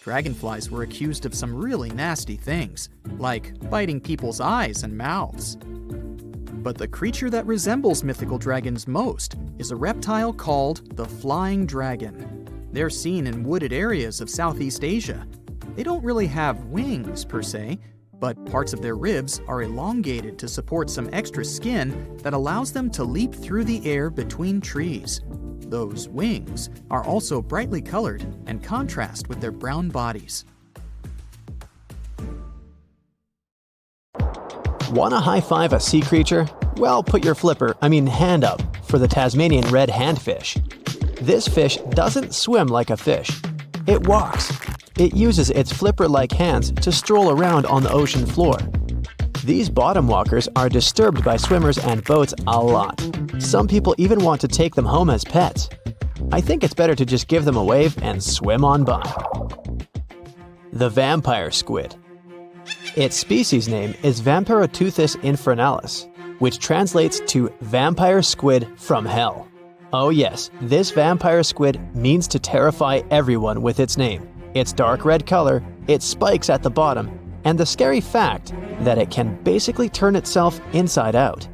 Dragonflies were accused of some really nasty things, like biting people's eyes and mouths. But the creature that resembles mythical dragons most is a reptile called the flying dragon. They're seen in wooded areas of Southeast Asia. They don't really have wings per se, but parts of their ribs are elongated to support some extra skin that allows them to leap through the air between trees. Those wings are also brightly colored and contrast with their brown bodies. Want to high-five a sea creature? Well, put your hand up for the Tasmanian red handfish. This fish doesn't swim like a fish. It walks. It uses its flipper-like hands to stroll around on the ocean floor. These bottom walkers are disturbed by swimmers and boats a lot. Some people even want to take them home as pets. I think it's better to just give them a wave and swim on by. The vampire squid. Its species name is Vampiroteuthis infernalis, which translates to vampire squid from hell. Oh yes, this vampire squid means to terrify everyone with its name, its dark red color, its spikes at the bottom, and the scary fact that it can basically turn itself inside out.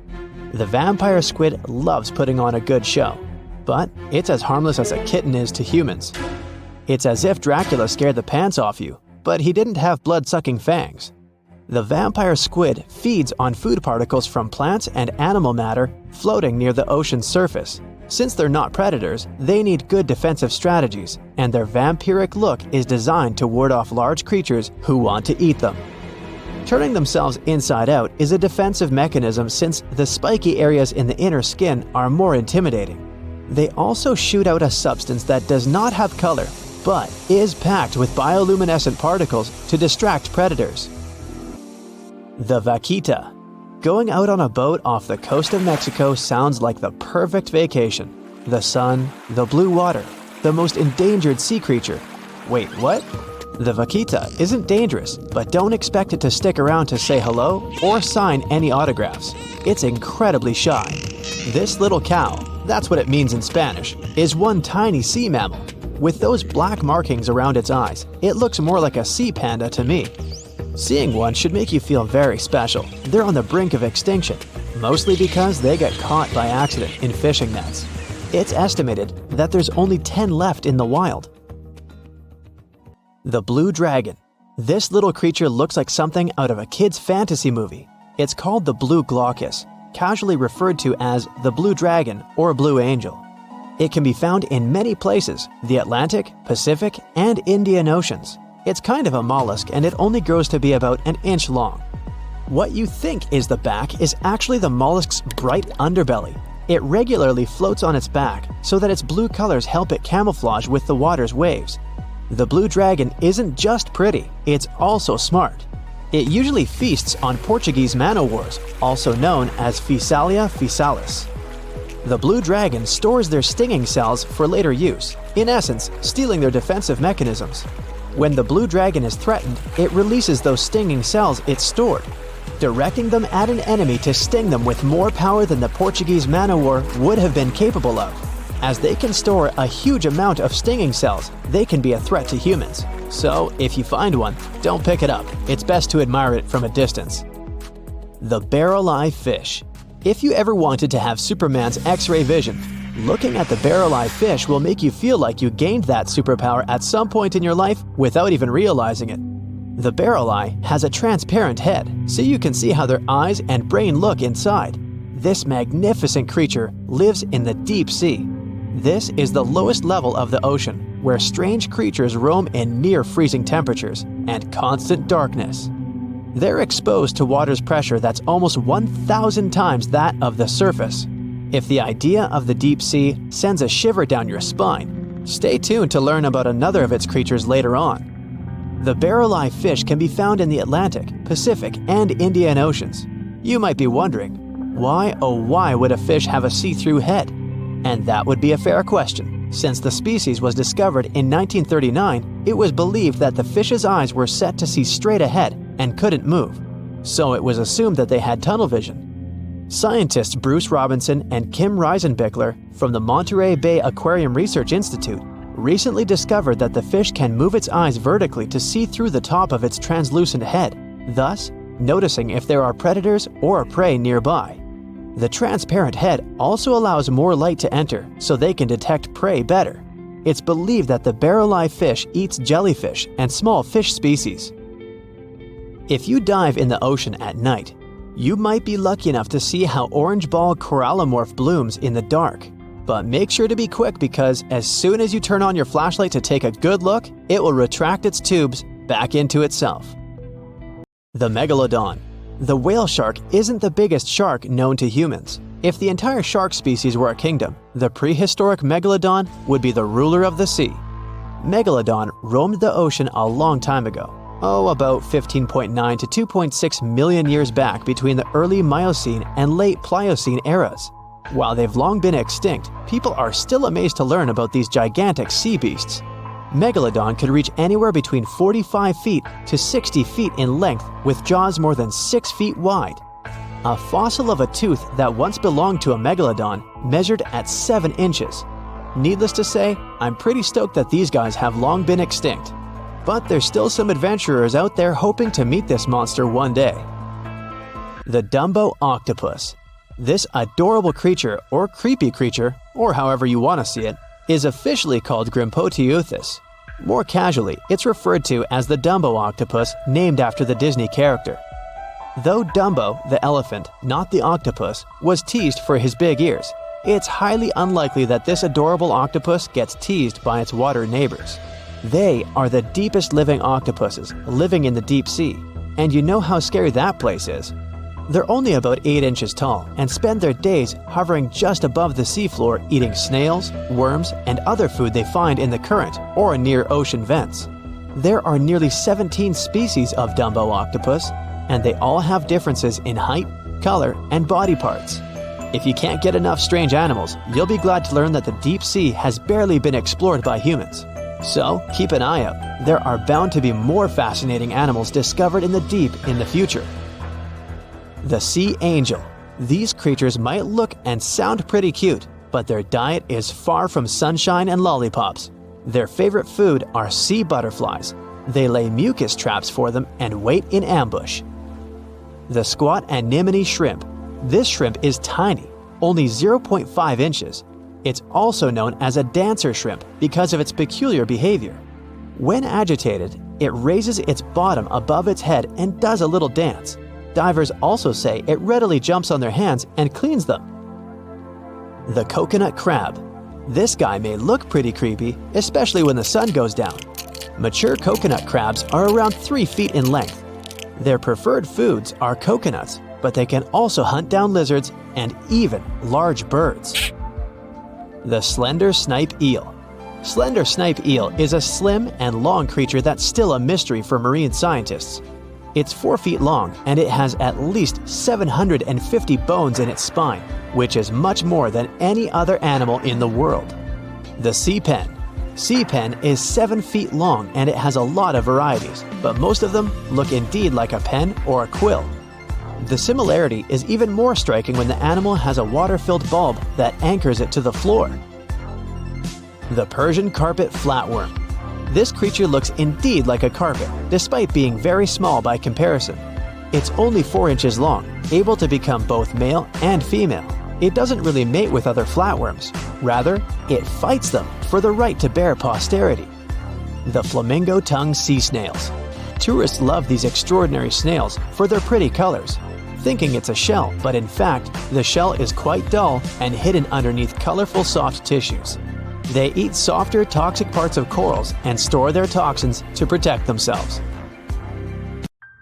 The vampire squid loves putting on a good show, but it's as harmless as a kitten is to humans. It's as if Dracula scared the pants off you, but he didn't have blood-sucking fangs. The vampire squid feeds on food particles from plants and animal matter floating near the ocean's surface. Since they're not predators, they need good defensive strategies, and their vampiric look is designed to ward off large creatures who want to eat them. Turning themselves inside out is a defensive mechanism since the spiky areas in the inner skin are more intimidating. They also shoot out a substance that does not have color, but is packed with bioluminescent particles to distract predators. The vaquita. Going out on a boat off the coast of Mexico sounds like the perfect vacation. The sun, the blue water, the most endangered sea creature. Wait, what? The vaquita isn't dangerous, but don't expect it to stick around to say hello or sign any autographs. It's incredibly shy. This little cow, that's what it means in Spanish, is one tiny sea mammal. With those black markings around its eyes, it looks more like a sea panda to me. Seeing one should make you feel very special. They're on the brink of extinction, mostly because they got caught by accident in fishing nets. It's estimated that there's only 10 left in the wild. The blue dragon. This little creature looks like something out of a kid's fantasy movie. It's called the blue glaucus, casually referred to as the blue dragon or blue angel. It can be found in many places, the Atlantic, Pacific, and Indian Oceans. It's kind of a mollusk and it only grows to be about an inch long. What you think is the back is actually the mollusk's bright underbelly. It regularly floats on its back so that its blue colors help it camouflage with the water's waves. The blue dragon isn't just pretty, it's also smart. It usually feasts on Portuguese man-o'-wars, also known as Physalia physalis. The blue dragon stores their stinging cells for later use, in essence, stealing their defensive mechanisms. When the blue dragon is threatened, it releases those stinging cells it stored, directing them at an enemy to sting them with more power than the Portuguese man-o-war would have been capable of. As they can store a huge amount of stinging cells, they can be a threat to humans. So, if you find one, don't pick it up. It's best to admire it from a distance. The barrel-eye fish. If you ever wanted to have Superman's X-ray vision, looking at the barrel-eye fish will make you feel like you gained that superpower at some point in your life without even realizing it. The barrel eye has a transparent head, so you can see how their eyes and brain look inside. This magnificent creature lives in the deep sea. This is the lowest level of the ocean, where strange creatures roam in near-freezing temperatures and constant darkness. They're exposed to water's pressure that's almost 1,000 times that of the surface. If the idea of the deep sea sends a shiver down your spine, stay tuned to learn about another of its creatures later on. The barrel-eye fish can be found in the Atlantic, Pacific, and Indian Oceans. You might be wondering, why oh why would a fish have a see-through head? And that would be a fair question. Since the species was discovered in 1939, it was believed that the fish's eyes were set to see straight ahead and couldn't move. So it was assumed that they had tunnel vision. Scientists Bruce Robinson and Kim Reisenbichler from the Monterey Bay Aquarium Research Institute recently discovered that the fish can move its eyes vertically to see through the top of its translucent head, thus noticing if there are predators or prey nearby. The transparent head also allows more light to enter so they can detect prey better. It's believed that the barrel-eye fish eats jellyfish and small fish species. If you dive in the ocean at night, you might be lucky enough to see how orange ball corallomorph blooms in the dark. But make sure to be quick because as soon as you turn on your flashlight to take a good look, it will retract its tubes back into itself. The megalodon. The whale shark isn't the biggest shark known to humans. If the entire shark species were a kingdom, the prehistoric megalodon would be the ruler of the sea. Megalodon roamed the ocean a long time ago. About 15.9 to 2.6 million years back between the early Miocene and late Pliocene eras. While they've long been extinct, people are still amazed to learn about these gigantic sea beasts. Megalodon could reach anywhere between 45 feet to 60 feet in length with jaws more than 6 feet wide. A fossil of a tooth that once belonged to a megalodon measured at 7 inches. Needless to say, I'm pretty stoked that these guys have long been extinct. But there's still some adventurers out there hoping to meet this monster one day. The Dumbo octopus. This adorable creature, or creepy creature, or however you want to see it, is officially called Grimpoteuthis. More casually, it's referred to as the Dumbo octopus, named after the Disney character. Though Dumbo, the elephant, not the octopus, was teased for his big ears, it's highly unlikely that this adorable octopus gets teased by its water neighbors. They are the deepest living octopuses, living in the deep sea, and you know how scary that place is. They're only about 8 inches tall and spend their days hovering just above the seafloor eating snails, worms, and other food they find in the current or near ocean vents. There are nearly 17 species of Dumbo octopus, and they all have differences in height, color, and body parts. If you can't get enough strange animals, you'll be glad to learn that the deep sea has barely been explored by humans. So, keep an eye out. There are bound to be more fascinating animals discovered in the deep in the future. The sea angel. These creatures might look and sound pretty cute, but their diet is far from sunshine and lollipops. Their favorite food are sea butterflies. They lay mucus traps for them and wait in ambush. The squat anemone shrimp. This shrimp is tiny, only 0.5 inches. It's also known as a dancer shrimp because of its peculiar behavior. When agitated, it raises its bottom above its head and does a little dance. Divers also say it readily jumps on their hands and cleans them. The coconut crab. This guy may look pretty creepy, especially when the sun goes down. Mature coconut crabs are around 3 feet in length. Their preferred foods are coconuts, but they can also hunt down lizards and even large birds. The slender snipe eel. Slender snipe eel is a slim and long creature that's still a mystery for marine scientists. It's 4 feet long and it has at least 750 bones in its spine, which is much more than any other animal in the world. The sea pen. Sea pen is 7 feet long and it has a lot of varieties, but most of them look indeed like a pen or a quill. The similarity is even more striking when the animal has a water-filled bulb that anchors it to the floor. The Persian carpet flatworm. This creature looks indeed like a carpet, despite being very small by comparison. It's only 4 inches long, able to become both male and female. It doesn't really mate with other flatworms. Rather, it fights them for the right to bear posterity. The flamingo-tongued sea snails. Tourists love these extraordinary snails for their pretty colors, thinking it's a shell, but in fact, the shell is quite dull and hidden underneath colorful soft tissues. They eat softer, toxic parts of corals and store their toxins to protect themselves.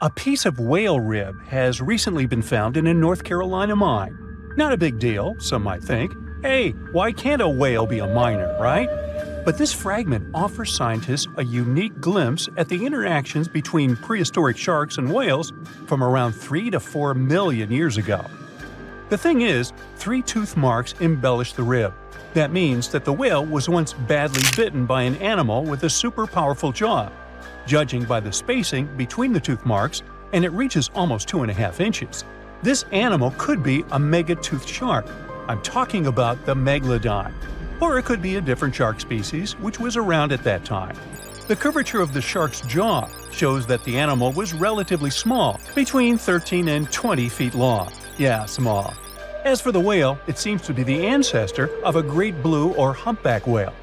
A piece of whale rib has recently been found in a North Carolina mine. Not a big deal, some might think. Hey, why can't a whale be a miner, right? But this fragment offers scientists a unique glimpse at the interactions between prehistoric sharks and whales from around 3 to 4 million years ago. The thing is, 3 tooth marks embellish the rib. That means that the whale was once badly bitten by an animal with a super powerful jaw. Judging by the spacing between the tooth marks, and it reaches almost 2.5 inches. This animal could be a mega-toothed shark. I'm talking about the megalodon. Or it could be a different shark species which was around at that time. The curvature of the shark's jaw shows that the animal was relatively small, between 13 and 20 feet long. Yeah, small. As for the whale, it seems to be the ancestor of a great blue or humpback whale.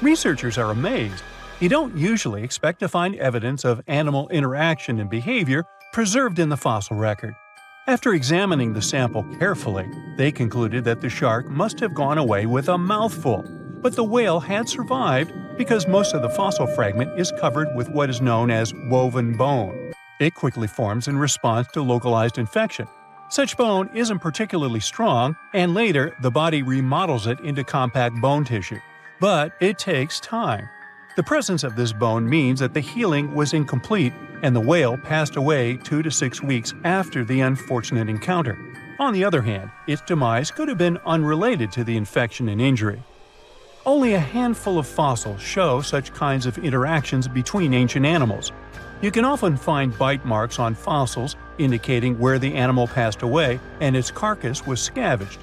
Researchers are amazed. You don't usually expect to find evidence of animal interaction and behavior preserved in the fossil record. After examining the sample carefully, they concluded that the shark must have gone away with a mouthful, but the whale had survived because most of the fossil fragment is covered with what is known as woven bone. It quickly forms in response to localized infection. Such bone isn't particularly strong, and later the body remodels it into compact bone tissue. But it takes time. The presence of this bone means that the healing was incomplete and the whale passed away 2 to 6 weeks after the unfortunate encounter. On the other hand, its demise could have been unrelated to the infection and injury. Only a handful of fossils show such kinds of interactions between ancient animals. You can often find bite marks on fossils indicating where the animal passed away and its carcass was scavenged.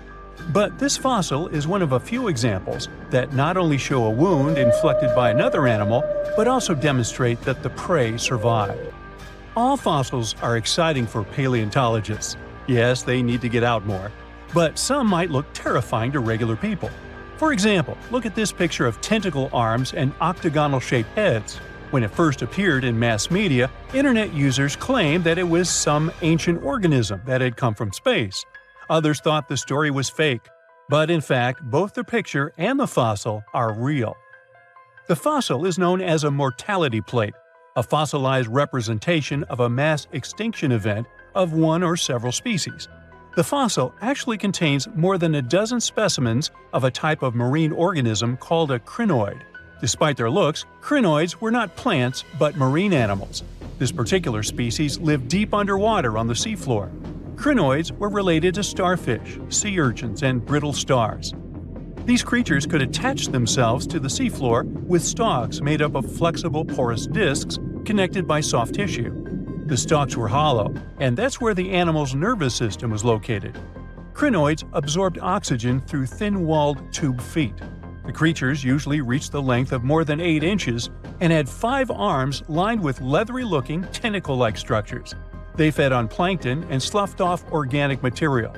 But this fossil is one of a few examples that not only show a wound inflicted by another animal, but also demonstrate that the prey survived. All fossils are exciting for paleontologists. Yes, they need to get out more. But some might look terrifying to regular people. For example, look at this picture of tentacle arms and octagonal-shaped heads. When it first appeared in mass media, internet users claimed that it was some ancient organism that had come from space. Others thought the story was fake, but in fact, both the picture and the fossil are real. The fossil is known as a mortality plate, a fossilized representation of a mass extinction event of one or several species. The fossil actually contains more than a dozen specimens of a type of marine organism called a crinoid. Despite their looks, crinoids were not plants but marine animals. This particular species lived deep underwater on the seafloor. Crinoids were related to starfish, sea urchins, and brittle stars. These creatures could attach themselves to the seafloor with stalks made up of flexible porous discs connected by soft tissue. The stalks were hollow, and that's where the animal's nervous system was located. Crinoids absorbed oxygen through thin-walled tube feet. The creatures usually reached the length of more than 8 inches and had 5 arms lined with leathery-looking tentacle-like structures. They fed on plankton and sloughed off organic material.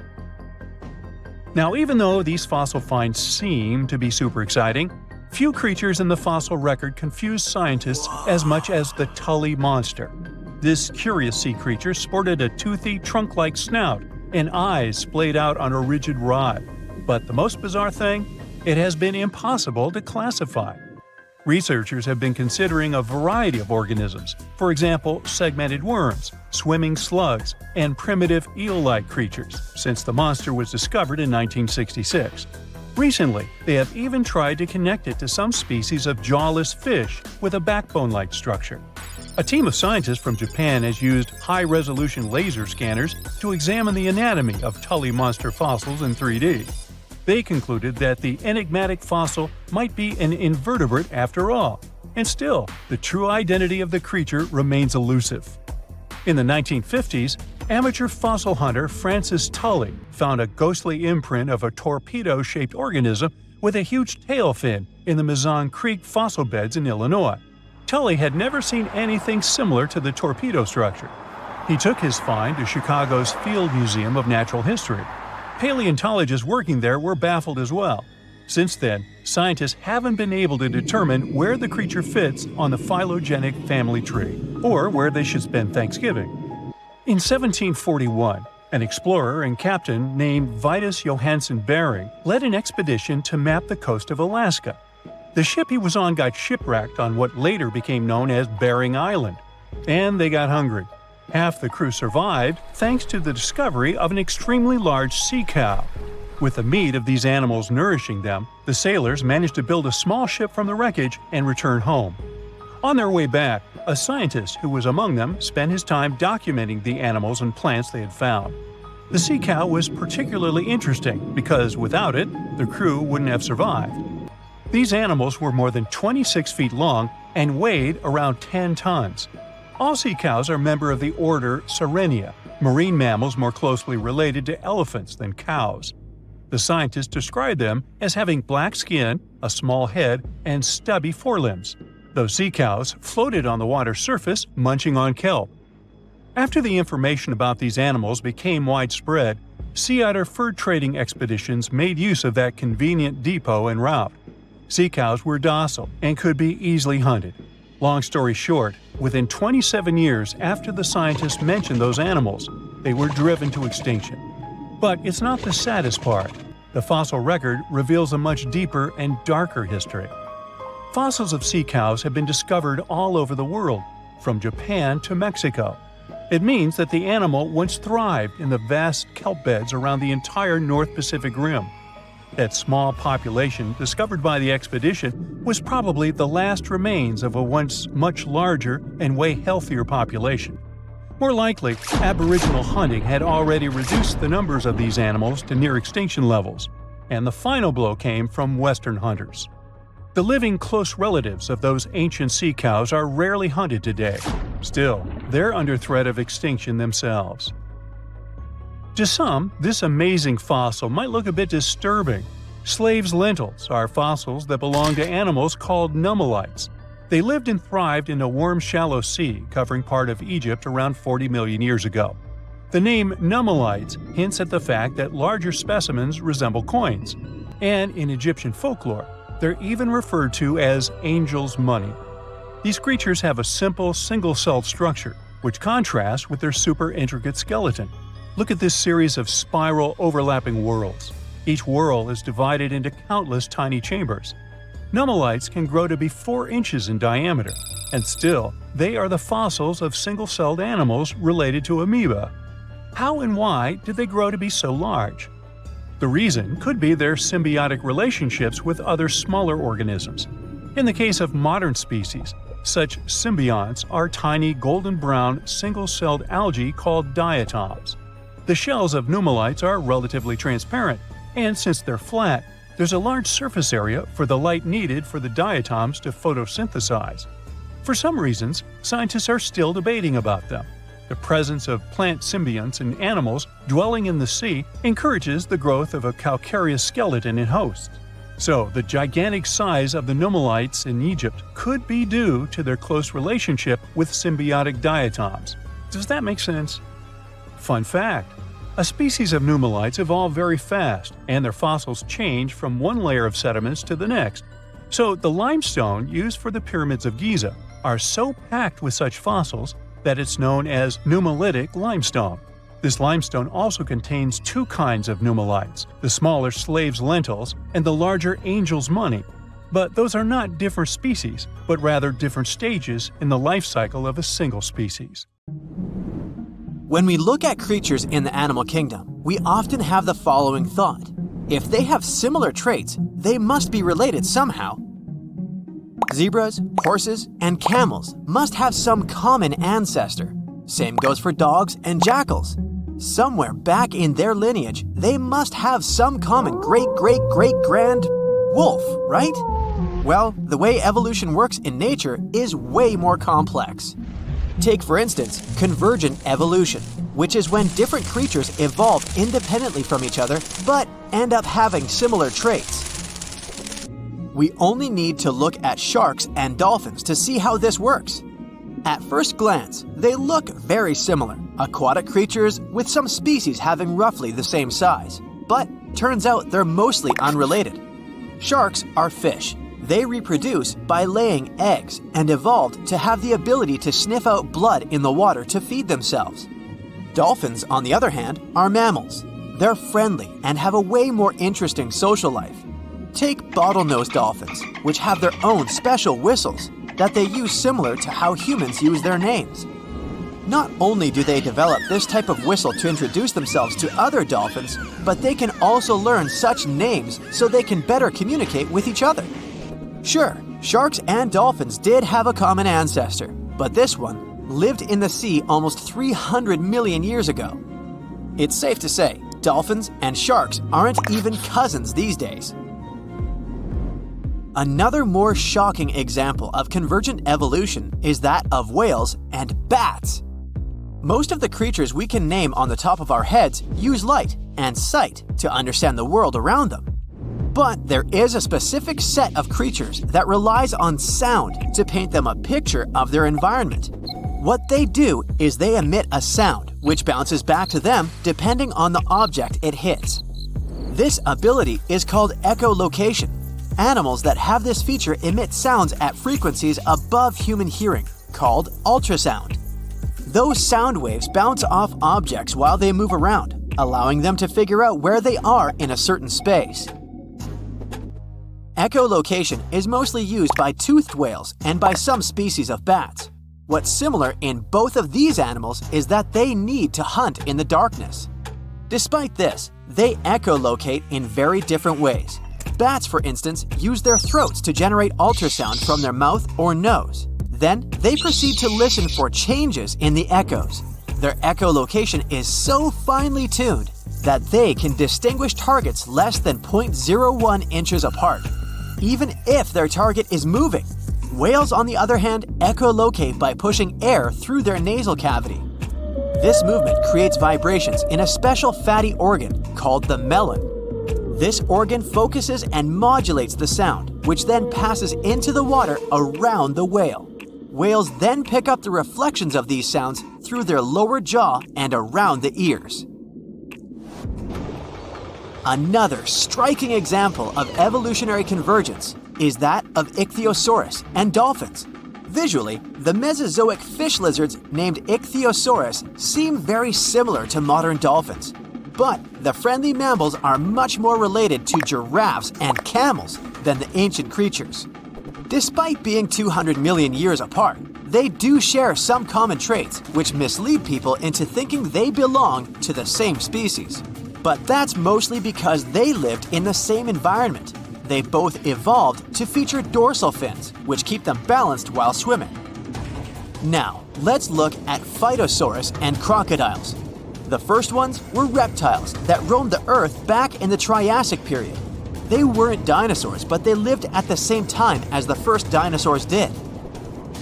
Now, even though these fossil finds seem to be super exciting, few creatures in the fossil record confuse scientists as much as the Tully monster. This curious sea creature sported a toothy, trunk-like snout and eyes splayed out on a rigid rod. But the most bizarre thing? It has been impossible to classify. Researchers have been considering a variety of organisms, for example, segmented worms, swimming slugs, and primitive eel-like creatures, since the monster was discovered in 1966. Recently, they have even tried to connect it to some species of jawless fish with a backbone-like structure. A team of scientists from Japan has used high-resolution laser scanners to examine the anatomy of Tully monster fossils in 3D. They concluded that the enigmatic fossil might be an invertebrate after all, and still, the true identity of the creature remains elusive. In the 1950s, amateur fossil hunter Francis Tully found a ghostly imprint of a torpedo-shaped organism with a huge tail fin in the Mazon Creek fossil beds in Illinois. Tully had never seen anything similar to the torpedo structure. He took his find to Chicago's Field Museum of Natural History. Paleontologists working there were baffled as well. Since then, scientists haven't been able to determine where the creature fits on the phylogenetic family tree, or where they should spend Thanksgiving. In 1741, an explorer and captain named Vitus Johansen Bering led an expedition to map the coast of Alaska. The ship he was on got shipwrecked on what later became known as Bering Island, and they got hungry. Half the crew survived thanks to the discovery of an extremely large sea cow. With the meat of these animals nourishing them, the sailors managed to build a small ship from the wreckage and return home. On their way back, a scientist who was among them spent his time documenting the animals and plants they had found. The sea cow was particularly interesting because without it, the crew wouldn't have survived. These animals were more than 26 feet long and weighed around 10 tons. All sea cows are members of the order Sirenia, marine mammals more closely related to elephants than cows. The scientists described them as having black skin, a small head, and stubby forelimbs. Those sea cows floated on the water's surface, munching on kelp. After the information about these animals became widespread, sea otter fur trading expeditions made use of that convenient depot en route. Sea cows were docile and could be easily hunted. Long story short, within 27 years after the scientists mentioned those animals, they were driven to extinction. But it's not the saddest part. The fossil record reveals a much deeper and darker history. Fossils of sea cows have been discovered all over the world, from Japan to Mexico. It means that the animal once thrived in the vast kelp beds around the entire North Pacific Rim. That small population discovered by the expedition was probably the last remains of a once much larger and way healthier population. More likely, Aboriginal hunting had already reduced the numbers of these animals to near extinction levels, and the final blow came from Western hunters. The living close relatives of those ancient sea cows are rarely hunted today. Still, they're under threat of extinction themselves. To some, this amazing fossil might look a bit disturbing. Slaves' lentils are fossils that belong to animals called nummelites. They lived and thrived in a warm, shallow sea covering part of Egypt around 40 million years ago. The name nummelites hints at the fact that larger specimens resemble coins, and in Egyptian folklore, they're even referred to as angel's money. These creatures have a simple, single-celled structure, which contrasts with their super intricate skeleton. Look at this series of spiral overlapping whorls. Each whorl is divided into countless tiny chambers. Nummelites can grow to be 4 inches in diameter, and still, they are the fossils of single-celled animals related to amoeba. How and why did they grow to be so large? The reason could be their symbiotic relationships with other smaller organisms. In the case of modern species, such symbionts are tiny golden-brown single-celled algae called diatoms. The shells of nummelites are relatively transparent, and since they're flat, there's a large surface area for the light needed for the diatoms to photosynthesize. For some reasons, scientists are still debating about them. The presence of plant symbionts in animals dwelling in the sea encourages the growth of a calcareous skeleton in hosts. So, the gigantic size of the nummelites in Egypt could be due to their close relationship with symbiotic diatoms. Does that make sense? Fun fact: a species of nummelites evolve very fast, and their fossils change from one layer of sediments to the next. So, the limestone used for the pyramids of Giza are so packed with such fossils that it's known as nummelitic limestone. This limestone also contains 2 kinds of nummelites, the smaller slave's lentils and the larger angel's money. But those are not different species, but rather different stages in the life cycle of a single species. When we look at creatures in the animal kingdom, we often have the following thought. If they have similar traits, they must be related somehow. Zebras, horses, and camels must have some common ancestor. Same goes for dogs and jackals. Somewhere back in their lineage, they must have some common great-great-great-grand wolf, right? Well, the way evolution works in nature is way more complex. Take, for instance, convergent evolution, which is when different creatures evolve independently from each other but end up having similar traits. We only need to look at sharks and dolphins to see how this works. At first glance, they look very similar, aquatic creatures with some species having roughly the same size. But turns out they're mostly unrelated. Sharks are fish. They reproduce by laying eggs and evolved to have the ability to sniff out blood in the water to feed themselves. Dolphins, on the other hand, are mammals. They're friendly and have a way more interesting social life. Take bottlenose dolphins, which have their own special whistles that they use similar to how humans use their names. Not only do they develop this type of whistle to introduce themselves to other dolphins, but they can also learn such names so they can better communicate with each other. Sure, sharks and dolphins did have a common ancestor, but this one lived in the sea almost 300 million years ago. It's safe to say, dolphins and sharks aren't even cousins these days. Another more shocking example of convergent evolution is that of whales and bats. Most of the creatures we can name on the top of our heads use light and sight to understand the world around them. But there is a specific set of creatures that relies on sound to paint them a picture of their environment. What they do is they emit a sound which bounces back to them depending on the object it hits. This ability is called echolocation. Animals that have this feature emit sounds at frequencies above human hearing, called ultrasound. Those sound waves bounce off objects while they move around, allowing them to figure out where they are in a certain space. Echolocation is mostly used by toothed whales and by some species of bats. What's similar in both of these animals is that they need to hunt in the darkness. Despite this, they echolocate in very different ways. Bats, for instance, use their throats to generate ultrasound from their mouth or nose. Then, they proceed to listen for changes in the echoes. Their echolocation is so finely tuned that they can distinguish targets less than 0.01 inches apart, even if their target is moving. Whales, on the other hand, echolocate by pushing air through their nasal cavity. This movement creates vibrations in a special fatty organ called the melon. This organ focuses and modulates the sound, which then passes into the water around the whale. Whales then pick up the reflections of these sounds through their lower jaw and around the ears. Another striking example of evolutionary convergence is that of ichthyosaurus and dolphins. Visually, the Mesozoic fish lizards named Ichthyosaurus seem very similar to modern dolphins. But the friendly mammals are much more related to giraffes and camels than the ancient creatures. Despite being 200 million years apart, they do share some common traits which mislead people into thinking they belong to the same species. But that's mostly because they lived in the same environment. They both evolved to feature dorsal fins, which keep them balanced while swimming. Now, let's look at Phytosaurus and crocodiles. The first ones were reptiles that roamed the Earth back in the Triassic period. They weren't dinosaurs, but they lived at the same time as the first dinosaurs did.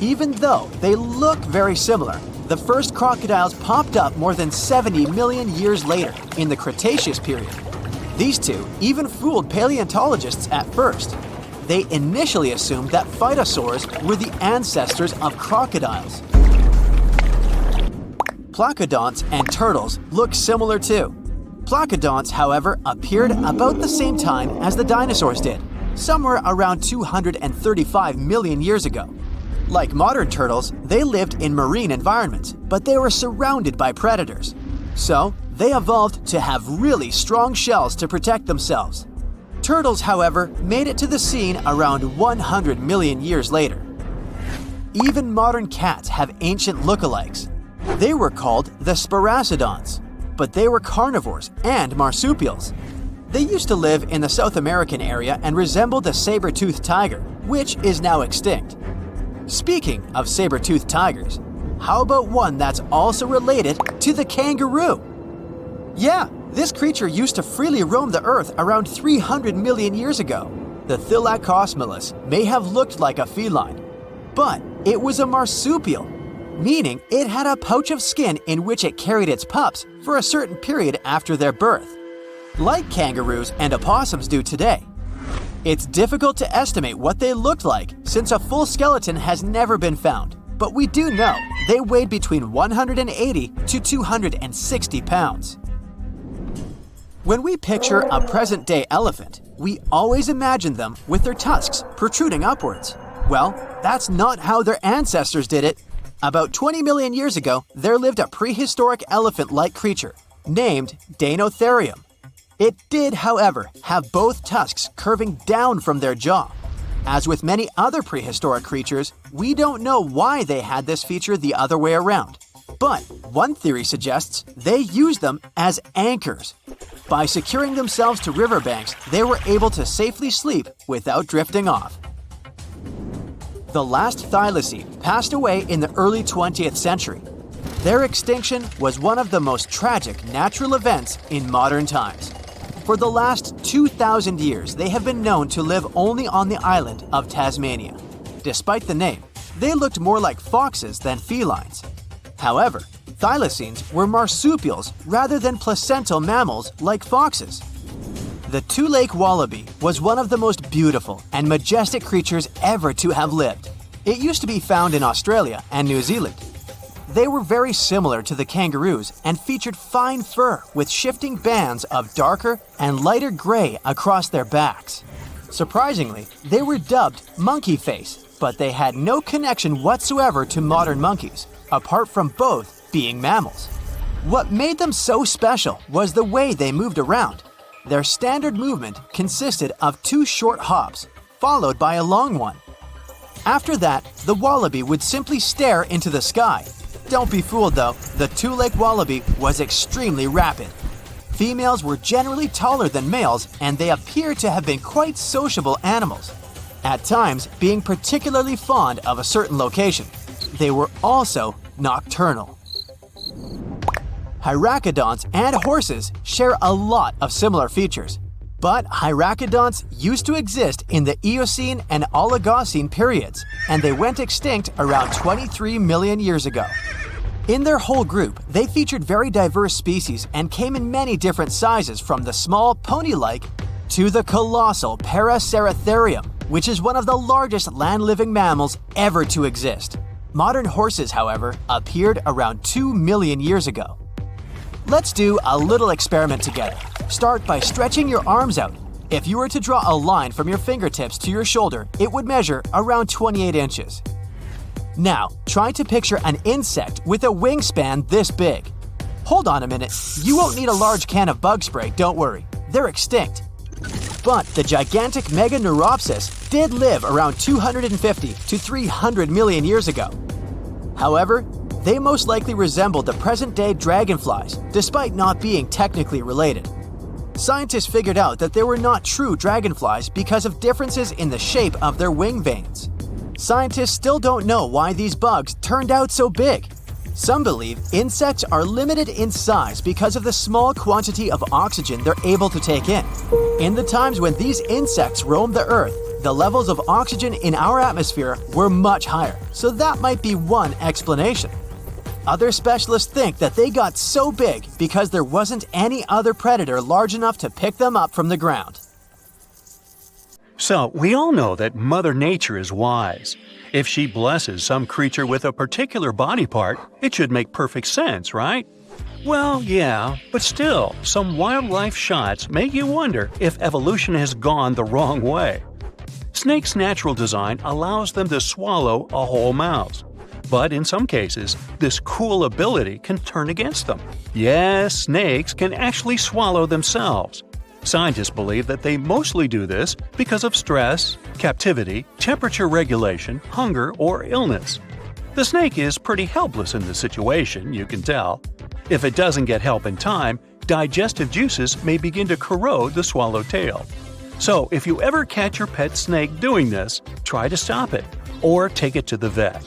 Even though they look very similar, the first crocodiles popped up more than 70 million years later in the Cretaceous period. These two even fooled paleontologists at first. They initially assumed that phytosaurs were the ancestors of crocodiles. Placodonts and turtles look similar too. Placodonts, however, appeared about the same time as the dinosaurs did, somewhere around 235 million years ago. Like modern turtles, they lived in marine environments, but they were surrounded by predators. So, they evolved to have really strong shells to protect themselves. Turtles, however, made it to the scene around 100 million years later. Even modern cats have ancient lookalikes. They were called the Sparacidons, but they were carnivores and marsupials. They used to live in the South American area and resembled the saber-toothed tiger, which is now extinct. Speaking of saber-toothed tigers, how about one that's also related to the kangaroo? Yeah, this creature used to freely roam the Earth around 300 million years ago. The thylacoleo may have looked like a feline, but it was a marsupial, meaning it had a pouch of skin in which it carried its pups for a certain period after their birth, like kangaroos and opossums do today. It's difficult to estimate what they looked like since a full skeleton has never been found, but we do know they weighed between 180 to 260 pounds. When we picture a present-day elephant, we always imagine them with their tusks protruding upwards. Well, that's not how their ancestors did it. About 20 million years ago, there lived a prehistoric elephant-like creature named Deinotherium. It did, however, have both tusks curving down from their jaw. As with many other prehistoric creatures, we don't know why they had this feature the other way around. But one theory suggests they used them as anchors. By securing themselves to riverbanks, they were able to safely sleep without drifting off. The last thylacine passed away in the early 20th century. Their extinction was one of the most tragic natural events in modern times. For the last 2,000 years, they have been known to live only on the island of Tasmania. Despite the name, they looked more like foxes than felines. However, thylacines were marsupials rather than placental mammals like foxes. The two-lake wallaby was one of the most beautiful and majestic creatures ever to have lived. It used to be found in Australia and New Zealand. They were very similar to the kangaroos and featured fine fur with shifting bands of darker and lighter gray across their backs. Surprisingly, they were dubbed monkey face, but they had no connection whatsoever to modern monkeys, apart from both being mammals. What made them so special was the way they moved around. Their standard movement consisted of 2 short hops, followed by a long one. After that, the wallaby would simply stare into the sky. Don't be fooled though, the two-lake wallaby was extremely rapid. Females were generally taller than males, and they appear to have been quite sociable animals, at times being particularly fond of a certain location. They were also nocturnal. Hyracoodonts and horses share a lot of similar features, but hyracoodonts used to exist in the Eocene and Oligocene periods, and they went extinct around 23 million years ago. In their whole group, they featured very diverse species and came in many different sizes, from the small pony-like to the colossal Paraceratherium, which is one of the largest land-living mammals ever to exist. Modern horses, however, appeared around 2 million years ago. Let's do a little experiment together. Start by stretching your arms out. If you were to draw a line from your fingertips to your shoulder, it would measure around 28 inches. Now, try to picture an insect with a wingspan this big. Hold on a minute, you won't need a large can of bug spray, don't worry. They're extinct. But the gigantic Meganeuropsis did live around 250 to 300 million years ago. However, they most likely resembled the present-day dragonflies, despite not being technically related. Scientists figured out that they were not true dragonflies because of differences in the shape of their wing veins. Scientists still don't know why these bugs turned out so big. Some believe insects are limited in size because of the small quantity of oxygen they're able to take in. In the times when these insects roamed the Earth, the levels of oxygen in our atmosphere were much higher, so that might be one explanation. Other specialists think that they got so big because there wasn't any other predator large enough to pick them up from the ground. So, we all know that Mother Nature is wise. If she blesses some creature with a particular body part, it should make perfect sense, right? Well, yeah, but still, some wildlife shots make you wonder if evolution has gone the wrong way. Snakes' natural design allows them to swallow a whole mouse. But in some cases, this cool ability can turn against them. Yes, snakes can actually swallow themselves. Scientists believe that they mostly do this because of stress, captivity, temperature regulation, hunger, or illness. The snake is pretty helpless in this situation, you can tell. If it doesn't get help in time, digestive juices may begin to corrode the swallowtail. So if you ever catch your pet snake doing this, try to stop it, or take it to the vet.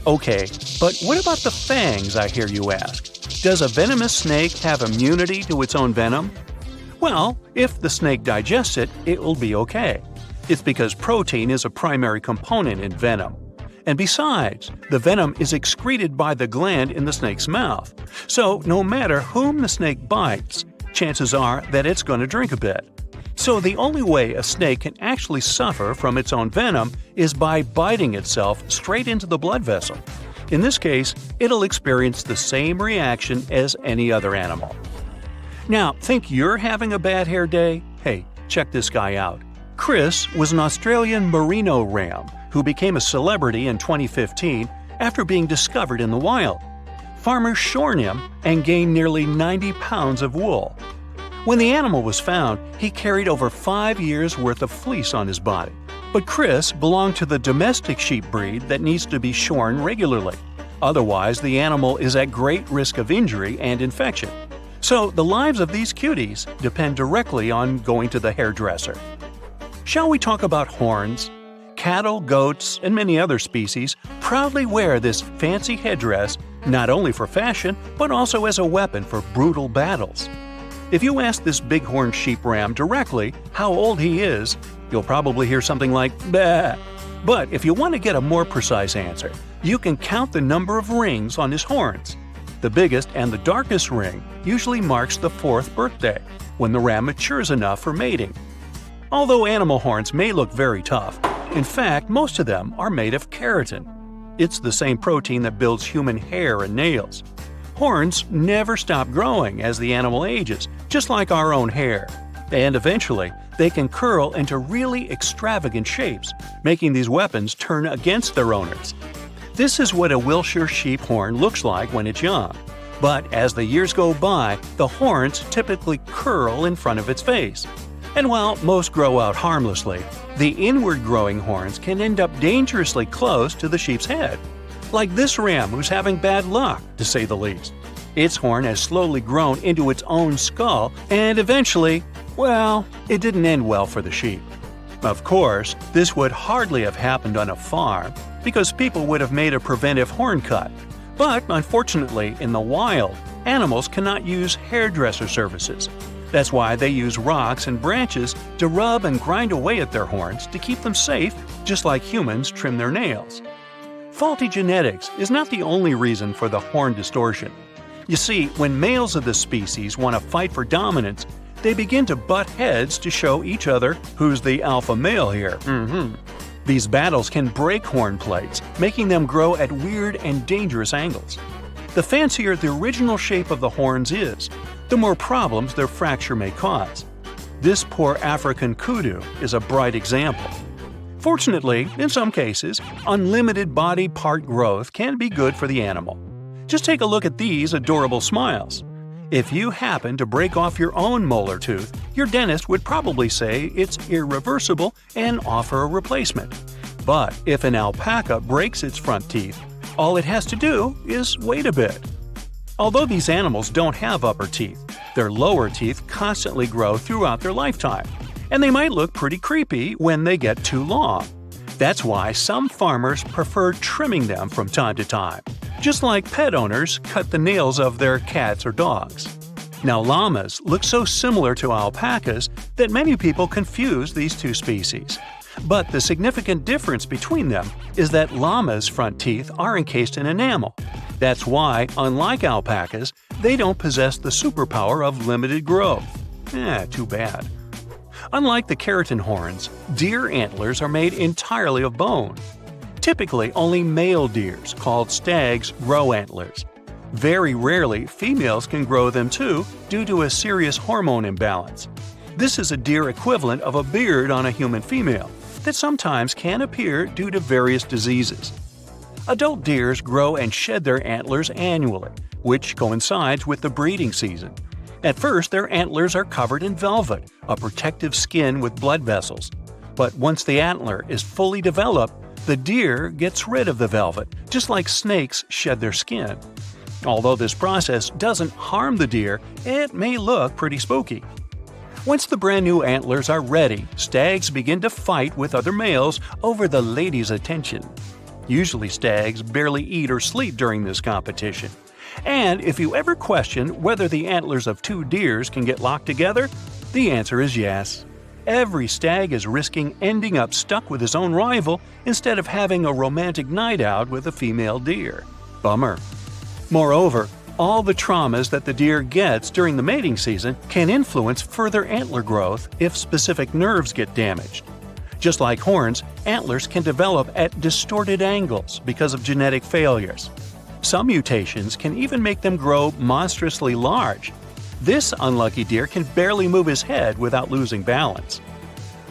Okay, but what about the fangs, I hear you ask? Does a venomous snake have immunity to its own venom? Well, if the snake digests it, it will be okay. It's because protein is a primary component in venom. And besides, the venom is excreted by the gland in the snake's mouth. So no matter whom the snake bites, chances are that it's going to drink a bit. So the only way a snake can actually suffer from its own venom is by biting itself straight into the blood vessel. In this case, it'll experience the same reaction as any other animal. Now, think you're having a bad hair day? Hey, check this guy out. Chris was an Australian merino ram who became a celebrity in 2015 after being discovered in the wild. Farmers shorn him and gained nearly 90 pounds of wool. When the animal was found, he carried over 5 years' worth of fleece on his body. But Chris belonged to the domestic sheep breed that needs to be shorn regularly. Otherwise, the animal is at great risk of injury and infection. So the lives of these cuties depend directly on going to the hairdresser. Shall we talk about horns? Cattle, goats, and many other species proudly wear this fancy headdress not only for fashion, but also as a weapon for brutal battles. If you ask this bighorn sheep ram directly how old he is, you'll probably hear something like, "Bah." But if you want to get a more precise answer, you can count the number of rings on his horns. The biggest and the darkest ring usually marks the 4th birthday, when the ram matures enough for mating. Although animal horns may look very tough, in fact, most of them are made of keratin. It's the same protein that builds human hair and nails. Horns never stop growing as the animal ages, just like our own hair. And eventually, they can curl into really extravagant shapes, making these weapons turn against their owners. This is what a Wiltshire sheep horn looks like when it's young. But as the years go by, the horns typically curl in front of its face. And while most grow out harmlessly, the inward-growing horns can end up dangerously close to the sheep's head. Like this ram who's having bad luck, to say the least. Its horn has slowly grown into its own skull, and eventually, well, it didn't end well for the sheep. Of course, this would hardly have happened on a farm, because people would have made a preventive horn cut. But unfortunately, in the wild, animals cannot use hairdresser services. That's why they use rocks and branches to rub and grind away at their horns to keep them safe, just like humans trim their nails. Faulty genetics is not the only reason for the horn distortion. You see, when males of the species want to fight for dominance, they begin to butt heads to show each other who's the alpha male here. These battles can break horn plates, making them grow at weird and dangerous angles. The fancier the original shape of the horns is, the more problems their fracture may cause. This poor African kudu is a bright example. Fortunately, in some cases, unlimited body part growth can be good for the animal. Just take a look at these adorable smiles. If you happen to break off your own molar tooth, your dentist would probably say it's irreversible and offer a replacement. But if an alpaca breaks its front teeth, all it has to do is wait a bit. Although these animals don't have upper teeth, their lower teeth constantly grow throughout their lifetime, and they might look pretty creepy when they get too long. That's why some farmers prefer trimming them from time to time, just like pet owners cut the nails of their cats or dogs. Now, llamas look so similar to alpacas that many people confuse these two species. But the significant difference between them is that llamas' front teeth are encased in enamel. That's why, unlike alpacas, they don't possess the superpower of limited growth. Too bad. Unlike the keratin horns, deer antlers are made entirely of bone. Typically, only male deers, called stags, grow antlers. Very rarely, females can grow them too due to a serious hormone imbalance. This is a deer equivalent of a beard on a human female that sometimes can appear due to various diseases. Adult deers grow and shed their antlers annually, which coincides with the breeding season. At first, their antlers are covered in velvet, a protective skin with blood vessels. But once the antler is fully developed, the deer gets rid of the velvet, just like snakes shed their skin. Although this process doesn't harm the deer, it may look pretty spooky. Once the brand new antlers are ready, stags begin to fight with other males over the ladies' attention. Usually stags barely eat or sleep during this competition. And if you ever question whether the antlers of two deers can get locked together, the answer is yes. Every stag is risking ending up stuck with his own rival instead of having a romantic night out with a female deer. Bummer. Moreover, all the traumas that the deer gets during the mating season can influence further antler growth if specific nerves get damaged. Just like horns, antlers can develop at distorted angles because of genetic failures. Some mutations can even make them grow monstrously large. This unlucky deer can barely move his head without losing balance.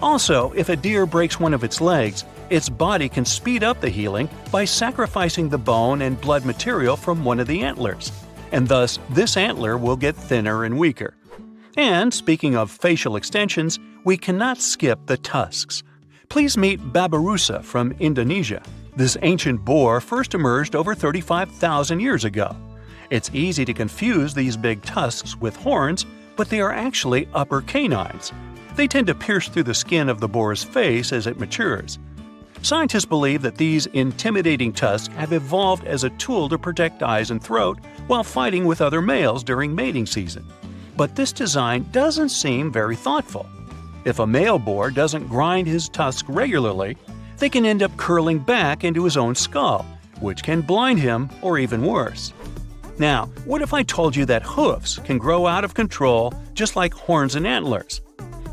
Also, if a deer breaks one of its legs, its body can speed up the healing by sacrificing the bone and blood material from one of the antlers, and thus this antler will get thinner and weaker. And speaking of facial extensions, we cannot skip the tusks. Please meet Babirusa from Indonesia. This ancient boar first emerged over 35,000 years ago. It's easy to confuse these big tusks with horns, but they are actually upper canines. They tend to pierce through the skin of the boar's face as it matures. Scientists believe that these intimidating tusks have evolved as a tool to protect eyes and throat while fighting with other males during mating season. But this design doesn't seem very thoughtful. If a male boar doesn't grind his tusks regularly, they can end up curling back into his own skull, which can blind him or even worse. Now, what if I told you that hoofs can grow out of control just like horns and antlers?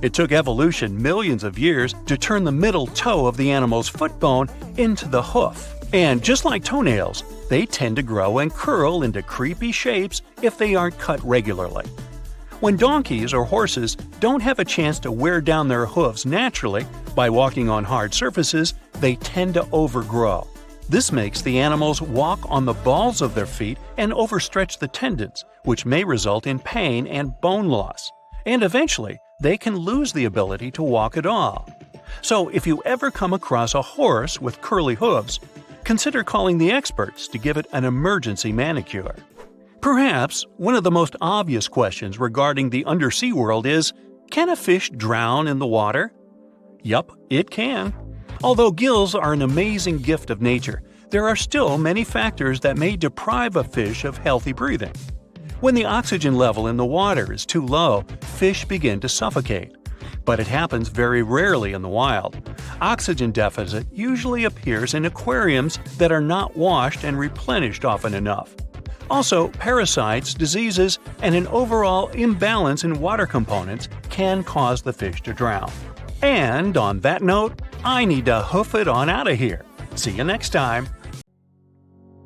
It took evolution millions of years to turn the middle toe of the animal's foot bone into the hoof. And just like toenails, they tend to grow and curl into creepy shapes if they aren't cut regularly. When donkeys or horses don't have a chance to wear down their hoofs naturally by walking on hard surfaces, they tend to overgrow. This makes the animals walk on the balls of their feet and overstretch the tendons, which may result in pain and bone loss. And eventually, they can lose the ability to walk at all. So if you ever come across a horse with curly hooves, consider calling the experts to give it an emergency manicure. Perhaps one of the most obvious questions regarding the undersea world is, can a fish drown in the water? Yup, it can. Although gills are an amazing gift of nature, there are still many factors that may deprive a fish of healthy breathing. When the oxygen level in the water is too low, fish begin to suffocate. But it happens very rarely in the wild. Oxygen deficit usually appears in aquariums that are not washed and replenished often enough. Also, parasites, diseases, and an overall imbalance in water components can cause the fish to drown. And on that note, I need to hoof it on out of here. See you next time.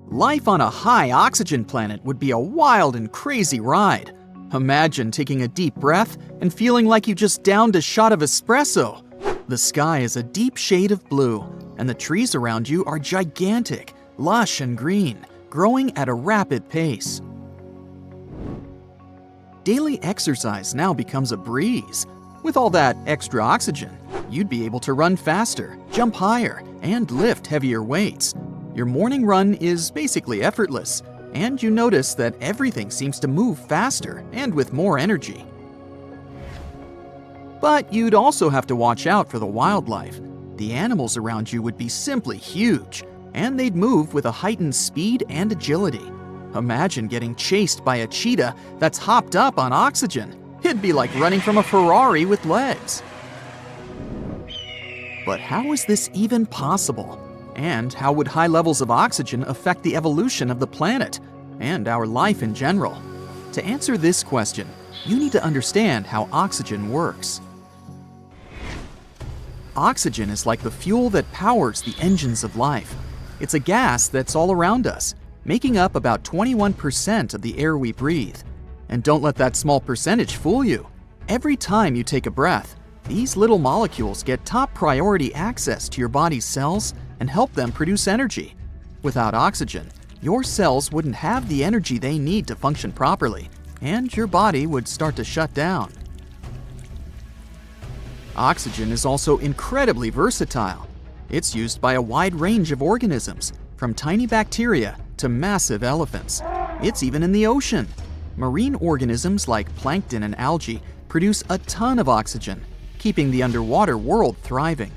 Life on a high oxygen planet would be a wild and crazy ride. Imagine taking a deep breath and feeling like you just downed a shot of espresso. The sky is a deep shade of blue, and the trees around you are gigantic, lush and green, growing at a rapid pace. Daily exercise now becomes a breeze. With all that extra oxygen, you'd be able to run faster, jump higher, and lift heavier weights. Your morning run is basically effortless, and you notice that everything seems to move faster and with more energy. But you'd also have to watch out for the wildlife. The animals around you would be simply huge, and they'd move with a heightened speed and agility. Imagine getting chased by a cheetah that's hopped up on oxygen. It'd be like running from a Ferrari with legs. But how is this even possible? And how would high levels of oxygen affect the evolution of the planet and our life in general? To answer this question, you need to understand how oxygen works. Oxygen is like the fuel that powers the engines of life. It's a gas that's all around us, making up about 21% of the air we breathe. And don't let that small percentage fool you. Every time you take a breath, these little molecules get top priority access to your body's cells and help them produce energy. Without oxygen, your cells wouldn't have the energy they need to function properly, and your body would start to shut down. Oxygen is also incredibly versatile. It's used by a wide range of organisms, from tiny bacteria to massive elephants. It's even in the ocean. Marine organisms like plankton and algae produce a ton of oxygen, keeping the underwater world thriving.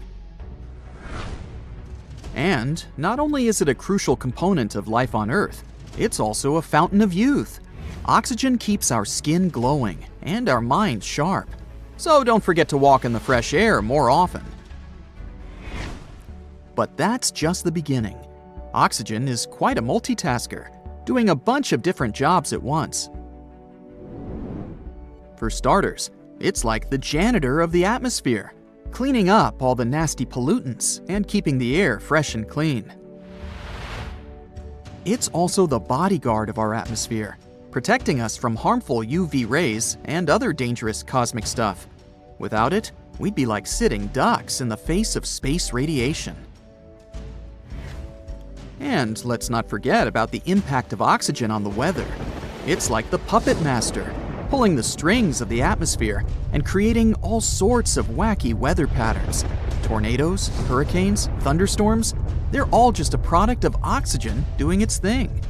And not only is it a crucial component of life on Earth, It's also a fountain of youth. Oxygen keeps our skin glowing and our minds sharp. So don't forget to walk in the fresh air more often. But that's just the beginning. Oxygen is quite a multitasker, doing a bunch of different jobs at once. For starters, it's like the janitor of the atmosphere, cleaning up all the nasty pollutants and keeping the air fresh and clean. It's also the bodyguard of our atmosphere, protecting us from harmful UV rays and other dangerous cosmic stuff. Without it, we'd be like sitting ducks in the face of space radiation. And let's not forget about the impact of oxygen on the weather. It's like the puppet master, pulling the strings of the atmosphere and creating all sorts of wacky weather patterns. Tornadoes, hurricanes, thunderstorms, they're all just a product of oxygen doing its thing.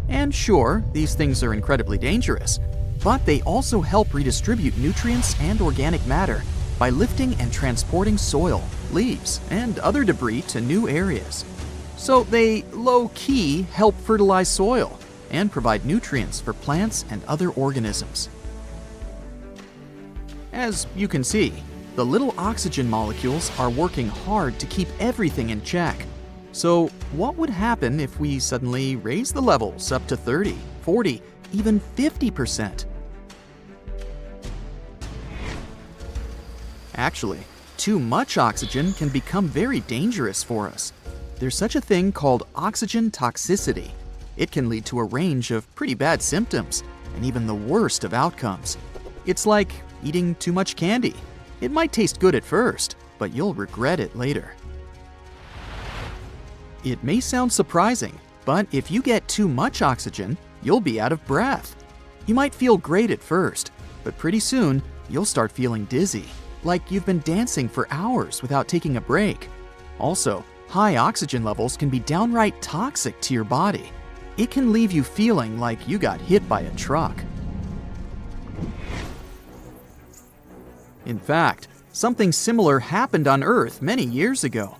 And sure, these things are incredibly dangerous, but they also help redistribute nutrients and organic matter by lifting and transporting soil, leaves, and other debris to new areas. So they low-key help fertilize soil and provide nutrients for plants and other organisms. As you can see, the little oxygen molecules are working hard to keep everything in check. So what would happen if we suddenly raise the levels up to 30, 40, even 50%? Actually, too much oxygen can become very dangerous for us. There's such a thing called oxygen toxicity. It can lead to a range of pretty bad symptoms and even the worst of outcomes. It's like eating too much candy. It might taste good at first, but you'll regret it later. It may sound surprising, but if you get too much oxygen, you'll be out of breath. You might feel great at first, but pretty soon you'll start feeling dizzy, like you've been dancing for hours without taking a break. Also, high oxygen levels can be downright toxic to your body. It can leave you feeling like you got hit by a truck. In fact, something similar happened on Earth many years ago.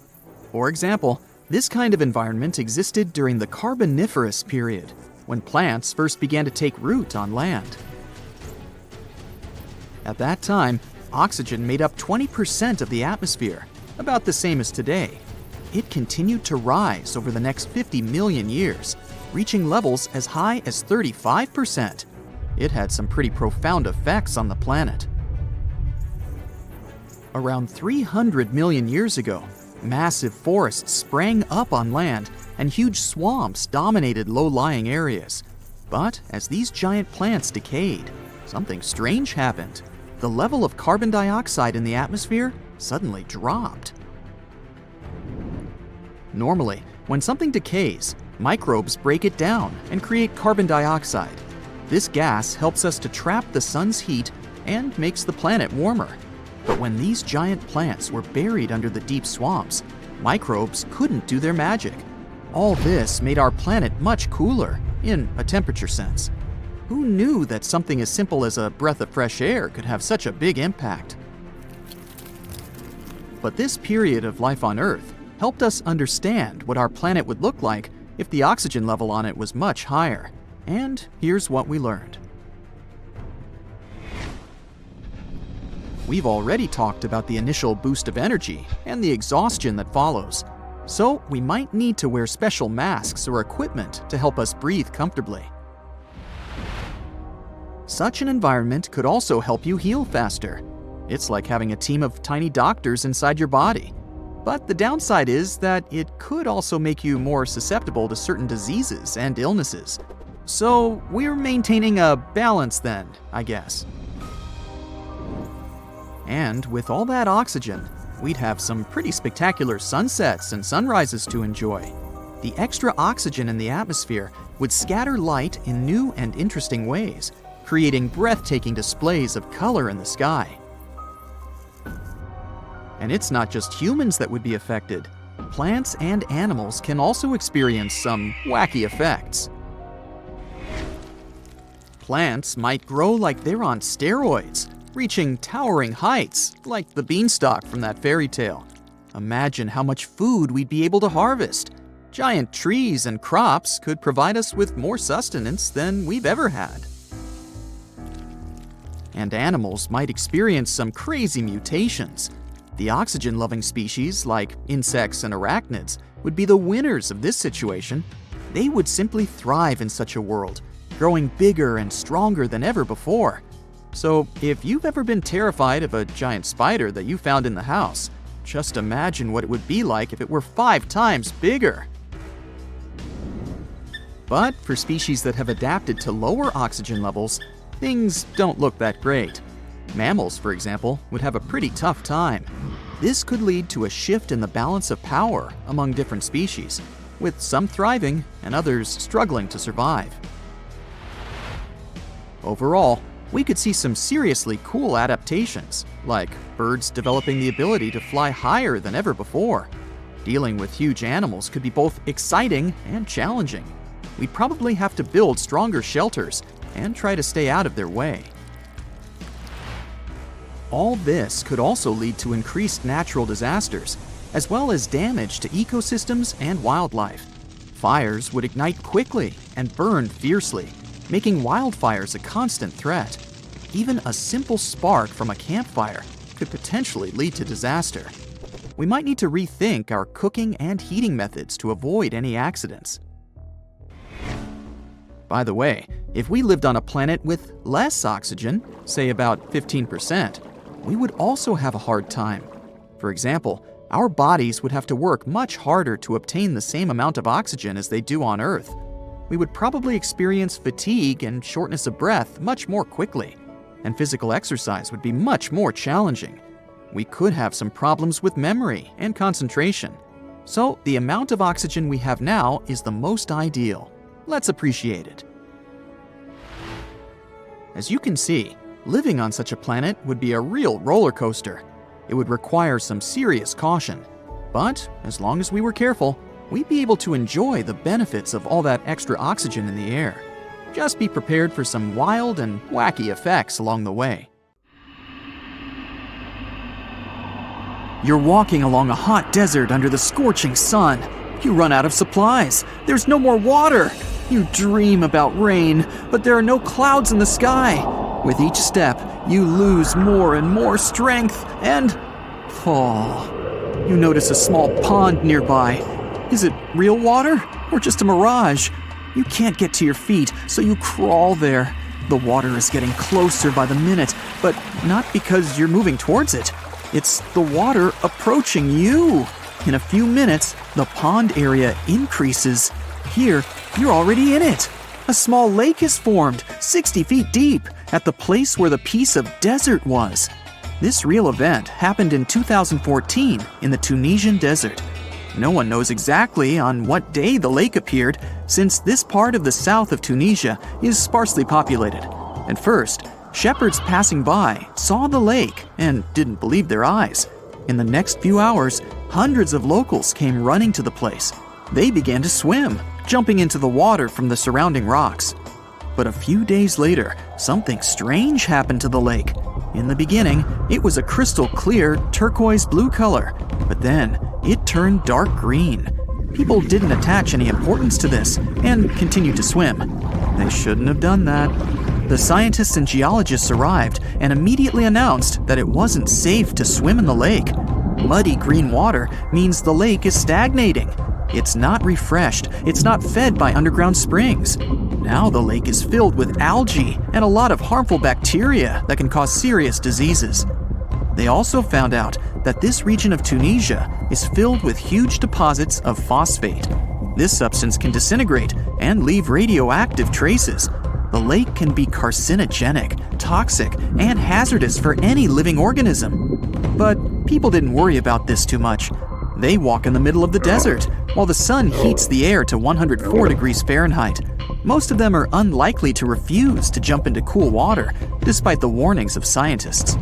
For example, this kind of environment existed during the Carboniferous period, when plants first began to take root on land. At that time, oxygen made up 20% of the atmosphere, about the same as today. It continued to rise over the next 50 million years, reaching levels as high as 35%. It had some pretty profound effects on the planet. Around 300 million years ago, massive forests sprang up on land and huge swamps dominated low-lying areas. But as these giant plants decayed, something strange happened. The level of carbon dioxide in the atmosphere suddenly dropped. Normally, when something decays, microbes break it down and create carbon dioxide. This gas helps us to trap the sun's heat and makes the planet warmer. But when these giant plants were buried under the deep swamps, microbes couldn't do their magic. All this made our planet much cooler, in a temperature sense. Who knew that something as simple as a breath of fresh air could have such a big impact? But this period of life on Earth helped us understand what our planet would look like if the oxygen level on it was much higher. And here's what we learned. We've already talked about the initial boost of energy and the exhaustion that follows, so we might need to wear special masks or equipment to help us breathe comfortably. Such an environment could also help you heal faster. It's like having a team of tiny doctors inside your body. But the downside is that it could also make you more susceptible to certain diseases and illnesses. So we're maintaining a balance then, I guess. And with all that oxygen, we'd have some pretty spectacular sunsets and sunrises to enjoy. The extra oxygen in the atmosphere would scatter light in new and interesting ways, creating breathtaking displays of color in the sky. And it's not just humans that would be affected. Plants and animals can also experience some wacky effects. Plants might grow like they're on steroids, reaching towering heights, like the beanstalk from that fairy tale. Imagine how much food we'd be able to harvest. Giant trees and crops could provide us with more sustenance than we've ever had. And animals might experience some crazy mutations. The oxygen-loving species, like insects and arachnids, would be the winners of this situation. They would simply thrive in such a world, growing bigger and stronger than ever before. So, if you've ever been terrified of a giant spider that you found in the house, just imagine what it would be like if it were 5 times bigger. But for species that have adapted to lower oxygen levels, things don't look that great. Mammals, for example, would have a pretty tough time. This could lead to a shift in the balance of power among different species, with some thriving and others struggling to survive. Overall, we could see some seriously cool adaptations, like birds developing the ability to fly higher than ever before. Dealing with huge animals could be both exciting and challenging. We'd probably have to build stronger shelters and try to stay out of their way. All this could also lead to increased natural disasters, as well as damage to ecosystems and wildlife. Fires would ignite quickly and burn fiercely, making wildfires a constant threat. Even a simple spark from a campfire could potentially lead to disaster. We might need to rethink our cooking and heating methods to avoid any accidents. By the way, if we lived on a planet with less oxygen, say about 15%, we would also have a hard time. For example, our bodies would have to work much harder to obtain the same amount of oxygen as they do on Earth. We would probably experience fatigue and shortness of breath much more quickly, and physical exercise would be much more challenging. We could have some problems with memory and concentration. So the amount of oxygen we have now is the most ideal. Let's appreciate it. As you can see, living on such a planet would be a real roller coaster. It would require some serious caution. But as long as we were careful, we'd be able to enjoy the benefits of all that extra oxygen in the air. Just be prepared for some wild and wacky effects along the way. You're walking along a hot desert under the scorching sun. You run out of supplies. There's no more water. You dream about rain, but there are no clouds in the sky. With each step, you lose more and more strength and fall. You notice a small pond nearby. Is it real water or just a mirage? You can't get to your feet, so you crawl there. The water is getting closer by the minute, but not because you're moving towards it. It's the water approaching you. In a few minutes, the pond area increases. Here, you're already in it. A small lake is formed, 60 feet deep, at the place where the piece of desert was. This real event happened in 2014 in the Tunisian desert. No one knows exactly on what day the lake appeared, since this part of the south of Tunisia is sparsely populated. At first, shepherds passing by saw the lake and didn't believe their eyes. In the next few hours, hundreds of locals came running to the place. They began to swim, jumping into the water from the surrounding rocks. But a few days later, something strange happened to the lake. In the beginning, it was a crystal clear turquoise blue color, but then it turned dark green. People didn't attach any importance to this and continued to swim. They shouldn't have done that. The scientists and geologists arrived and immediately announced that it wasn't safe to swim in the lake. Muddy green water means the lake is stagnating. It's not refreshed, it's not fed by underground springs. Now the lake is filled with algae and a lot of harmful bacteria that can cause serious diseases. They also found out that this region of Tunisia is filled with huge deposits of phosphate. This substance can disintegrate and leave radioactive traces. The lake can be carcinogenic, toxic, and hazardous for any living organism. But people didn't worry about this too much. They walk in the middle of the desert, while the sun heats the air to 104 degrees Fahrenheit. Most of them are unlikely to refuse to jump into cool water, despite the warnings of scientists.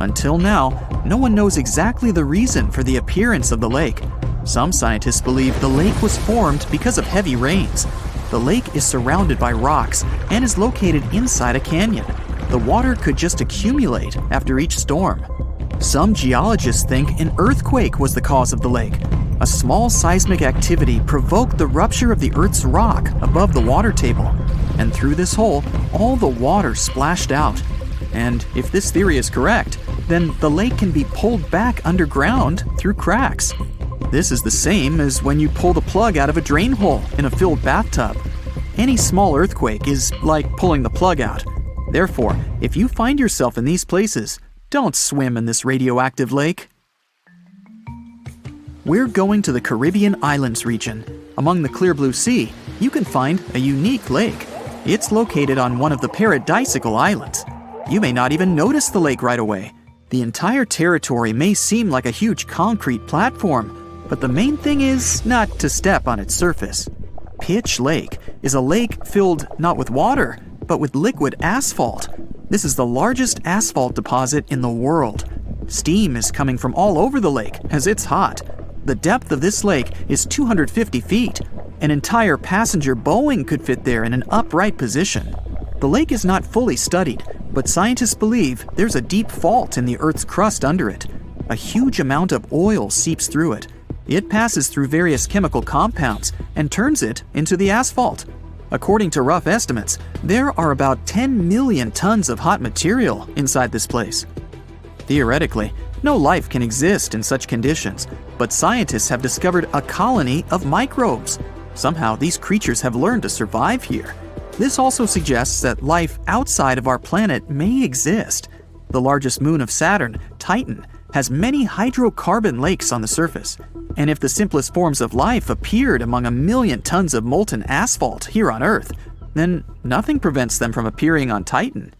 Until now, no one knows exactly the reason for the appearance of the lake. Some scientists believe the lake was formed because of heavy rains. The lake is surrounded by rocks and is located inside a canyon. The water could just accumulate after each storm. Some geologists think an earthquake was the cause of the lake. a small seismic activity provoked the rupture of the Earth's rock above the water table, and through this hole, all the water splashed out. And if this theory is correct, then the lake can be pulled back underground through cracks. This is the same as when you pull the plug out of a drain hole in a filled bathtub. Any small earthquake is like pulling the plug out. Therefore, if you find yourself in these places, don't swim in this radioactive lake. We're going to the Caribbean Islands region. Among the clear blue sea, you can find a unique lake. It's located on one of the paradisical islands. You may not even notice the lake right away. The entire territory may seem like a huge concrete platform, but the main thing is not to step on its surface. Pitch Lake is a lake filled not with water, but with liquid asphalt. This is the largest asphalt deposit in the world. Steam is coming from all over the lake as it's hot. The depth of this lake is 250 feet. An entire passenger Boeing could fit there in an upright position. The lake is not fully studied, but scientists believe there's a deep fault in the Earth's crust under it. A huge amount of oil seeps through it. It passes through various chemical compounds and turns it into the asphalt. According to rough estimates, there are about 10 million tons of hot material inside this place. Theoretically, no life can exist in such conditions, but scientists have discovered a colony of microbes. Somehow, these creatures have learned to survive here. This also suggests that life outside of our planet may exist. The largest moon of Saturn, Titan, has many hydrocarbon lakes on the surface. And if the simplest forms of life appeared among a million tons of molten asphalt here on Earth, then nothing prevents them from appearing on Titan.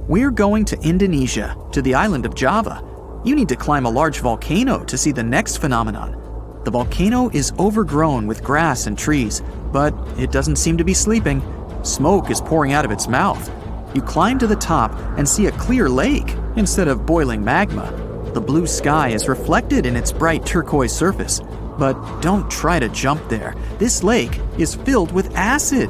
We're going to Indonesia, to the island of Java. You need to climb a large volcano to see the next phenomenon. The volcano is overgrown with grass and trees, but it doesn't seem to be sleeping. Smoke is pouring out of its mouth. You climb to the top and see a clear lake instead of boiling magma. The blue sky is reflected in its bright turquoise surface. But don't try to jump there. This lake is filled with acid.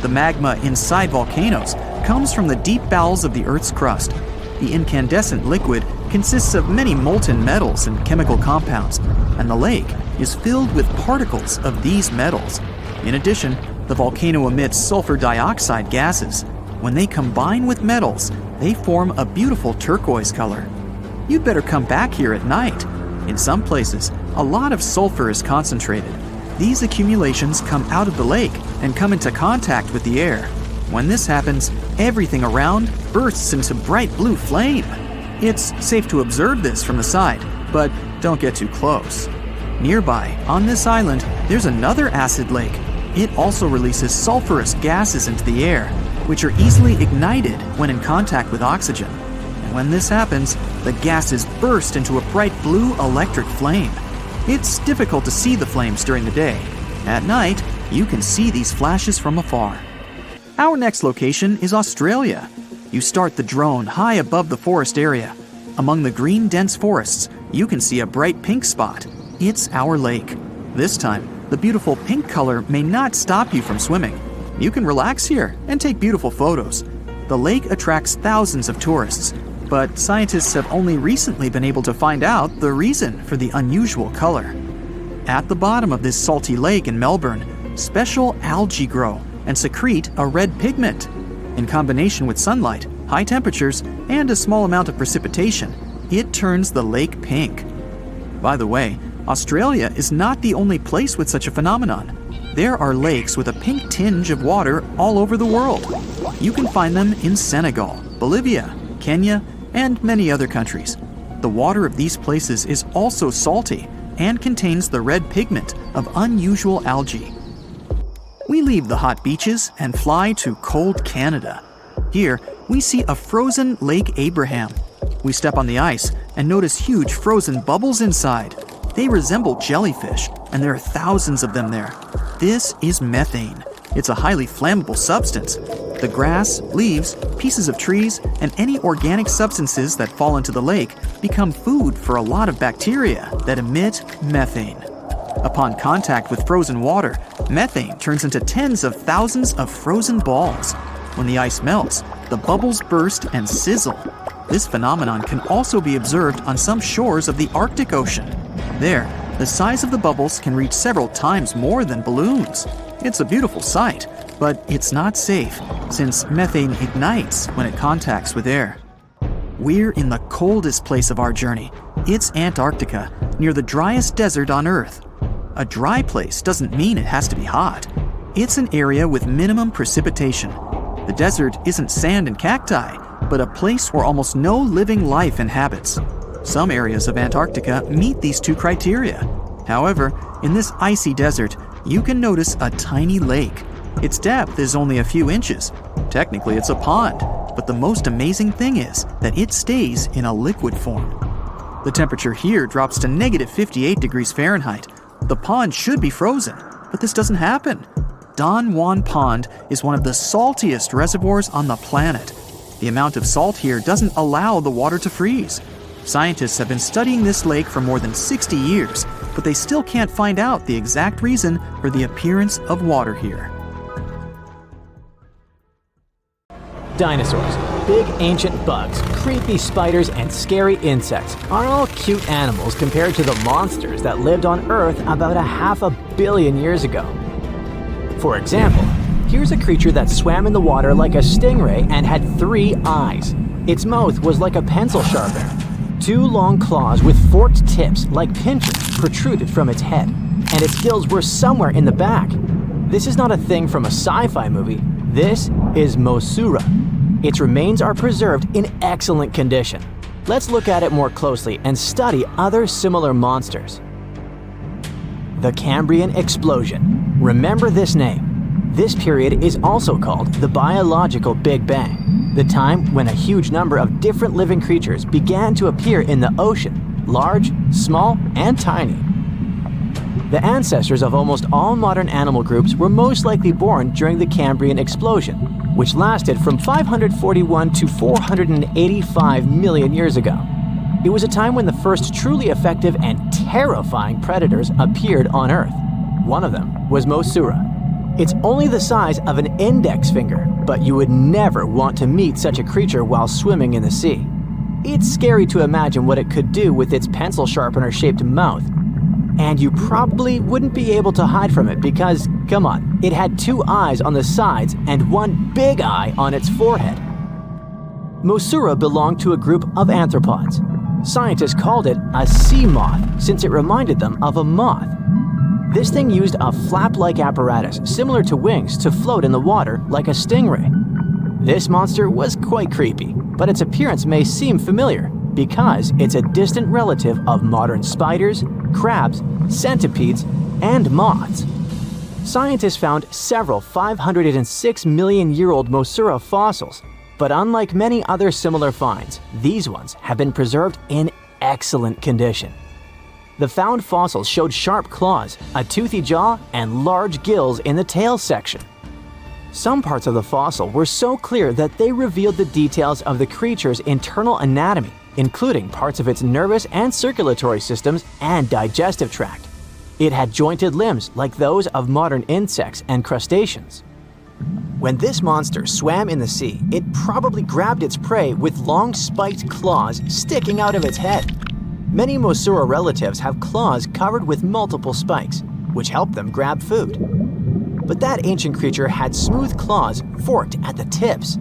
The magma inside volcanoes comes from the deep bowels of the Earth's crust. The incandescent liquid consists of many molten metals and chemical compounds, and the lake is filled with particles of these metals. In addition, the volcano emits sulfur dioxide gases. When they combine with metals, they form a beautiful turquoise color. You'd better come back here at night. In some places, a lot of sulfur is concentrated. These accumulations come out of the lake and come into contact with the air. When this happens, everything around bursts into bright blue flame. It's safe to observe this from the side, but don't get too close. Nearby, on this island, there's another acid lake. It also releases sulfurous gases into the air, which are easily ignited when in contact with oxygen. And when this happens, the gases burst into a bright blue electric flame. It's difficult to see the flames during the day. At night, you can see these flashes from afar. Our next location is Australia. You start the drone high above the forest area. Among the green dense forests, you can see a bright pink spot. It's our lake. This time, the beautiful pink color may not stop you from swimming. You can relax here and take beautiful photos. The lake attracts thousands of tourists, but scientists have only recently been able to find out the reason for the unusual color. At the bottom of this salty lake in Melbourne, special algae grow and secrete a red pigment. In combination with sunlight, high temperatures, and a small amount of precipitation, it turns the lake pink. By the way, Australia is not the only place with such a phenomenon. There are lakes with a pink tinge of water all over the world. You can find them in Senegal, Bolivia, Kenya, and many other countries. The water of these places is also salty and contains the red pigment of unusual algae. We leave the hot beaches and fly to cold Canada. Here, we see a frozen Lake Abraham. We step on the ice and notice huge frozen bubbles inside. They resemble jellyfish, and there are thousands of them there. This is methane. It's a highly flammable substance. The grass, leaves, pieces of trees, and any organic substances that fall into the lake become food for a lot of bacteria that emit methane. Upon contact with frozen water, methane turns into tens of thousands of frozen balls. When the ice melts, the bubbles burst and sizzle. This phenomenon can also be observed on some shores of the Arctic Ocean. There, The size of the bubbles can reach several times more than balloons. It's a beautiful sight, but it's not safe since methane ignites when it contacts with air. We're in the coldest place of our journey. It's Antarctica, near the driest desert on Earth. A dry place doesn't mean it has to be hot. It's an area with minimum precipitation. The desert isn't sand and cacti, but a place where almost no living life inhabits. Some areas of Antarctica meet these two criteria. However, in this icy desert, you can notice a tiny lake. Its depth is only a few inches. Technically, it's a pond, but the most amazing thing is that it stays in a liquid form. The temperature here drops to negative 58 degrees Fahrenheit. The pond should be frozen, but this doesn't happen. Don Juan Pond is one of the saltiest reservoirs on the planet. The amount of salt here doesn't allow the water to freeze. Scientists have been studying this lake for more than 60 years, but they still can't find out the exact reason for the appearance of water here. Dinosaurs, big ancient bugs, creepy spiders, and scary insects are all cute animals compared to the monsters that lived on Earth about 500 million years ago. For example, here's a creature that swam in the water like a stingray and had 3 eyes. Its mouth was like a pencil sharpener. 2 long claws with forked tips like pincers protruded from its head, and its gills were somewhere in the back. This is not a thing from a sci-fi movie. This is Mosaura. Its remains are preserved in excellent condition. Let's look at it more closely and study other similar monsters. The Cambrian Explosion. Remember this name. This period is also called the biological Big Bang, the time when a huge number of different living creatures began to appear in the ocean, large, small, and tiny. The ancestors of almost all modern animal groups were most likely born during the Cambrian Explosion, which lasted from 541 to 485 million years ago. It was a time when the first truly effective and terrifying predators appeared on Earth. One of them was Mosaura. It's only the size of an index finger, but you would never want to meet such a creature while swimming in the sea. It's scary to imagine what it could do with its pencil sharpener-shaped mouth. And you probably wouldn't be able to hide from it because, come on, it had 2 eyes on the sides and 1 big eye on its forehead. Mosaura belonged to a group of arthropods. Scientists called it a sea moth since it reminded them of a moth. This thing used a flap-like apparatus similar to wings to float in the water like a stingray. This monster was quite creepy, but its appearance may seem familiar because it's a distant relative of modern spiders, crabs, centipedes, and moths. Scientists found several 506 million-year-old Mosaura fossils, but unlike many other similar finds, these ones have been preserved in excellent condition. The found fossils showed sharp claws, a toothy jaw, and large gills in the tail section. Some parts of the fossil were so clear that they revealed the details of the creature's internal anatomy, including parts of its nervous and circulatory systems and digestive tract. It had jointed limbs like those of modern insects and crustaceans. When this monster swam in the sea, it probably grabbed its prey with long spiked claws sticking out of its head. Many Mosaura relatives have claws covered with multiple spikes, which help them grab food. But that ancient creature had smooth claws forked at the tips.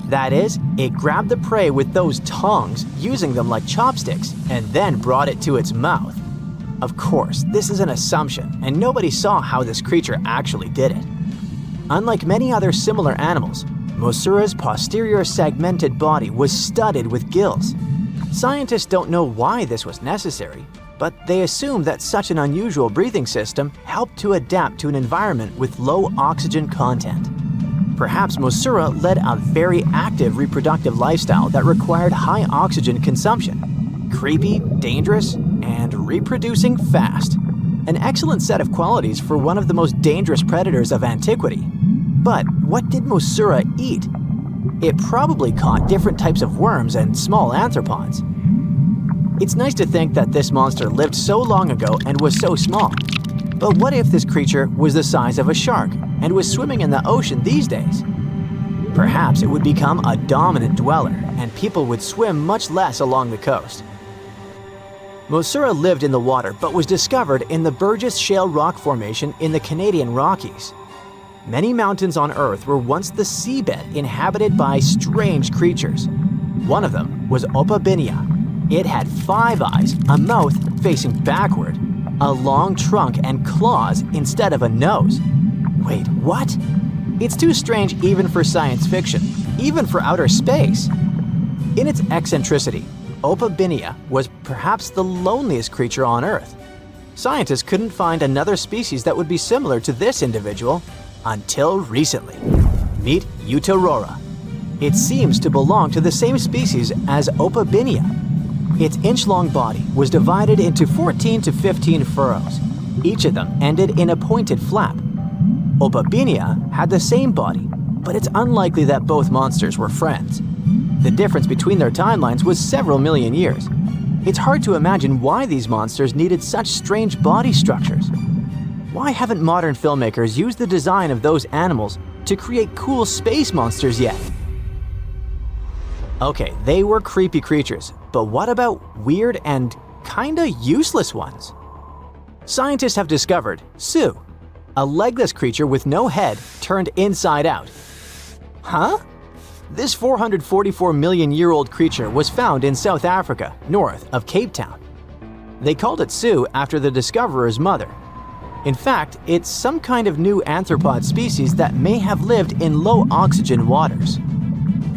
That is, it grabbed the prey with those tongs, using them like chopsticks, and then brought it to its mouth. Of course, this is an assumption, and nobody saw how this creature actually did it. Unlike many other similar animals, Mosaura's posterior segmented body was studded with gills. Scientists don't know why this was necessary, but they assume that such an unusual breathing system helped to adapt to an environment with low oxygen content. Perhaps Mosaura led a very active reproductive lifestyle that required high oxygen consumption. Creepy, dangerous, and reproducing fast. An excellent set of qualities for one of the most dangerous predators of antiquity. But what did Mosaura eat? It probably caught different types of worms and small arthropods. It's nice to think that this monster lived so long ago and was so small. But what if this creature was the size of a shark and was swimming in the ocean these days? Perhaps it would become a dominant dweller and people would swim much less along the coast. Mosura lived in the water but was discovered in the Burgess Shale rock formation in the Canadian Rockies. Many mountains on Earth were once the seabed inhabited by strange creatures. One of them was Opabinia. It had 5 eyes, a mouth facing backward, a long trunk and claws instead of a nose. Wait, what? It's too strange even for science fiction, even for outer space. In its eccentricity, Opabinia was perhaps the loneliest creature on Earth. Scientists couldn't find another species that would be similar to this individual until recently. Meet Utaurora. It seems to belong to the same species as Opabinia. Its inch-long body was divided into 14 to 15 furrows. Each of them ended in a pointed flap. Opabinia had the same body, but it's unlikely that both monsters were friends. The difference between their timelines was several million years. It's hard to imagine why these monsters needed such strange body structures. Why haven't modern filmmakers used the design of those animals to create cool space monsters yet? Okay, they were creepy creatures, but what about weird and kinda useless ones? Scientists have discovered Su, a legless creature with no head turned inside out. Huh? This 444 million year old creature was found in South Africa, north of Cape Town. They called it Su after the discoverer's mother. In fact, it's some kind of new arthropod species that may have lived in low oxygen waters.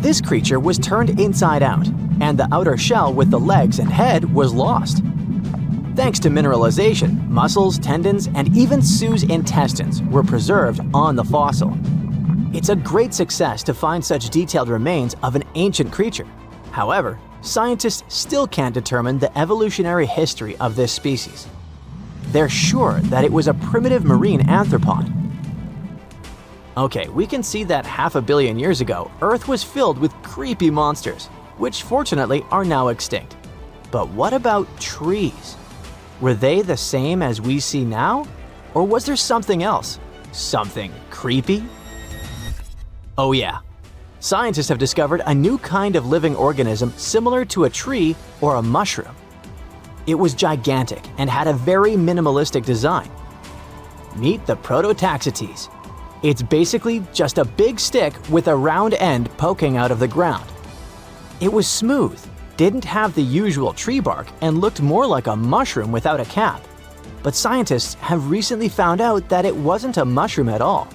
This creature was turned inside out, and the outer shell with the legs and head was lost. Thanks to mineralization, muscles, tendons, and even Su's intestines were preserved on the fossil. It's a great success to find such detailed remains of an ancient creature. However, scientists still can't determine the evolutionary history of this species. They're sure that it was a primitive marine arthropod. Okay, we can see that 500 million years ago, Earth was filled with creepy monsters, which fortunately are now extinct. But what about trees? Were they the same as we see now? Or was there something else? Something creepy? Oh yeah. Scientists have discovered a new kind of living organism similar to a tree or a mushroom. It was gigantic and had a very minimalistic design. Meet the Prototaxites. It's basically just a big stick with a round end poking out of the ground. It was smooth, didn't have the usual tree bark, and looked more like a mushroom without a cap. But scientists have recently found out that it wasn't a mushroom at all.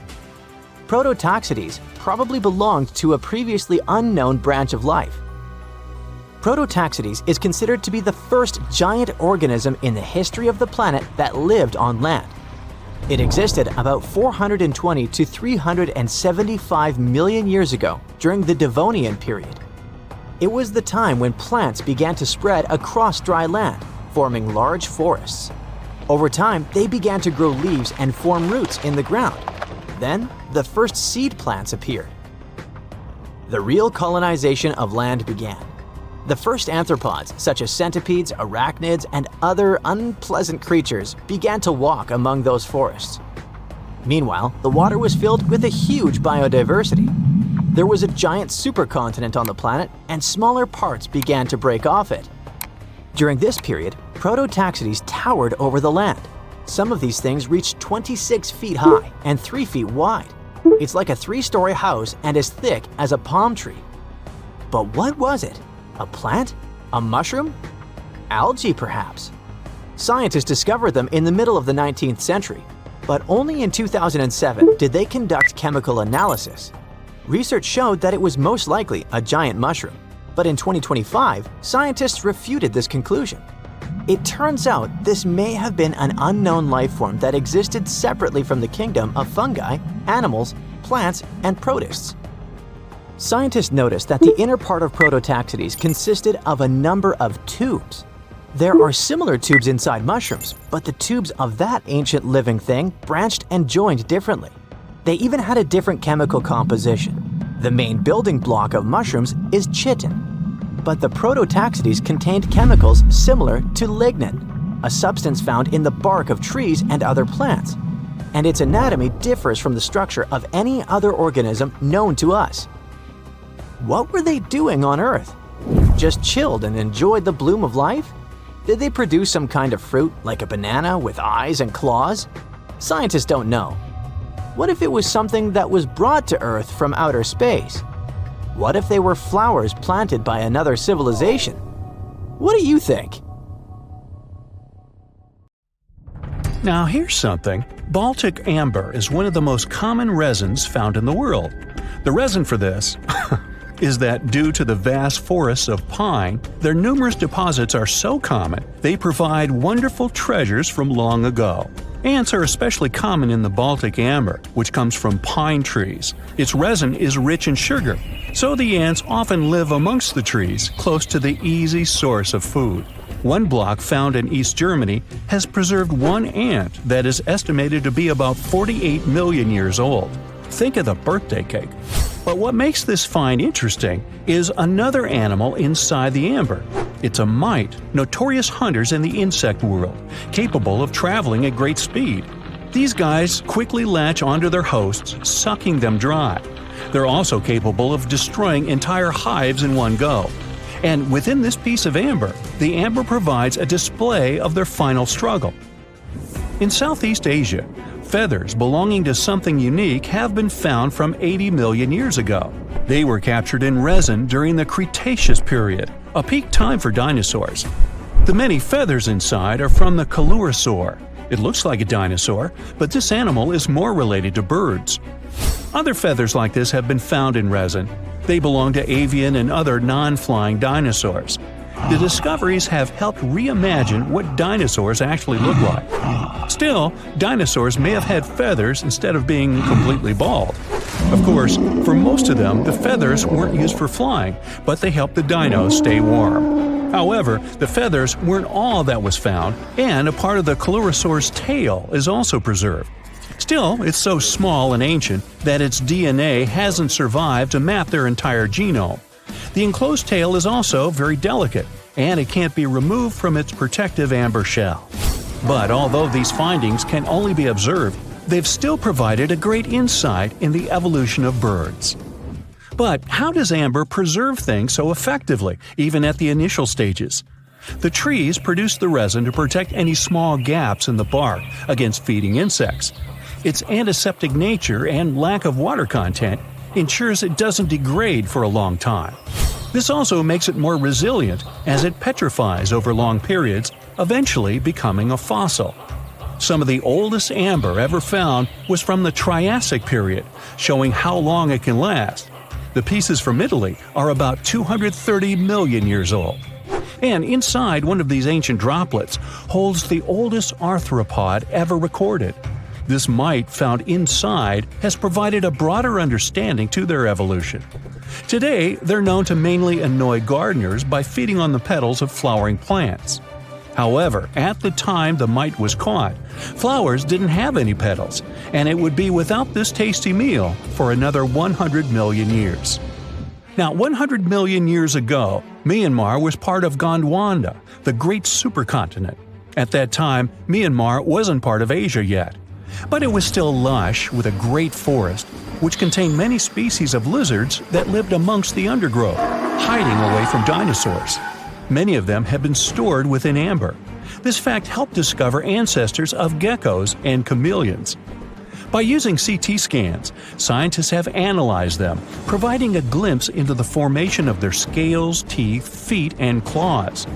Prototaxites probably belonged to a previously unknown branch of life. Prototaxites is considered to be the first giant organism in the history of the planet that lived on land. It existed about 420 to 375 million years ago during the Devonian period. It was the time when plants began to spread across dry land, forming large forests. Over time, they began to grow leaves and form roots in the ground. Then, the first seed plants appeared. The real colonization of land began. The first arthropods, such as centipedes, arachnids, and other unpleasant creatures, began to walk among those forests. Meanwhile, the water was filled with a huge biodiversity. There was a giant supercontinent on the planet, and smaller parts began to break off it. During this period, Prototaxites towered over the land. Some of these things reached 26 feet high and 3 feet wide. It's like a 3-story house and as thick as a palm tree. But what was it? A plant? A mushroom? Algae, perhaps? Scientists discovered them in the middle of the 19th century, but only in 2007 did they conduct chemical analysis. Research showed that it was most likely a giant mushroom, but in 2025, scientists refuted this conclusion. It turns out this may have been an unknown life form that existed separately from the kingdom of fungi, animals, plants, and protists. Scientists noticed that the inner part of Prototaxites consisted of a number of tubes. There are similar tubes inside mushrooms, but the tubes of that ancient living thing branched and joined differently. They even had a different chemical composition. The main building block of mushrooms is chitin, but the Prototaxites contained chemicals similar to lignin, a substance found in the bark of trees and other plants, and its anatomy differs from the structure of any other organism known to us. What were they doing on Earth? Just chilled and enjoyed the bloom of life? Did they produce some kind of fruit, like a banana with eyes and claws? Scientists don't know. What if it was something that was brought to Earth from outer space? What if they were flowers planted by another civilization? What do you think? Now here's something. Baltic amber is one of the most common resins found in the world. The reason for this is that due to the vast forests of pine, their numerous deposits are so common they provide wonderful treasures from long ago. Ants are especially common in the Baltic amber, which comes from pine trees. Its resin is rich in sugar, so the ants often live amongst the trees, close to the easy source of food. One block found in East Germany has preserved one ant that is estimated to be about 48 million years old. Think of the birthday cake. But what makes this find interesting is another animal inside the amber. It's a mite, notorious hunters in the insect world, capable of traveling at great speed. These guys quickly latch onto their hosts, sucking them dry. They're also capable of destroying entire hives in one go. And within this piece of amber, the amber provides a display of their final struggle. In Southeast Asia, feathers belonging to something unique have been found from 80 million years ago. They were captured in resin during the Cretaceous period, a peak time for dinosaurs. The many feathers inside are from the coelurosaur. It looks like a dinosaur, but this animal is more related to birds. Other feathers like this have been found in resin. They belong to avian and other non-flying dinosaurs. The discoveries have helped reimagine what dinosaurs actually look like. Still, dinosaurs may have had feathers instead of being completely bald. Of course, for most of them, the feathers weren't used for flying, but they helped the dinos stay warm. However, the feathers weren't all that was found, and a part of the coelurosaur's tail is also preserved. Still, it's so small and ancient that its DNA hasn't survived to map their entire genome. The enclosed tail is also very delicate, and it can't be removed from its protective amber shell. But although these findings can only be observed, they've still provided a great insight in the evolution of birds. But how does amber preserve things so effectively, even at the initial stages? The trees produce the resin to protect any small gaps in the bark against feeding insects. Its antiseptic nature and lack of water content ensures it doesn't degrade for a long time. This also makes it more resilient as it petrifies over long periods, eventually becoming a fossil. Some of the oldest amber ever found was from the Triassic period, showing how long it can last. The pieces from Italy are about 230 million years old. And inside one of these ancient droplets holds the oldest arthropod ever recorded. This mite found inside has provided a broader understanding to their evolution. Today, they're known to mainly annoy gardeners by feeding on the petals of flowering plants. However, at the time the mite was caught, flowers didn't have any petals, and it would be without this tasty meal for another 100 million years. Now, 100 million years ago, Myanmar was part of Gondwana, the great supercontinent. At that time, Myanmar wasn't part of Asia yet. But it was still lush with a great forest, which contained many species of lizards that lived amongst the undergrowth, hiding away from dinosaurs. Many of them had been stored within amber. This fact helped discover ancestors of geckos and chameleons. By using CT scans, scientists have analyzed them, providing a glimpse into the formation of their scales, teeth, feet, and claws.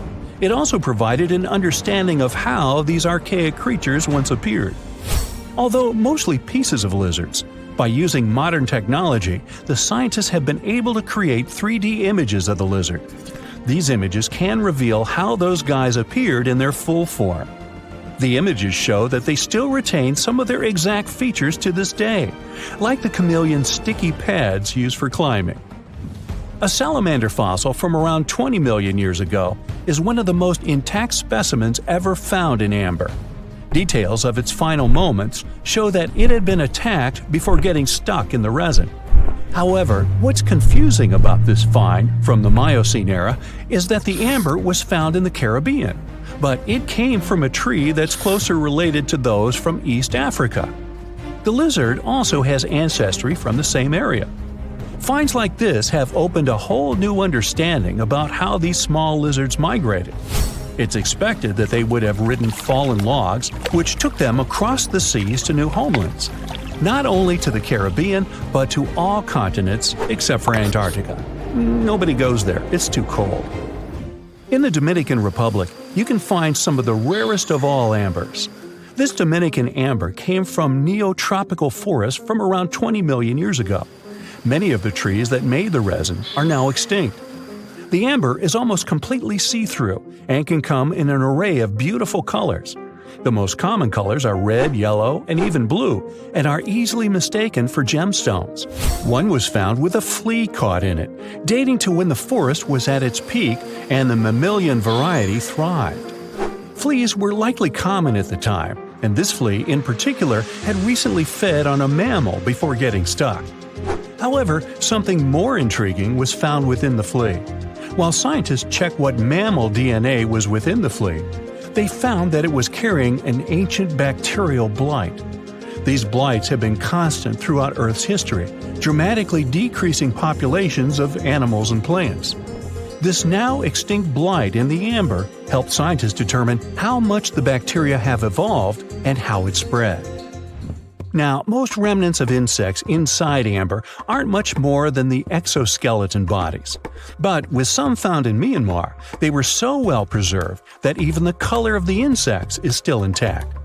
It also provided an understanding of how these archaic creatures once appeared. Although mostly pieces of lizards, by using modern technology, the scientists have been able to create 3D images of the lizard. These images can reveal how those guys appeared in their full form. The images show that they still retain some of their exact features to this day, like the chameleon's sticky pads used for climbing. A salamander fossil from around 20 million years ago is one of the most intact specimens ever found in amber. Details of its final moments show that it had been attacked before getting stuck in the resin. However, what's confusing about this find from the Miocene era is that the amber was found in the Caribbean, but it came from a tree that's closer related to those from East Africa. The lizard also has ancestry from the same area. Finds like this have opened a whole new understanding about how these small lizards migrated. It's expected that they would have ridden fallen logs, which took them across the seas to new homelands, not only to the Caribbean, but to all continents except for Antarctica. Nobody goes there, it's too cold. In the Dominican Republic, you can find some of the rarest of all ambers. This Dominican amber came from neotropical forests from around 20 million years ago. Many of the trees that made the resin are now extinct. The amber is almost completely see-through and can come in an array of beautiful colors. The most common colors are red, yellow, and even blue, and are easily mistaken for gemstones. One was found with a flea caught in it, dating to when the forest was at its peak and the mammalian variety thrived. Fleas were likely common at the time, and this flea in particular had recently fed on a mammal before getting stuck. However, something more intriguing was found within the flea. While scientists checked what mammal DNA was within the flea, they found that it was carrying an ancient bacterial blight. These blights have been constant throughout Earth's history, dramatically decreasing populations of animals and plants. This now extinct blight in the amber helped scientists determine how much the bacteria have evolved and how it spread. Now, most remnants of insects inside amber aren't much more than the exoskeleton bodies. But with some found in Myanmar, they were so well preserved that even the color of the insects is still intact.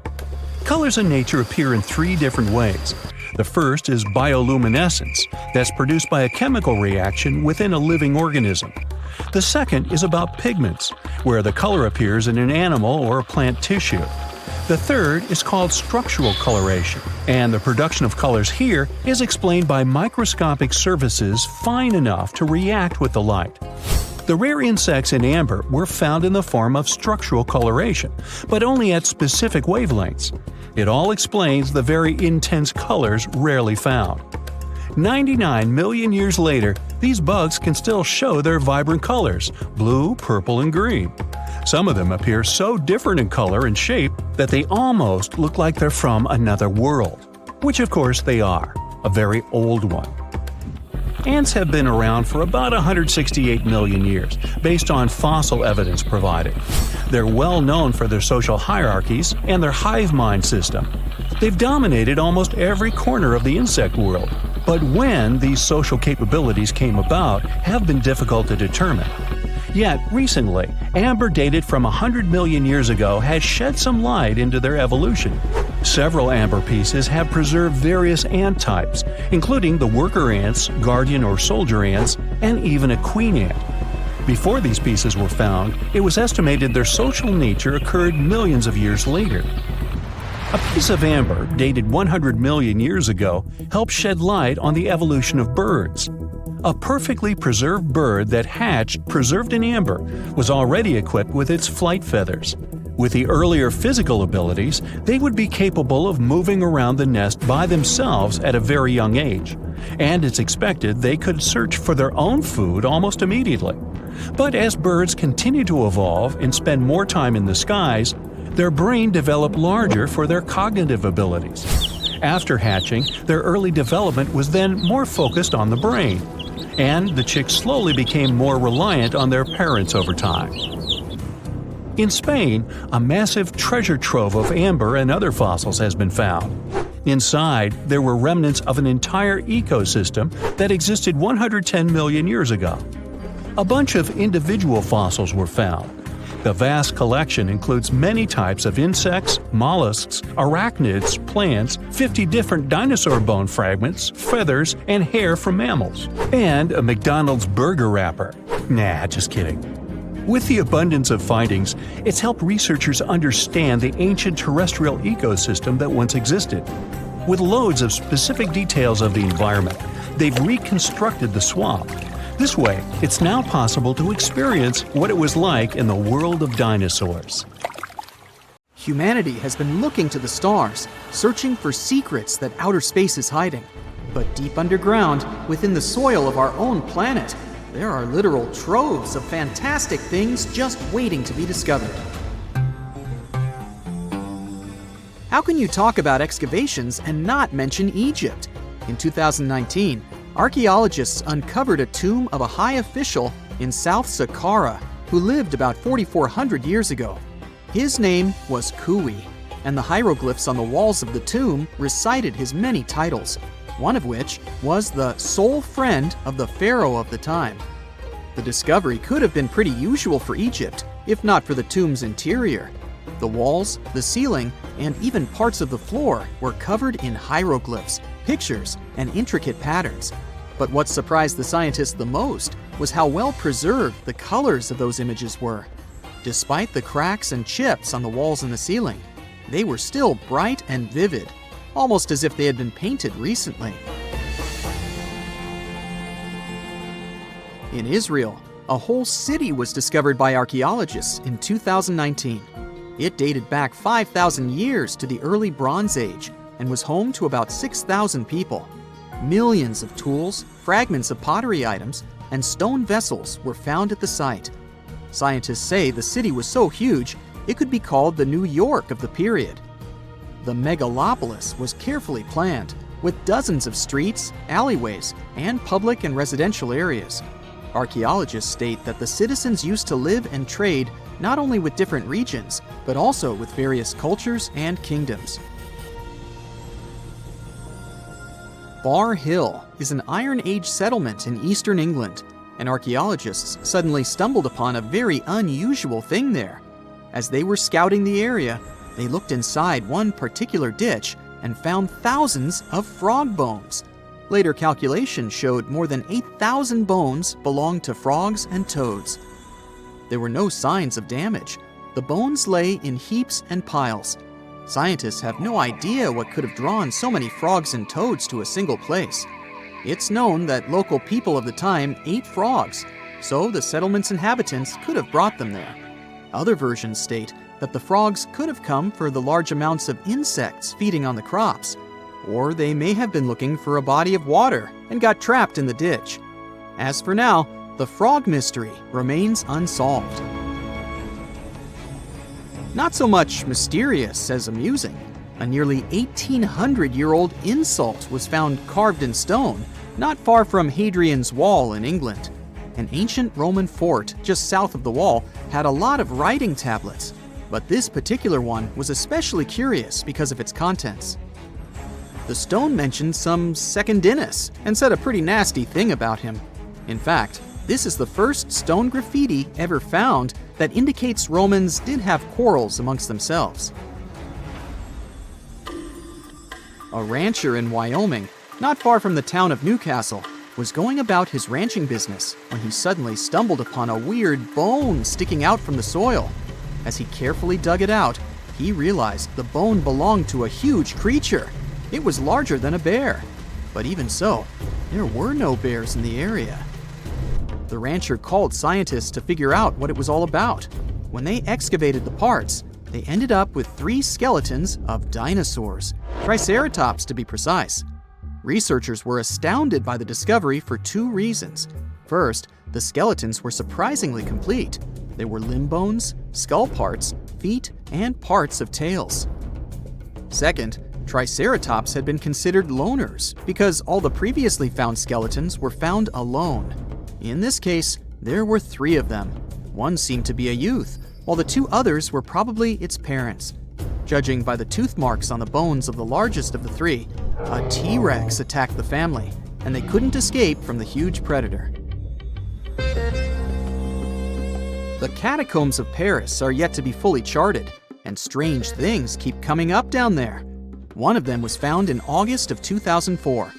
Colors in nature appear in three different ways. The first is bioluminescence, that's produced by a chemical reaction within a living organism. The second is about pigments, where the color appears in an animal or plant tissue. The third is called structural coloration, and the production of colors here is explained by microscopic surfaces fine enough to react with the light. The rare insects in amber were found in the form of structural coloration, but only at specific wavelengths. It all explains the very intense colors rarely found. 99 million years later, these bugs can still show their vibrant colors – blue, purple, and green. Some of them appear so different in color and shape that they almost look like they're from another world. Which of course they are, a very old one. Ants have been around for about 168 million years, based on fossil evidence provided. They're well known for their social hierarchies and their hive mind system. They've dominated almost every corner of the insect world, but when these social capabilities came about have been difficult to determine. Yet, recently, amber dated from 100 million years ago has shed some light into their evolution. Several amber pieces have preserved various ant types, including the worker ants, guardian or soldier ants, and even a queen ant. Before these pieces were found, it was estimated their social nature occurred millions of years later. A piece of amber, dated 100 million years ago, helped shed light on the evolution of birds. A perfectly preserved bird that hatched preserved in amber was already equipped with its flight feathers. With the earlier physical abilities, they would be capable of moving around the nest by themselves at a very young age, and it's expected they could search for their own food almost immediately. But as birds continue to evolve and spend more time in the skies, their brain developed larger for their cognitive abilities. After hatching, their early development was then more focused on the brain, and the chicks slowly became more reliant on their parents over time. In Spain, a massive treasure trove of amber and other fossils has been found. Inside, there were remnants of an entire ecosystem that existed 110 million years ago. A bunch of individual fossils were found. The vast collection includes many types of insects, mollusks, arachnids, plants, 50 different dinosaur bone fragments, feathers, and hair from mammals, and a McDonald's burger wrapper. Nah, just kidding. With the abundance of findings, it's helped researchers understand the ancient terrestrial ecosystem that once existed. With loads of specific details of the environment, they've reconstructed the swamp. This way, it's now possible to experience what it was like in the world of dinosaurs. Humanity has been looking to the stars, searching for secrets that outer space is hiding. But deep underground, within the soil of our own planet, there are literal troves of fantastic things just waiting to be discovered. How can you talk about excavations and not mention Egypt? In 2019, archaeologists uncovered a tomb of a high official in South Saqqara, who lived about 4,400 years ago. His name was Kui, and the hieroglyphs on the walls of the tomb recited his many titles, one of which was the sole friend of the pharaoh of the time. The discovery could have been pretty usual for Egypt, if not for the tomb's interior. The walls, the ceiling, and even parts of the floor were covered in hieroglyphs, pictures, and intricate patterns. But what surprised the scientists the most was how well preserved the colors of those images were. Despite the cracks and chips on the walls and the ceiling, they were still bright and vivid, almost as if they had been painted recently. In Israel, a whole city was discovered by archaeologists in 2019. It dated back 5,000 years to the early Bronze Age and was home to about 6,000 people. Millions of tools, fragments of pottery items, and stone vessels were found at the site. Scientists say the city was so huge, it could be called the New York of the period. The megalopolis was carefully planned, with dozens of streets, alleyways, and public and residential areas. Archaeologists state that the citizens used to live and trade not only with different regions, but also with various cultures and kingdoms. Bar Hill is an Iron Age settlement in eastern England, and archaeologists suddenly stumbled upon a very unusual thing there. As they were scouting the area, they looked inside one particular ditch and found thousands of frog bones. Later calculations showed more than 8,000 bones belonged to frogs and toads. There were no signs of damage. The bones lay in heaps and piles. Scientists have no idea what could have drawn so many frogs and toads to a single place. It's known that local people of the time ate frogs, so the settlement's inhabitants could have brought them there. Other versions state that the frogs could have come for the large amounts of insects feeding on the crops, or they may have been looking for a body of water and got trapped in the ditch. As for now, the frog mystery remains unsolved. Not so much mysterious as amusing. A nearly 1,800-year-old insult was found carved in stone, not far from Hadrian's Wall in England. An ancient Roman fort just south of the wall had a lot of writing tablets, but this particular one was especially curious because of its contents. The stone mentioned some Secundinus and said a pretty nasty thing about him. In fact, this is the first stone graffiti ever found that indicates Romans did have quarrels amongst themselves. A rancher in Wyoming, not far from the town of Newcastle, was going about his ranching business when he suddenly stumbled upon a weird bone sticking out from the soil. As he carefully dug it out, he realized the bone belonged to a huge creature. It was larger than a bear. But even so, there were no bears in the area. The rancher called scientists to figure out what it was all about. When they excavated the parts, they ended up with 3 skeletons of dinosaurs, Triceratops to be precise. Researchers were astounded by the discovery for 2 reasons. First, the skeletons were surprisingly complete. There were limb bones, skull parts, feet, and parts of tails. Second, Triceratops had been considered loners because all the previously found skeletons were found alone. In this case, there were 3 of them. One seemed to be a youth, while the 2 others were probably its parents. Judging by the tooth marks on the bones of the largest of the 3, a T-Rex attacked the family, and they couldn't escape from the huge predator. The catacombs of Paris are yet to be fully charted, and strange things keep coming up down there. One of them was found in August of 2004.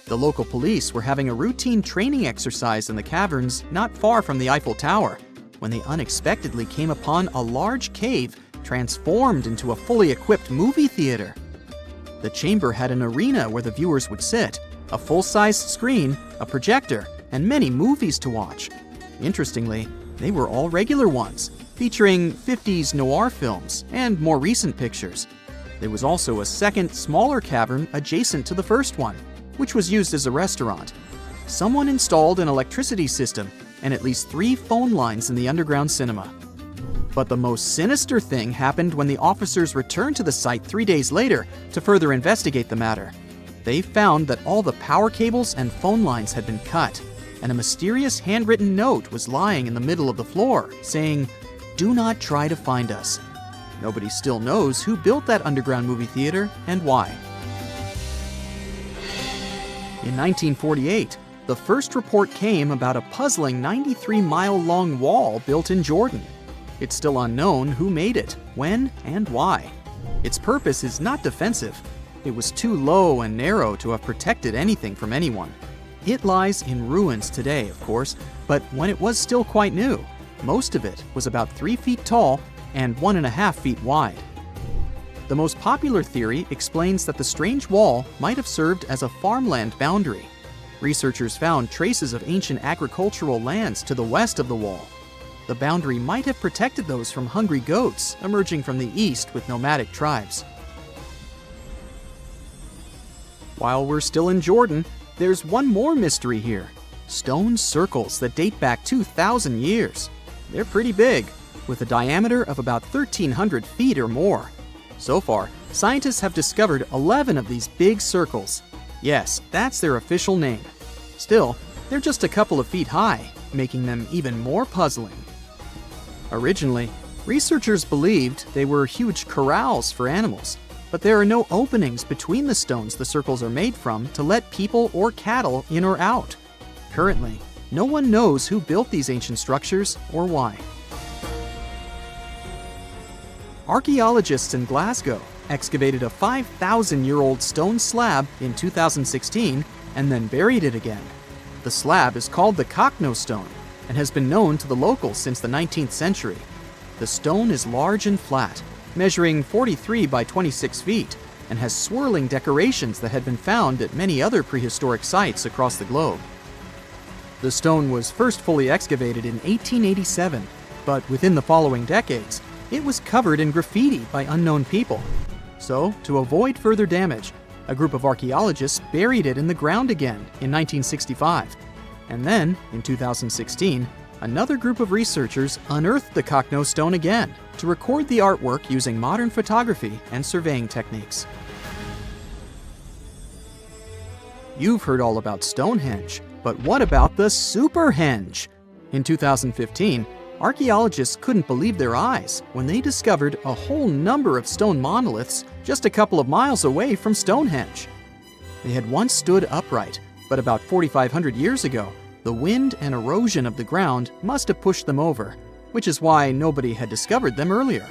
The local police were having a routine training exercise in the caverns not far from the Eiffel Tower when they unexpectedly came upon a large cave transformed into a fully equipped movie theater. The chamber had an arena where the viewers would sit, a full-sized screen, a projector, and many movies to watch. Interestingly, they were all regular ones, featuring 50s noir films and more recent pictures. There was also a second, smaller cavern adjacent to the first one, which was used as a restaurant. Someone installed an electricity system and at least 3 phone lines in the underground cinema. But the most sinister thing happened when the officers returned to the site 3 days later to further investigate the matter. They found that all the power cables and phone lines had been cut. and a mysterious handwritten note was lying in the middle of the floor, saying, "Do not try to find us." Nobody still knows who built that underground movie theater and why. In 1948, the first report came about a puzzling 93-mile-long wall built in Jordan. It's still unknown who made it, when, and why. Its purpose is not defensive. It was too low and narrow to have protected anything from anyone. It lies in ruins today, of course, but when it was still quite new, most of it was about 3 feet tall and 1.5 feet wide. The most popular theory explains that the strange wall might have served as a farmland boundary. Researchers found traces of ancient agricultural lands to the west of the wall. The boundary might have protected those from hungry goats emerging from the east with nomadic tribes. While we're still in Jordan, there's one more mystery here: stone circles that date back 2,000 years. They're pretty big, with a diameter of about 1,300 feet or more. So far, scientists have discovered 11 of these big circles. Yes, that's their official name. Still, they're just a couple of feet high, making them even more puzzling. Originally, researchers believed they were huge corrals for animals, but there are no openings between the stones the circles are made from to let people or cattle in or out. Currently, no one knows who built these ancient structures or why. Archaeologists in Glasgow excavated a 5,000-year-old stone slab in 2016 and then buried it again. The slab is called the Cockno stone and has been known to the locals since the 19th century. The stone is large and flat, measuring 43 by 26 feet, and has swirling decorations that had been found at many other prehistoric sites across the globe. The stone was first fully excavated in 1887, but within the following decades, it was covered in graffiti by unknown people. So, to avoid further damage, a group of archaeologists buried it in the ground again in 1965. And then, in 2016, another group of researchers unearthed the Cockno stone again to record the artwork using modern photography and surveying techniques. You've heard all about Stonehenge, but what about the Superhenge? In 2015, archaeologists couldn't believe their eyes when they discovered a whole number of stone monoliths just a couple of miles away from Stonehenge. They had once stood upright, but about 4,500 years ago, the wind and erosion of the ground must have pushed them over, which is why nobody had discovered them earlier.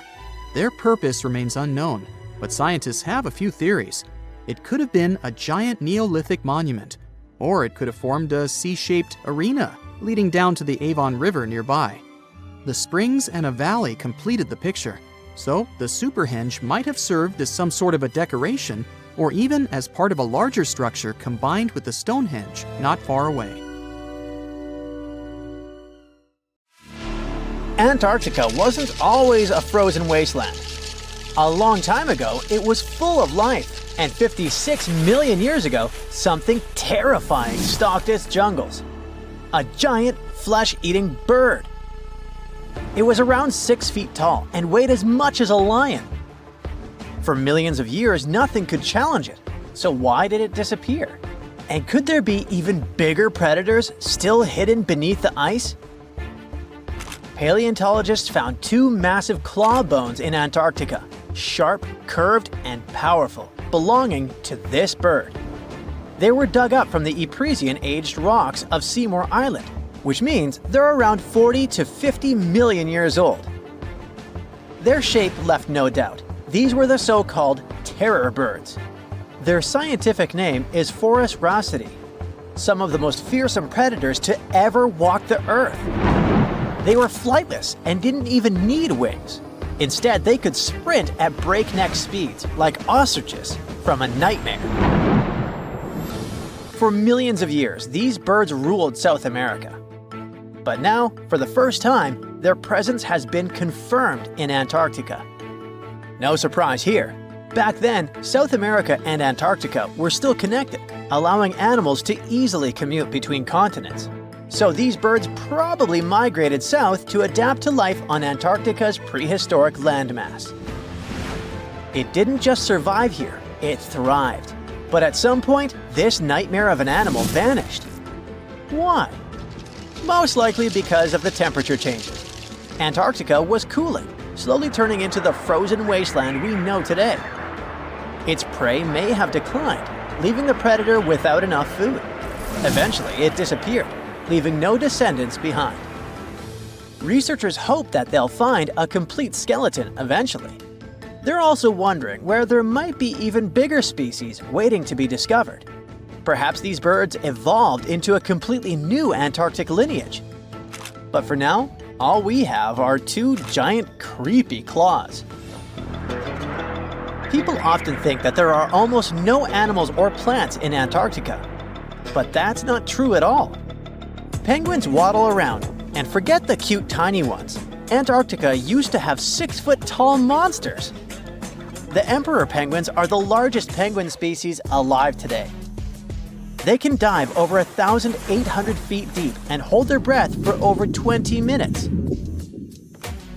Their purpose remains unknown, but scientists have a few theories. It could have been a giant Neolithic monument, or it could have formed a C-shaped arena leading down to the Avon River nearby. The springs and a valley completed the picture, so the Superhenge might have served as some sort of a decoration or even as part of a larger structure combined with the Stonehenge not far away. Antarctica wasn't always a frozen wasteland. A long time ago, it was full of life, and 56 million years ago, something terrifying stalked its jungles. A giant flesh-eating bird. It was around 6 feet tall and weighed as much as a lion. For millions of years, nothing could challenge it. So why did it disappear? And could there be even bigger predators still hidden beneath the ice? Paleontologists found 2 massive claw bones in Antarctica, sharp, curved, and powerful, belonging to this bird. They were dug up from the Epresian-aged rocks of Seymour Island, which means they're around 40 to 50 million years old. Their shape left no doubt. These were the so-called terror birds. Their scientific name is Forus raceti, some of the most fearsome predators to ever walk the earth. They were flightless and didn't even need wings. Instead, they could sprint at breakneck speeds, like ostriches from a nightmare. For millions of years, these birds ruled South America. But now, for the first time, their presence has been confirmed in Antarctica. No surprise here. Back then, South America and Antarctica were still connected, allowing animals to easily commute between continents. So these birds probably migrated south to adapt to life on Antarctica's prehistoric landmass. It didn't just survive here, it thrived. But at some point, this nightmare of an animal vanished. Why? Most likely because of the temperature changes. Antarctica was cooling, slowly turning into the frozen wasteland we know today. Its prey may have declined, leaving the predator without enough food. Eventually, it disappeared, leaving no descendants behind. Researchers hope that they'll find a complete skeleton eventually. They're also wondering where there might be even bigger species waiting to be discovered. Perhaps these birds evolved into a completely new Antarctic lineage. But for now, all we have are two giant, creepy claws. People often think that there are almost no animals or plants in Antarctica. But that's not true at all. Penguins waddle around, and forget the cute tiny ones. Antarctica used to have 6-foot-tall monsters. The emperor penguins are the largest penguin species alive today. They can dive over 1,800 feet deep and hold their breath for over 20 minutes.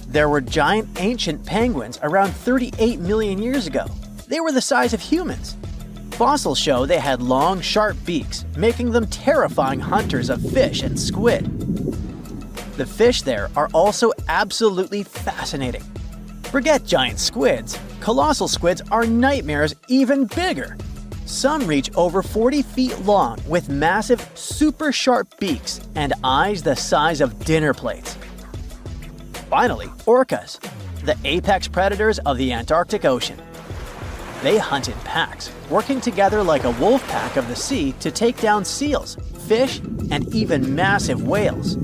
There were giant ancient penguins around 38 million years ago. They were the size of humans. Fossils show they had long, sharp beaks, making them terrifying hunters of fish and squid. The fish there are also absolutely fascinating. Forget giant squids. Colossal squids are nightmares even bigger. Some reach over 40 feet long with massive, super sharp beaks and eyes the size of dinner plates. Finally, orcas, the apex predators of the Antarctic Ocean. They hunt in packs, working together like a wolf pack of the sea to take down seals, fish, and even massive whales.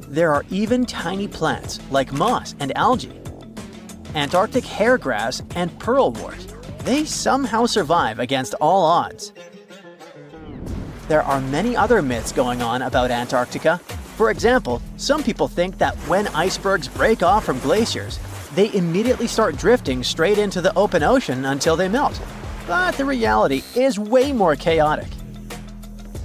There are even tiny plants like moss and algae, Antarctic hairgrass, and pearlwort. They somehow survive against all odds. There are many other myths going on about Antarctica. For example, some people think that when icebergs break off from glaciers, they immediately start drifting straight into the open ocean until they melt. But the reality is way more chaotic.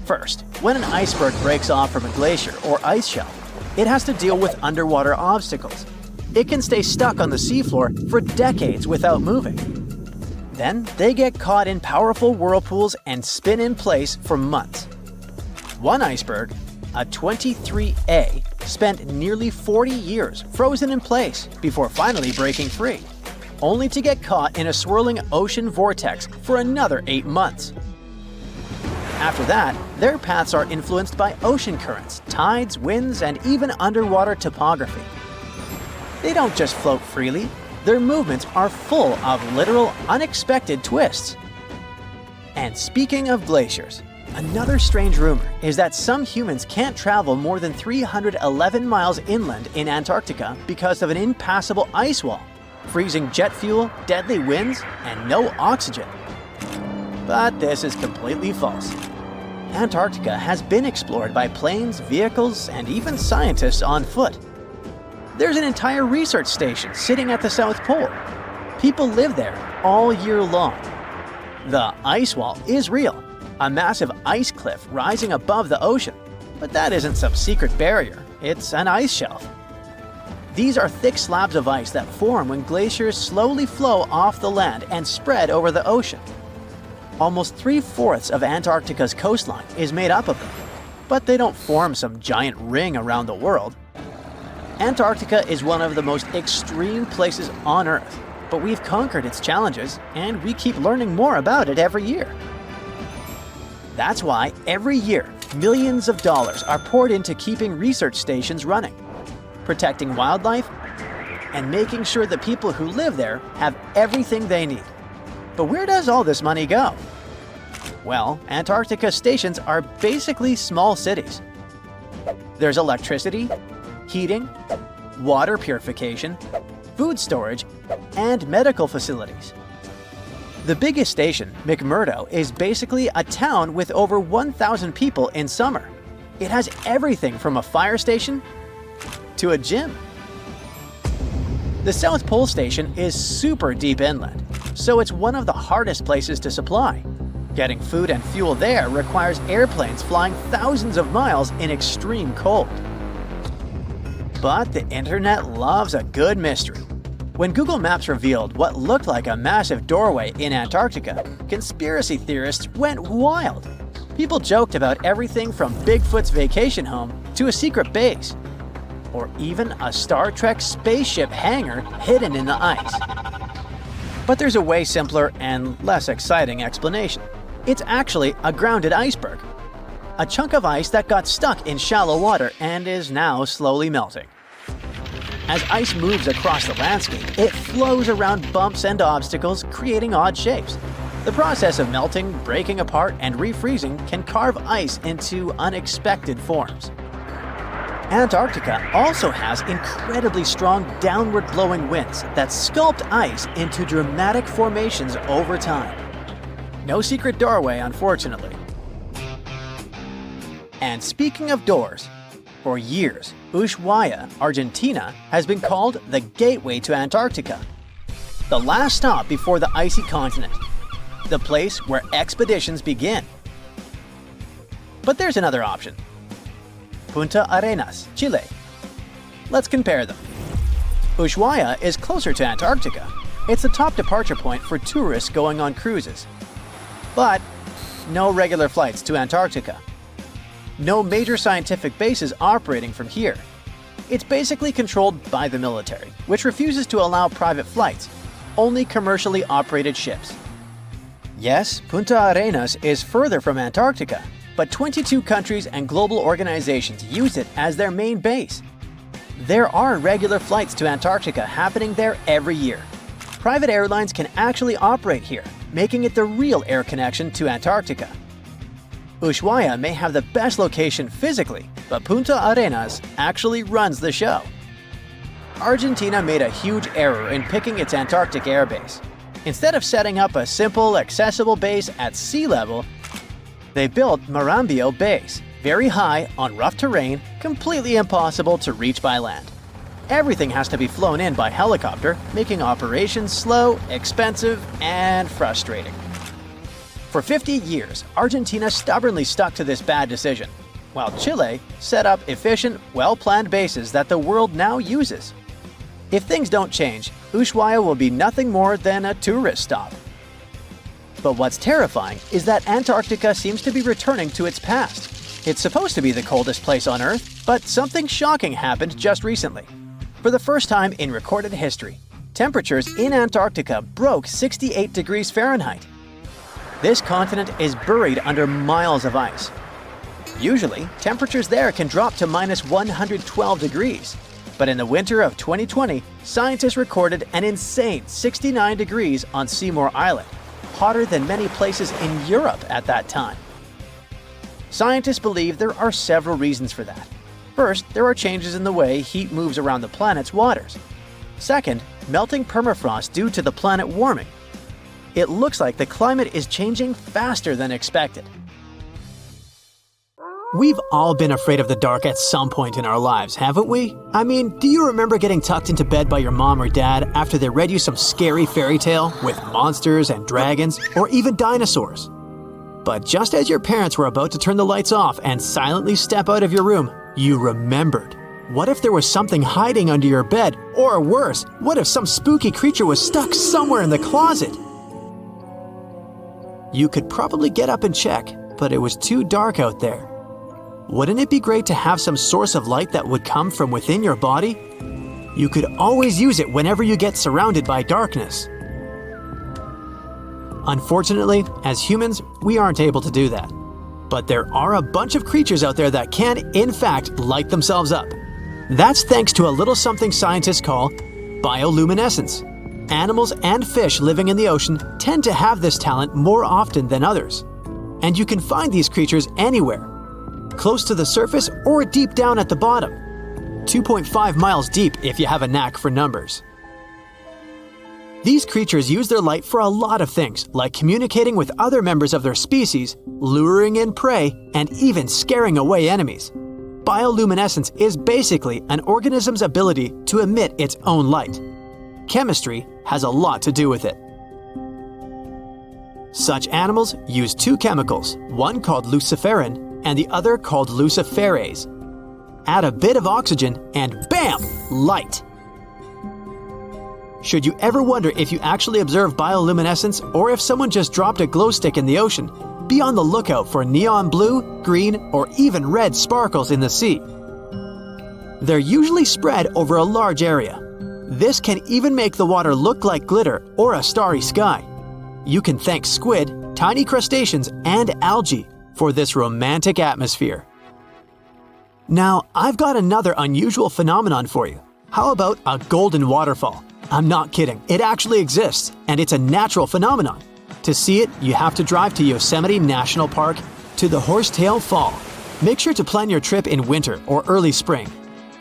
First, when an iceberg breaks off from a glacier or ice shelf, it has to deal with underwater obstacles. It can stay stuck on the seafloor for decades without moving. Then they get caught in powerful whirlpools and spin in place for months. One iceberg, a 23A, spent nearly 40 years frozen in place before finally breaking free, only to get caught in a swirling ocean vortex for another 8 months. After that, their paths are influenced by ocean currents, tides, winds, and even underwater topography. They don't just float freely. Their movements are full of literal, unexpected twists. And speaking of glaciers, another strange rumor is that some humans can't travel more than 311 miles inland in Antarctica because of an impassable ice wall, freezing jet fuel, deadly winds, and no oxygen. But this is completely false. Antarctica has been explored by planes, vehicles, and even scientists on foot. There's an entire research station sitting at the South Pole. People live there all year long. The ice wall is real, a massive ice cliff rising above the ocean. But that isn't some secret barrier, it's an ice shelf. These are thick slabs of ice that form when glaciers slowly flow off the land and spread over the ocean. Almost 3/4 of Antarctica's coastline is made up of them, but they don't form some giant ring around the world. Antarctica is one of the most extreme places on Earth, but we've conquered its challenges, and we keep learning more about it every year. That's why every year, millions of dollars are poured into keeping research stations running, protecting wildlife, and making sure the people who live there have everything they need. But where does all this money go? Well, Antarctica stations are basically small cities. There's electricity, heating, water purification, food storage, and medical facilities. The biggest station, McMurdo, is basically a town with over 1,000 people in summer. It has everything from a fire station to a gym. The South Pole Station is super deep inland, so it's one of the hardest places to supply. Getting food and fuel there requires airplanes flying thousands of miles in extreme cold. But the internet loves a good mystery. When Google Maps revealed what looked like a massive doorway in Antarctica, conspiracy theorists went wild. People joked about everything from Bigfoot's vacation home to a secret base, or even a Star Trek spaceship hangar hidden in the ice. But there's a way simpler and less exciting explanation. It's actually a grounded iceberg, a chunk of ice that got stuck in shallow water and is now slowly melting. As ice moves across the landscape, it flows around bumps and obstacles, creating odd shapes. The process of melting, breaking apart, and refreezing can carve ice into unexpected forms. Antarctica also has incredibly strong downward-blowing winds that sculpt ice into dramatic formations over time. No secret doorway, unfortunately. And speaking of doors, for years, Ushuaia, Argentina, has been called the gateway to Antarctica, the last stop before the icy continent, the place where expeditions begin. But there's another option. Punta Arenas, Chile. Let's compare them. Ushuaia is closer to Antarctica. It's the top departure point for tourists going on cruises. But no regular flights to Antarctica. No major scientific bases operating from here. It's basically controlled by the military, which refuses to allow private flights, only commercially operated ships. Yes, Punta Arenas is further from Antarctica, but 22 countries and global organizations use it as their main base. There are regular flights to Antarctica happening there every year. Private airlines can actually operate here, making it the real air connection to Antarctica. Ushuaia may have the best location physically, but Punta Arenas actually runs the show. Argentina made a huge error in picking its Antarctic airbase. Instead of setting up a simple, accessible base at sea level, they built Marambio Base, very high on rough terrain, completely impossible to reach by land. Everything has to be flown in by helicopter, making operations slow, expensive, and frustrating. For 50 years, Argentina stubbornly stuck to this bad decision, while Chile set up efficient, well-planned bases that the world now uses. If things don't change, Ushuaia will be nothing more than a tourist stop. But what's terrifying is that Antarctica seems to be returning to its past. It's supposed to be the coldest place on Earth, but something shocking happened just recently. For the first time in recorded history, temperatures in Antarctica broke 68 degrees Fahrenheit. This continent is buried under miles of ice. Usually, temperatures there can drop to minus 112 degrees. But in the winter of 2020, scientists recorded an insane 69 degrees on Seymour Island, hotter than many places in Europe at that time. Scientists believe there are several reasons for that. First, there are changes in the way heat moves around the planet's waters. Second, melting permafrost due to the planet warming. It looks like the climate is changing faster than expected. We've all been afraid of the dark at some point in our lives, haven't we? I mean, do you remember getting tucked into bed by your mom or dad after they read you some scary fairy tale with monsters and dragons, or even dinosaurs? But just as your parents were about to turn the lights off and silently step out of your room, you remembered. What if there was something hiding under your bed? Or worse, what if some spooky creature was stuck somewhere in the closet? You could probably get up and check, but it was too dark out there. Wouldn't it be great to have some source of light that would come from within your body? You could always use it whenever you get surrounded by darkness. Unfortunately, as humans, we aren't able to do that. But there are a bunch of creatures out there that can, in fact, light themselves up. That's thanks to a little something scientists call bioluminescence. Animals and fish living in the ocean tend to have this talent more often than others. And you can find these creatures anywhere, close to the surface or deep down at the bottom. 2.5 miles deep if you have a knack for numbers. These creatures use their light for a lot of things, like communicating with other members of their species, luring in prey, and even scaring away enemies. Bioluminescence is basically an organism's ability to emit its own light. Chemistry has a lot to do with it. Such animals use two chemicals, one called luciferin and the other called luciferase. Add a bit of oxygen and bam! Light! Should you ever wonder if you actually observe bioluminescence or if someone just dropped a glow stick in the ocean, Be on the lookout for neon blue, green, or even red sparkles in the sea. They're usually spread over a large area. This can even make the water look like glitter or a starry sky. You can thank squid, tiny crustaceans, and algae for this romantic atmosphere. Now, I've got another unusual phenomenon for you. How about a golden waterfall? I'm not kidding, it actually exists, and it's a natural phenomenon. To see it, you have to drive to Yosemite National Park to the Horsetail Fall. Make sure to plan your trip in winter or early spring.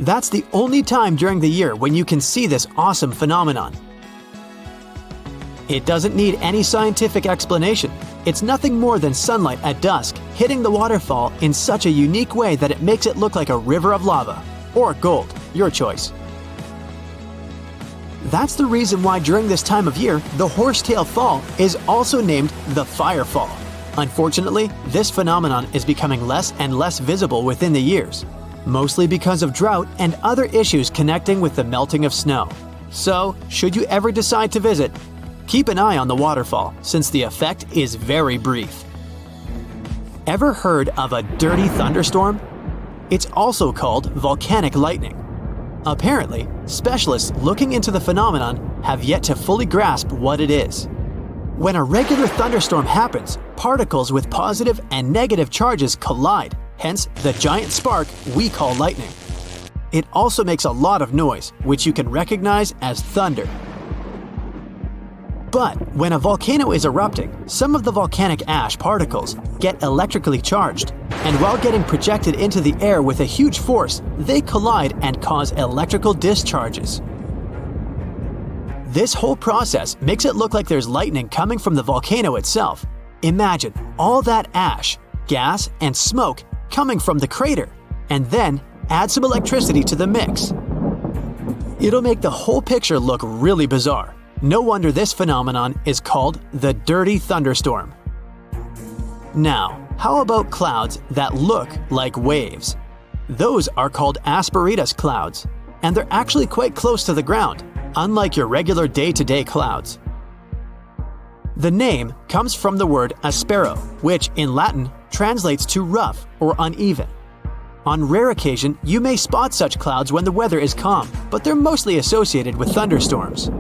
That's the only time during the year when you can see this awesome phenomenon. It doesn't need any scientific explanation. It's nothing more than sunlight at dusk hitting the waterfall in such a unique way that it makes it look like a river of lava. Or gold, your choice. That's the reason why during this time of year, the Horsetail Fall is also named the Fire Fall. Unfortunately, this phenomenon is becoming less and less visible within the years, mostly because of drought and other issues connecting with the melting of snow. So, should you ever decide to visit, keep an eye on the waterfall since the effect is very brief. Ever heard of a dirty thunderstorm? It's also called volcanic lightning. Apparently, specialists looking into the phenomenon have yet to fully grasp what it is. When a regular thunderstorm happens, particles with positive and negative charges collide, hence the giant spark we call lightning. It also makes a lot of noise, which you can recognize as thunder. But when a volcano is erupting, some of the volcanic ash particles get electrically charged, and while getting projected into the air with a huge force, they collide and cause electrical discharges. This whole process makes it look like there's lightning coming from the volcano itself. Imagine all that ash, gas, and smoke coming from the crater, and then add some electricity to the mix. It'll make the whole picture look really bizarre. No wonder this phenomenon is called the dirty thunderstorm. Now, how about clouds that look like waves? Those are called asperitas clouds, and they're actually quite close to the ground, unlike your regular day-to-day clouds. The name comes from the word aspero, which in Latin translates to rough or uneven. On rare occasion, you may spot such clouds when the weather is calm, but they're mostly associated with thunderstorms.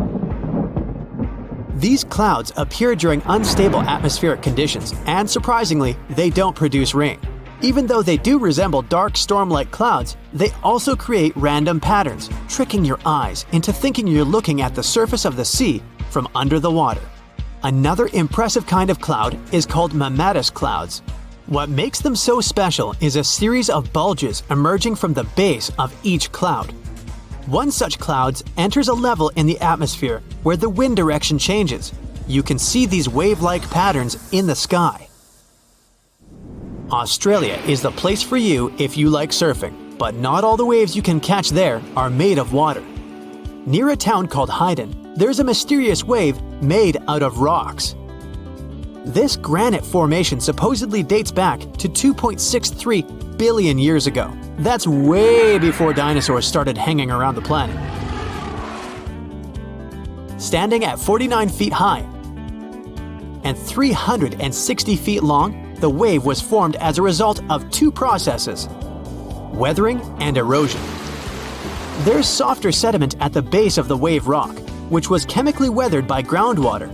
These clouds appear during unstable atmospheric conditions, and surprisingly, they don't produce rain. Even though they do resemble dark storm-like clouds, they also create random patterns, tricking your eyes into thinking you're looking at the surface of the sea from under the water. Another impressive kind of cloud is called mammatus clouds. What makes them so special is a series of bulges emerging from the base of each cloud. One such cloud enters a level in the atmosphere where the wind direction changes. You can see these wave-like patterns in the sky. Australia is the place for you if you like surfing, but not all the waves you can catch there are made of water. Near a town called Hayden, there's a mysterious wave made out of rocks. This granite formation supposedly dates back to 2.63 billion years ago. That's way before dinosaurs started hanging around the planet. Standing at 49 feet high and 360 feet long, the wave was formed as a result of two processes: weathering and erosion. There's softer sediment at the base of the wave rock, which was chemically weathered by groundwater.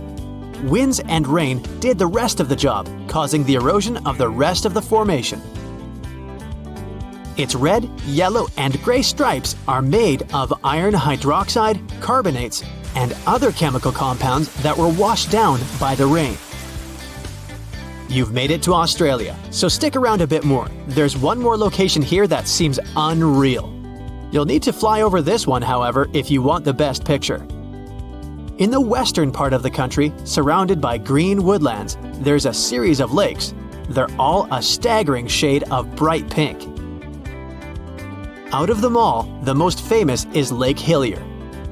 Winds and rain did the rest of the job, causing the erosion of the rest of the formation. Its red, yellow, and gray stripes are made of iron hydroxide, carbonates, and other chemical compounds that were washed down by the rain. You've made it to Australia, so stick around a bit more. There's one more location here that seems unreal. You'll need to fly over this one, however, if you want the best picture. In the western part of the country, surrounded by green woodlands, there's a series of lakes. They're all a staggering shade of bright pink. Out of them all, the most famous is Lake Hillier,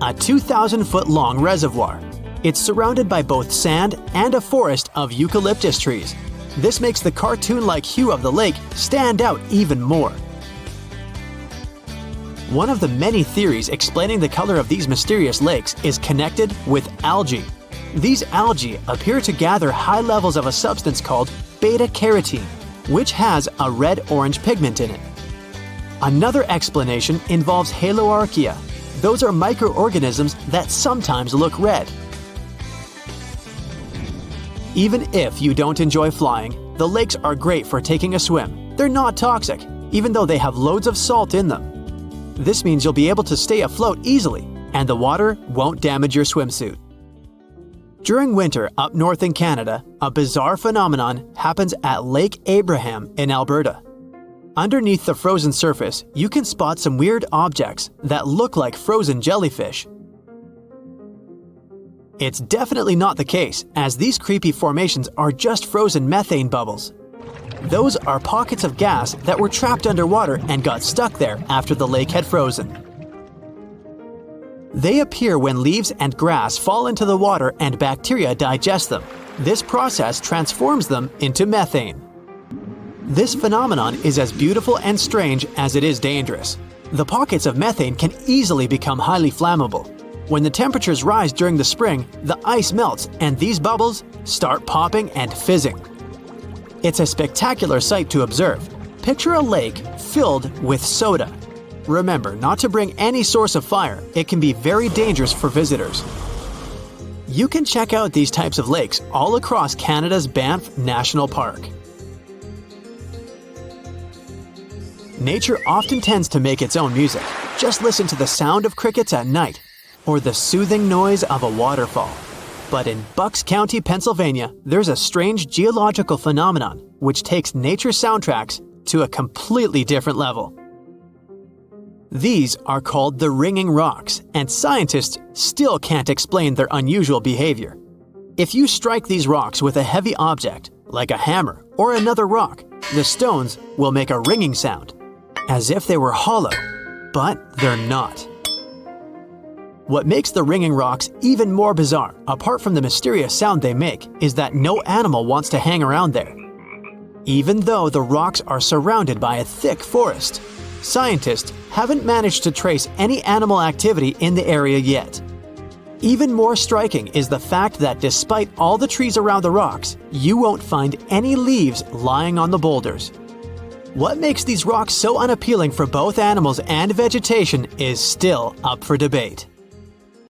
a 2,000-foot-long reservoir. It's surrounded by both sand and a forest of eucalyptus trees. This makes the cartoon-like hue of the lake stand out even more. One of the many theories explaining the color of these mysterious lakes is connected with algae. These algae appear to gather high levels of a substance called beta-carotene, which has a red-orange pigment in it. Another explanation involves haloarchaea. Those are microorganisms that sometimes look red. Even if you don't enjoy flying, the lakes are great for taking a swim. They're not toxic, even though they have loads of salt in them. This means you'll be able to stay afloat easily, and the water won't damage your swimsuit. During winter up north in Canada, a bizarre phenomenon happens at Lake Abraham in Alberta. Underneath the frozen surface, you can spot some weird objects that look like frozen jellyfish. It's definitely not the case, as these creepy formations are just frozen methane bubbles. Those are pockets of gas that were trapped underwater and got stuck there after the lake had frozen. They appear when leaves and grass fall into the water and bacteria digest them. This process transforms them into methane. This phenomenon is as beautiful and strange as it is dangerous. The pockets of methane can easily become highly flammable. When the temperatures rise during the spring, the ice melts and these bubbles start popping and fizzing. It's a spectacular sight to observe. Picture a lake filled with soda. Remember not to bring any source of fire. It can be very dangerous for visitors. You can check out these types of lakes all across Canada's Banff National Park. Nature often tends to make its own music. Just listen to the sound of crickets at night, or the soothing noise of a waterfall. But in Bucks County, Pennsylvania, there's a strange geological phenomenon which takes nature soundtracks to a completely different level. These are called the ringing rocks, and scientists still can't explain their unusual behavior. If you strike these rocks with a heavy object, like a hammer or another rock, the stones will make a ringing sound, as if they were hollow, but they're not. What makes the ringing rocks even more bizarre, apart from the mysterious sound they make, is that no animal wants to hang around there. Even though the rocks are surrounded by a thick forest, scientists haven't managed to trace any animal activity in the area yet. Even more striking is the fact that despite all the trees around the rocks, you won't find any leaves lying on the boulders. What makes these rocks so unappealing for both animals and vegetation is still up for debate.